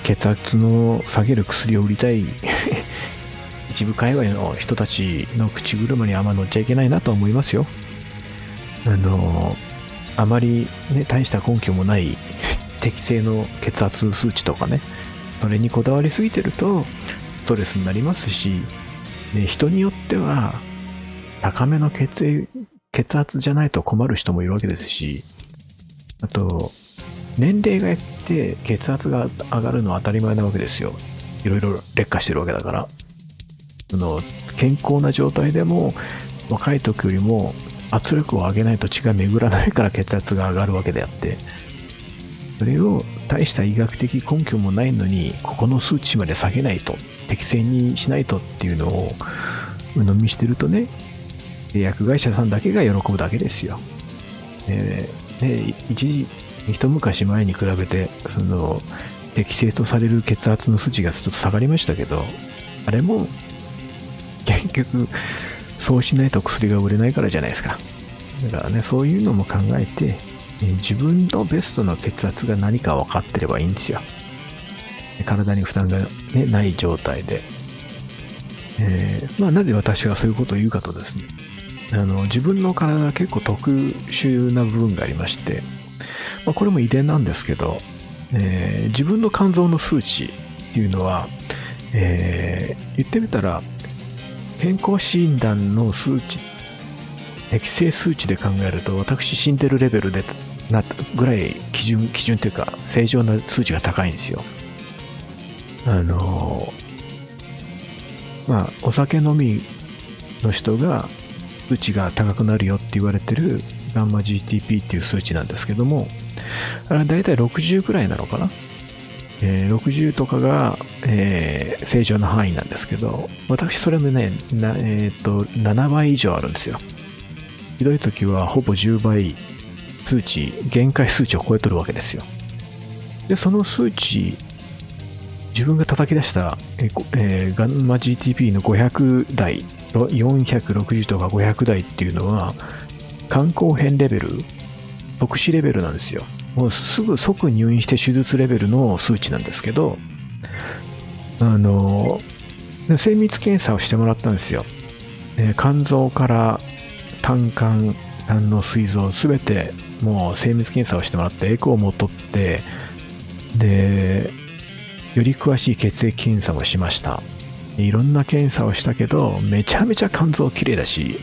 血圧の下げる薬を売りたい一部界隈の人たちの口車にあんま乗っちゃいけないなと思いますよ。あまりね、大した根拠もない適正の血圧数値とかね、それにこだわりすぎてるとストレスになりますし、人によっては高めの血圧じゃないと困る人もいるわけですし、あと年齢がいって血圧が上がるのは当たり前なわけですよ。いろいろ劣化してるわけだから。健康な状態でも若い時よりも圧力を上げないと血が巡らないから血圧が上がるわけであって、それを大した医学的根拠もないのにここの数値まで下げないと、適正にしないとっていうのを鵜呑みしてるとね、製薬会社さんだけが喜ぶだけですよ。一昔前に比べて適正とされる血圧の数値がちょっと下がりましたけど、あれも結局そうしないと薬が売れないからじゃないですか。だからね、そういうのも考えて、自分のベストの血圧が何か分かってればいいんですよ。体に負担が、ね、ない状態で。まあなぜ私がそういうことを言うかとですね、自分の体は結構特殊な部分がありまして、まあ、これも遺伝なんですけど、自分の肝臓の数値っていうのは、言ってみたら健康診断の数値、適正数値で考えると私死んでるレベルでなぐらい基準というか正常な数値が高いんですよ。まあお酒飲みの人が数値が高くなるよって言われてるガンマ GTP っていう数値なんですけども、あれはだいたい60ぐらいなのかな。60とかが、正常な範囲なんですけど、私それのね、7倍以上あるんですよ。ひどい時はほぼ10倍限界数値を超えとるわけですよ。で、その数値、自分が叩き出した、ガンマ GTP の500台、460とか500台っていうのは、肝硬変レベル、特殊レベルなんですよ。もうすぐ即入院して手術レベルの数値なんですけど、精密検査をしてもらったんですよ。肝臓から胆管、胆の膵臓すべてもう精密検査をしてもらってエコーも取って、でより詳しい血液検査もしました。いろんな検査をしたけどめちゃめちゃ肝臓綺麗だし、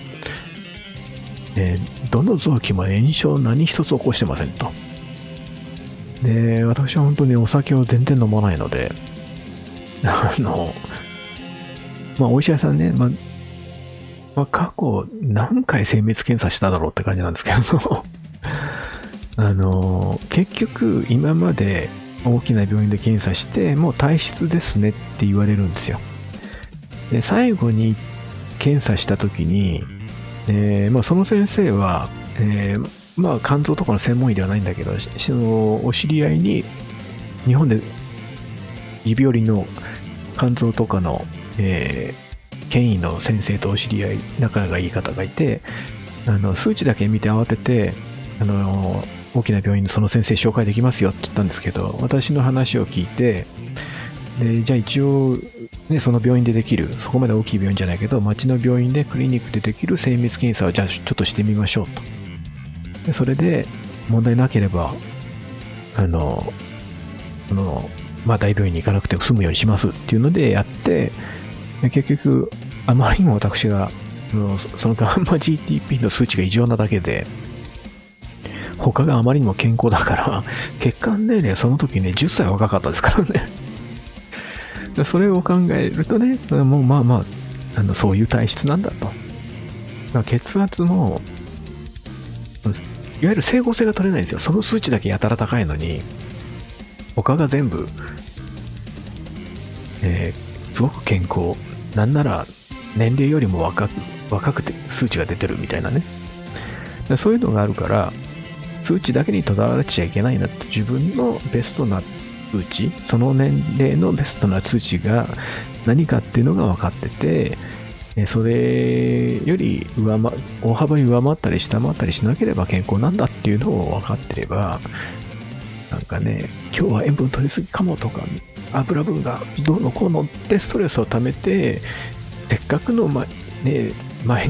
どの臓器も炎症何一つ起こしてませんと。で、私は本当にお酒を全然飲まないので、まあお医者さんね、過去何回精密検査しただろうって感じなんですけど結局今まで大きな病院で検査してもう体質ですねって言われるんですよ。で、最後に検査した時に、その先生は、肝臓とかの専門医ではないんだけど、お知り合いに日本で指折りの肝臓とかの、権威の先生とお知り合い、仲がいい方がいて、数値だけ見て慌てて、大きな病院のその先生紹介できますよって言ったんですけど、私の話を聞いて、でじゃあ一応、ね、その病院でできる、そこまで大きい病院じゃないけど、町の病院でクリニックでできる精密検査をじゃあちょっとしてみましょうと。でそれで問題なければ、大病院に行かなくても済むようにしますっていうのでやって、結局、あまりにも私が、そのガンマ GTP の数値が異常なだけで、他があまりにも健康だから、血管年齢その時ね、10歳若かったですからね。でそれを考えるとね、もうそういう体質なんだと。だから血圧も、いわゆる整合性が取れないんですよ。その数値だけやたら高いのに、他が全部、すごく健康。なんなら、年齢よりも若くて数値が出てるみたいなね。そういうのがあるから、数値だけにとらわれちゃいけないなって、自分のベストな数値、その年齢のベストな数値が何かっていうのが分かってて、それより大幅に上回ったり下回ったりしなければ健康なんだっていうのを分かってれば、なんかね、今日は塩分取りすぎかもとか、油分がどうのこうのってストレスを溜めて、せっかくの、毎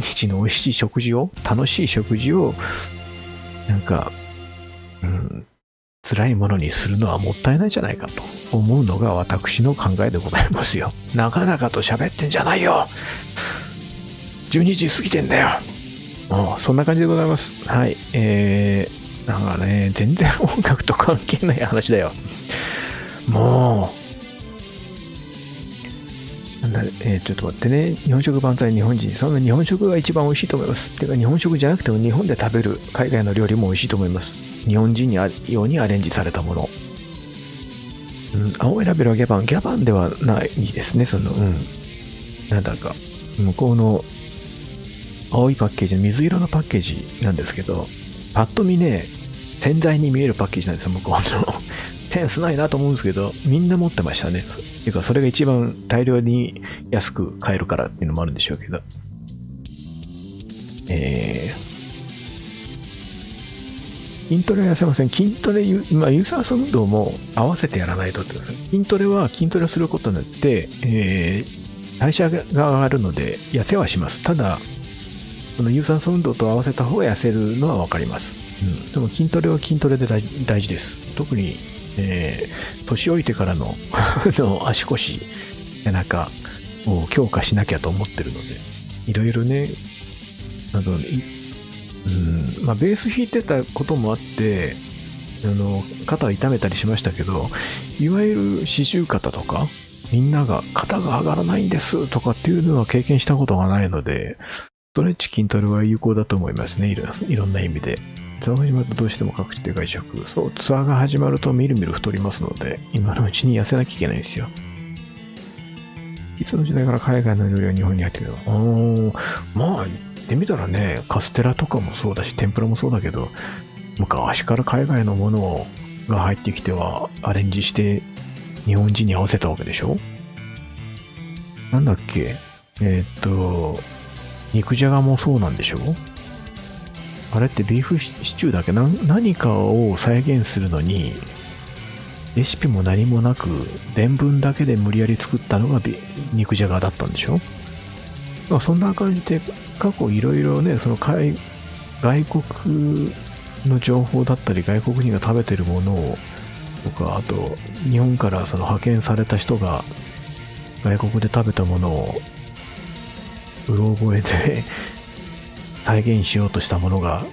日の美味しい食事を、楽しい食事を、なんか、辛いものにするのはもったいないじゃないかと思うのが私の考えでございますよ。長々と喋ってんじゃないよ。12時過ぎてんだよ。そんな感じでございます。はい。なんかね、全然音楽と関係ない話だよ。もう、ちょっと待ってね。日本食万歳日本人。そんな日本食が一番美味しいと思います。てか日本食じゃなくても日本で食べる海外の料理も美味しいと思います。日本人にようにアレンジされたもの。青いラベルはギャバンではないですね。なんだか、向こうの青いパッケージ、水色のパッケージなんですけど、パッと見ね、洗剤に見えるパッケージなんですよ、向こうの。センスないなと思うんですけど、みんな持ってましたね。ていうか、それが一番大量に安く買えるからっていうのもあるんでしょうけど。筋トレは痩せません。筋トレ、有酸素運動も合わせてやらないとってことです。筋トレをすることによって、代謝が上がるので痩せはします。ただ、その有酸素運動と合わせた方が痩せるのは分かります。でも筋トレは筋トレで大事です。特に、年老いてからの足腰、背中を強化しなきゃと思ってるので、いろいろね、ベース弾いてたこともあって、肩を痛めたりしましたけど、いわゆる四十肩とか、みんなが肩が上がらないんですとかっていうのは経験したことがないので、ストレッチ筋トレは有効だと思いますね。いろんな意味で。ツアーが始まるとどうしても各地で外食。そう、ツアーが始まるとみるみる太りますので、今のうちに痩せなきゃいけないんですよ。いつの時代から海外の料理は日本に入ってくるの？言ってみたらね、カステラとかもそうだし、天ぷらもそうだけど、昔から海外のものが入ってきてはアレンジして日本人に合わせたわけでしょ？なんだっけ？肉じゃがもそうなんでしょ？あれってビーフシチューだけ何かを再現するのに、レシピも何もなく、伝聞だけで無理やり作ったのが肉じゃがだったんでしょ？そんな感じで、過去いろいろね、その外国の情報だったり、外国人が食べてるものを、とか、あと、日本からその派遣された人が、外国で食べたものを、うろ覚えで再現しようとしたものが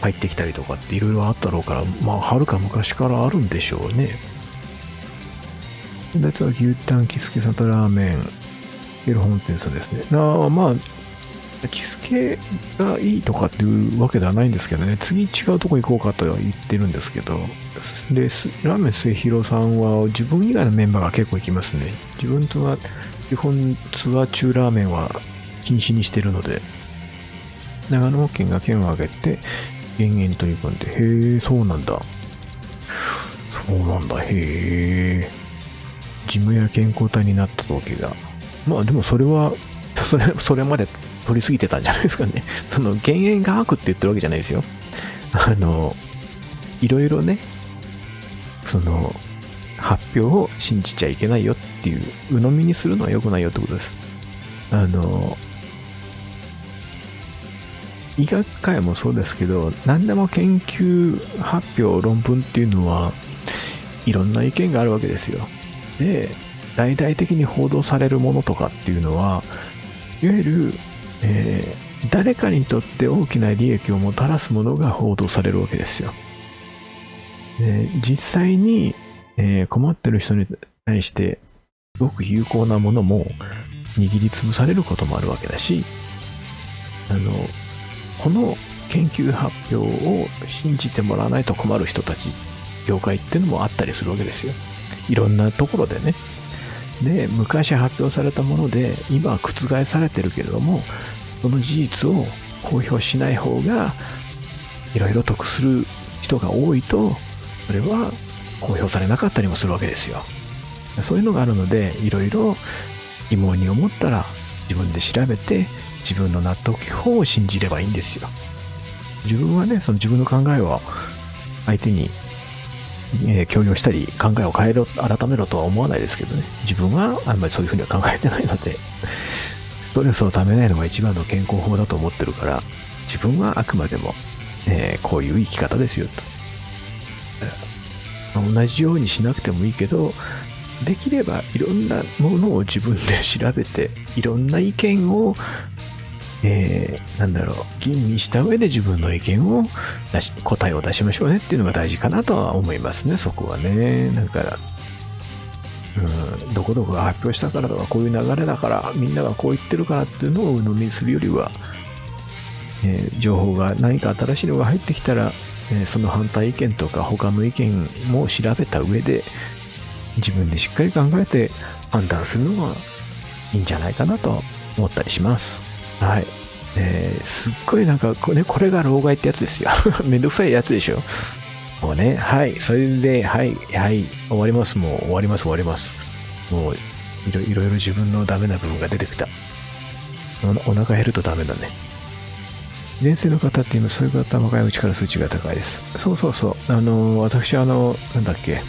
入ってきたりとかっていろいろあったろうから、はるか昔からあるんでしょうね。で、次は牛タン、キスケサタラーメン、ゲル本店さんですね。キスケがいいとかっていうわけではないんですけどね、次違うとこ行こうかとは言ってるんですけど、で、ラーメン末広さんは自分以外のメンバーが結構行きますね。自分とは基本ツアー中ラーメンは禁止にしてるので、長野県が県を挙げて減塩に取り組んで、へえ、そうなんだ。へえ。事務や健康体になった時が。でもそれまで取りすぎてたんじゃないですかね。減塩が悪って言ってるわけじゃないですよ。いろいろね、発表を信じちゃいけないよっていう、鵜呑みにするのは良くないよってことです。医学界もそうですけど、何でも研究発表、論文っていうのはいろんな意見があるわけですよ。で、大々的に報道されるものとかっていうのは、いわゆる、誰かにとって大きな利益をもたらすものが報道されるわけですよ。で、実際に、困ってる人に対してすごく有効なものも握りつぶされることもあるわけだし、この研究発表を信じてもらわないと困る人たち、業界っていうのもあったりするわけですよ。いろんなところでね。で、昔発表されたもので今は覆されてるけれども、その事実を公表しない方がいろいろ得する人が多いと、それは公表されなかったりもするわけですよ。そういうのがあるので、いろいろ疑問に思ったら自分で調べて、自分の納得いく方を信じればいいんですよ。自分はね、その自分の考えを相手に、強要したり、考えを変えろ、改めろとは思わないですけどね。自分はあんまりそういうふうには考えてないので、ストレスをためないのが一番の健康法だと思ってるから、自分はあくまでも、こういう生き方ですよと。同じようにしなくてもいいけど、できればいろんなものを自分で調べて、いろんな意見を、吟味した上で自分の意見を答えを出しましょうねっていうのが大事かなとは思いますね、そこはね。だから、どこどこが発表したからとか、こういう流れだから、みんながこう言ってるからっていうのを鵜呑みにするよりは、情報が何か新しいのが入ってきたら、その反対意見とか他の意見も調べた上で、自分でしっかり考えて判断するのがいいんじゃないかなと思ったりします。はい。すっごいなんかこれが老害ってやつですよ。めんどくさいやつでしょ。もうね、はい。それで、はい、終わります。もう終わります。もういろいろ自分のダメな部分が出てきた。お腹減るとダメだね。遺伝性の方っていうのはそういう方は若いうちから数値が高いです。そう。私はなんだっけ。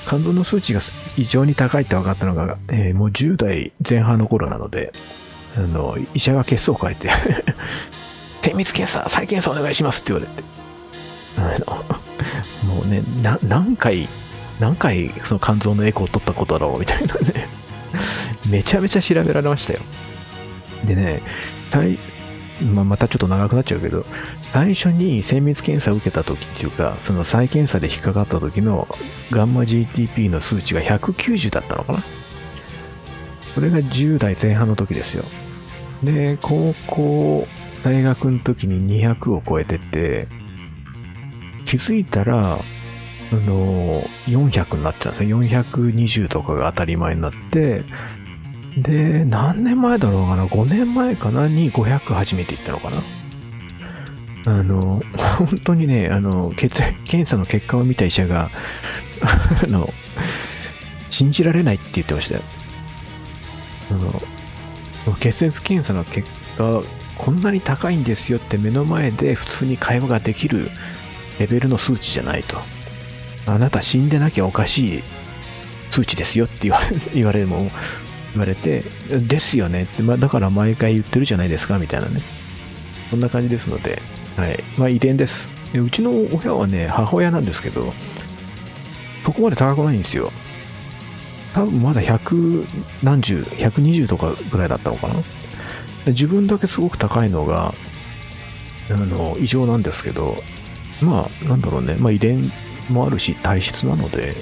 肝臓の数値が異常に高いって分かったのが、もう10代前半の頃なので、医者が血相を変えて精密検査、再検査お願いしますって言われて、もうね、何回その肝臓のエコーを取ったことだろうみたいなねめちゃめちゃ調べられましたよ。でね、またちょっと長くなっちゃうけど、最初に精密検査を受けた時っていうか、その再検査で引っかかった時のガンマ GTP の数値が190だったのかな。これが10代前半の時ですよ。で、高校、大学の時に200を超えてて、気づいたら、400になっちゃうんですよ。420とかが当たり前になって、で、何年前だろうかな、5年前かなに500初めて行ったのかな。本当にね、血液検査の結果を見た医者が、信じられないって言ってましたよ。血液検査の結果、こんなに高いんですよって目の前で普通に会話ができるレベルの数値じゃないと。あなた死んでなきゃおかしい数値ですよって言われて、ですよねって、だから毎回言ってるじゃないですかみたいなね。そんな感じですので、はい。遺伝です。うちの親はね、母親なんですけど、そこまで高くないんですよ。多分まだ120とかぐらいだったのかな。自分だけすごく高いのが、異常なんですけど、なんだろうね、遺伝もあるし、体質なので、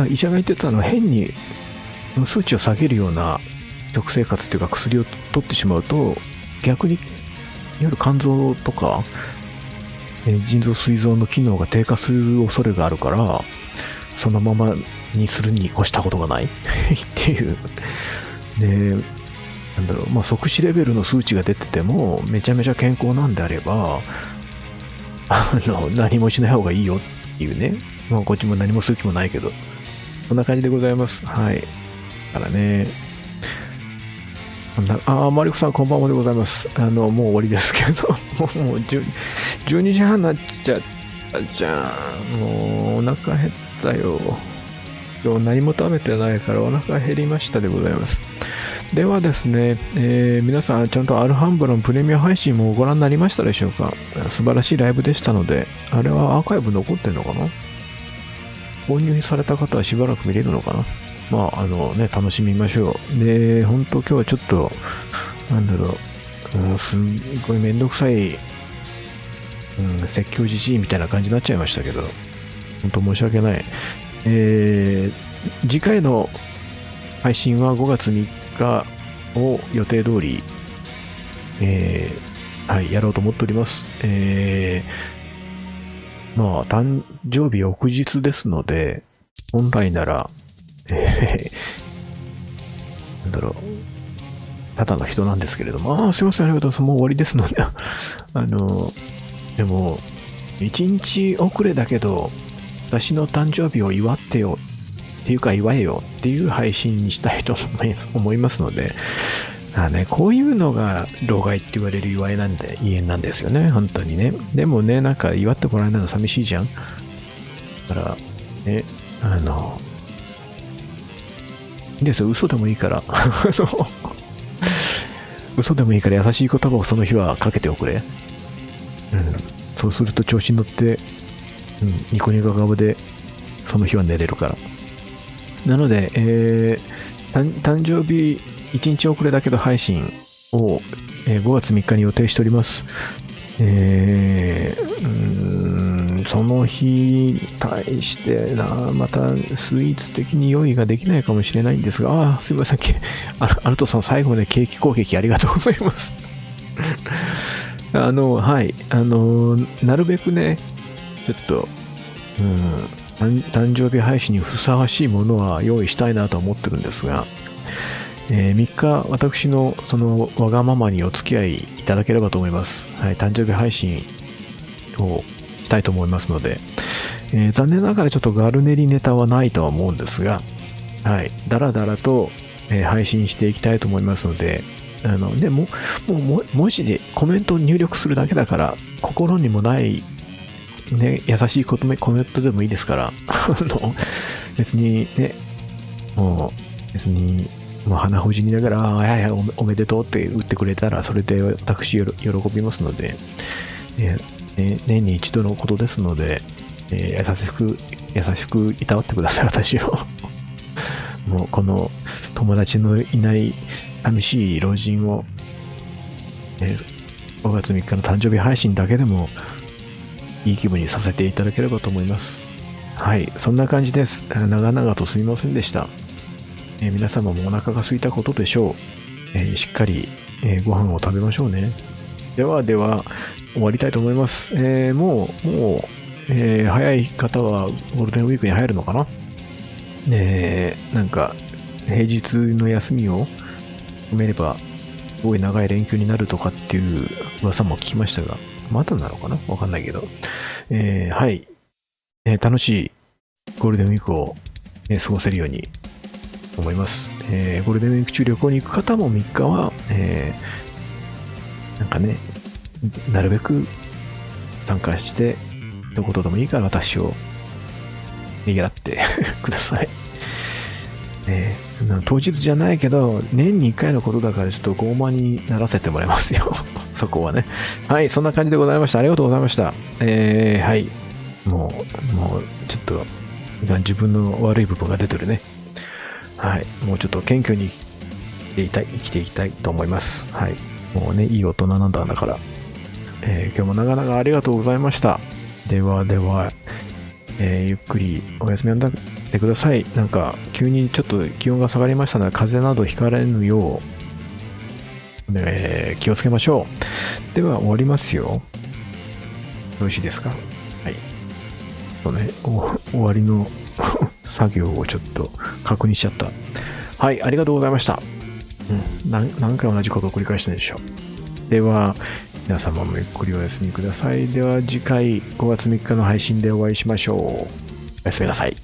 医者が言ってたのは、変に数値を下げるような食生活というか薬を取ってしまうと、逆にいわゆる肝臓とか、腎臓膵臓の機能が低下する恐れがあるから、そのままにするに越したことがないっていう。で、即死レベルの数値が出てても、めちゃめちゃ健康なんであれば、何もしない方がいいよっていうね。こっちも何もする気もないけど、そんな感じでございます。はい。だからね、マリコさんこんばんはでございます。もう終わりですけど、もう12時半になっちゃったじゃん。もうお腹減ったよ。今日何も食べてないからお腹減りましたでございます。ではですね、皆さんちゃんとアルハンブラのプレミア配信もご覧になりましたでしょうか。素晴らしいライブでしたので、あれはアーカイブ残ってんのかな。購入された方はしばらく見れるのかな。まあ、楽しみましょう。で、本当今日はちょっと、すんごいめんどくさい、説教じじいみたいな感じになっちゃいましたけど、本当申し訳ない。次回の配信は5月3日を予定通り、はい、やろうと思っております。まあ、誕生日翌日ですので、本来なら、ただの人なんですけれども、すいません、ありがとうございます。もう終わりですので、でも、1日遅れだけど、私の誕生日を祝ってよっていうか祝えよっていう配信にしたいと思いますので、こういうのが老害って言われる祝いなんで、遺縁なんですよね、本当にね。でもね、なんか祝ってもらえないの寂しいじゃん。だから、ね、いいですよ、嘘でもいいから、嘘でもいいから優しい言葉をその日はかけておくれ。そうすると調子に乗って、ニコニコ顔でその日は寝れるから。なので、誕生日1日遅れだけど配信を、5月3日に予定しております。その日に対してまたスイーツ的に用意ができないかもしれないんですが、すいません、アルトさん最後までケーキ攻撃ありがとうございます。はい、なるべくね、ちょっと、誕生日配信にふさわしいものは用意したいなと思ってるんですが、3日、私のそのわがままにお付き合いいただければと思います。はい、誕生日配信をしたいと思いますので、残念ながらちょっとガルネリネタはないとは思うんですが、はい、だらだらと、配信していきたいと思いますので、でもう文字でコメントを入力するだけだから、心にもない、ね、優しいコメントでもいいですから、別にね、別に、鼻ほじりながら、はいはい、おめでとうって打ってくれたら、それで私喜びますので、年に一度のことですので、優しくいたわってください、私を。もうこの友達のいない寂しい老人を、5月3日の誕生日配信だけでもいい気分にさせていただければと思います。はい、そんな感じです。長々とすみませんでした。皆様もお腹が空いたことでしょう。しっかり、ご飯を食べましょうね。では終わりたいと思います。もう、早い方はゴールデンウィークに入るのかな。なんか平日の休みを埋めればすごい長い連休になるとかっていう噂も聞きましたが、まだなのかなわかんないけど、はい、楽しいゴールデンウィークを、過ごせるように思います。ゴールデンウィーク中旅行に行く方も3日は、なんかね、なるべく参加して一言でもいいから私をねぎらってください。当日じゃないけど、年に1回のことだからちょっと傲慢にならせてもらいますよ。そこはね。はい、そんな感じでございました。ありがとうございました。はい。もう、ちょっと、自分の悪い部分が出てるね。はい。もうちょっと謙虚に生きていきたいと思います。はい。もうね、いい大人なんだから。今日も長々ありがとうございました。では、ゆっくりお休みになってください。なんか、急にちょっと気温が下がりましたので、風邪などひかれぬよう、気をつけましょう。では、終わりますよ。よろしいですか？はい。そうね、終わりの作業をちょっと確認しちゃった。はい、ありがとうございました。何回同じことを繰り返したでしょう。では、皆様もゆっくりお休みください。では次回5月3日の配信でお会いしましょう。おやすみなさい。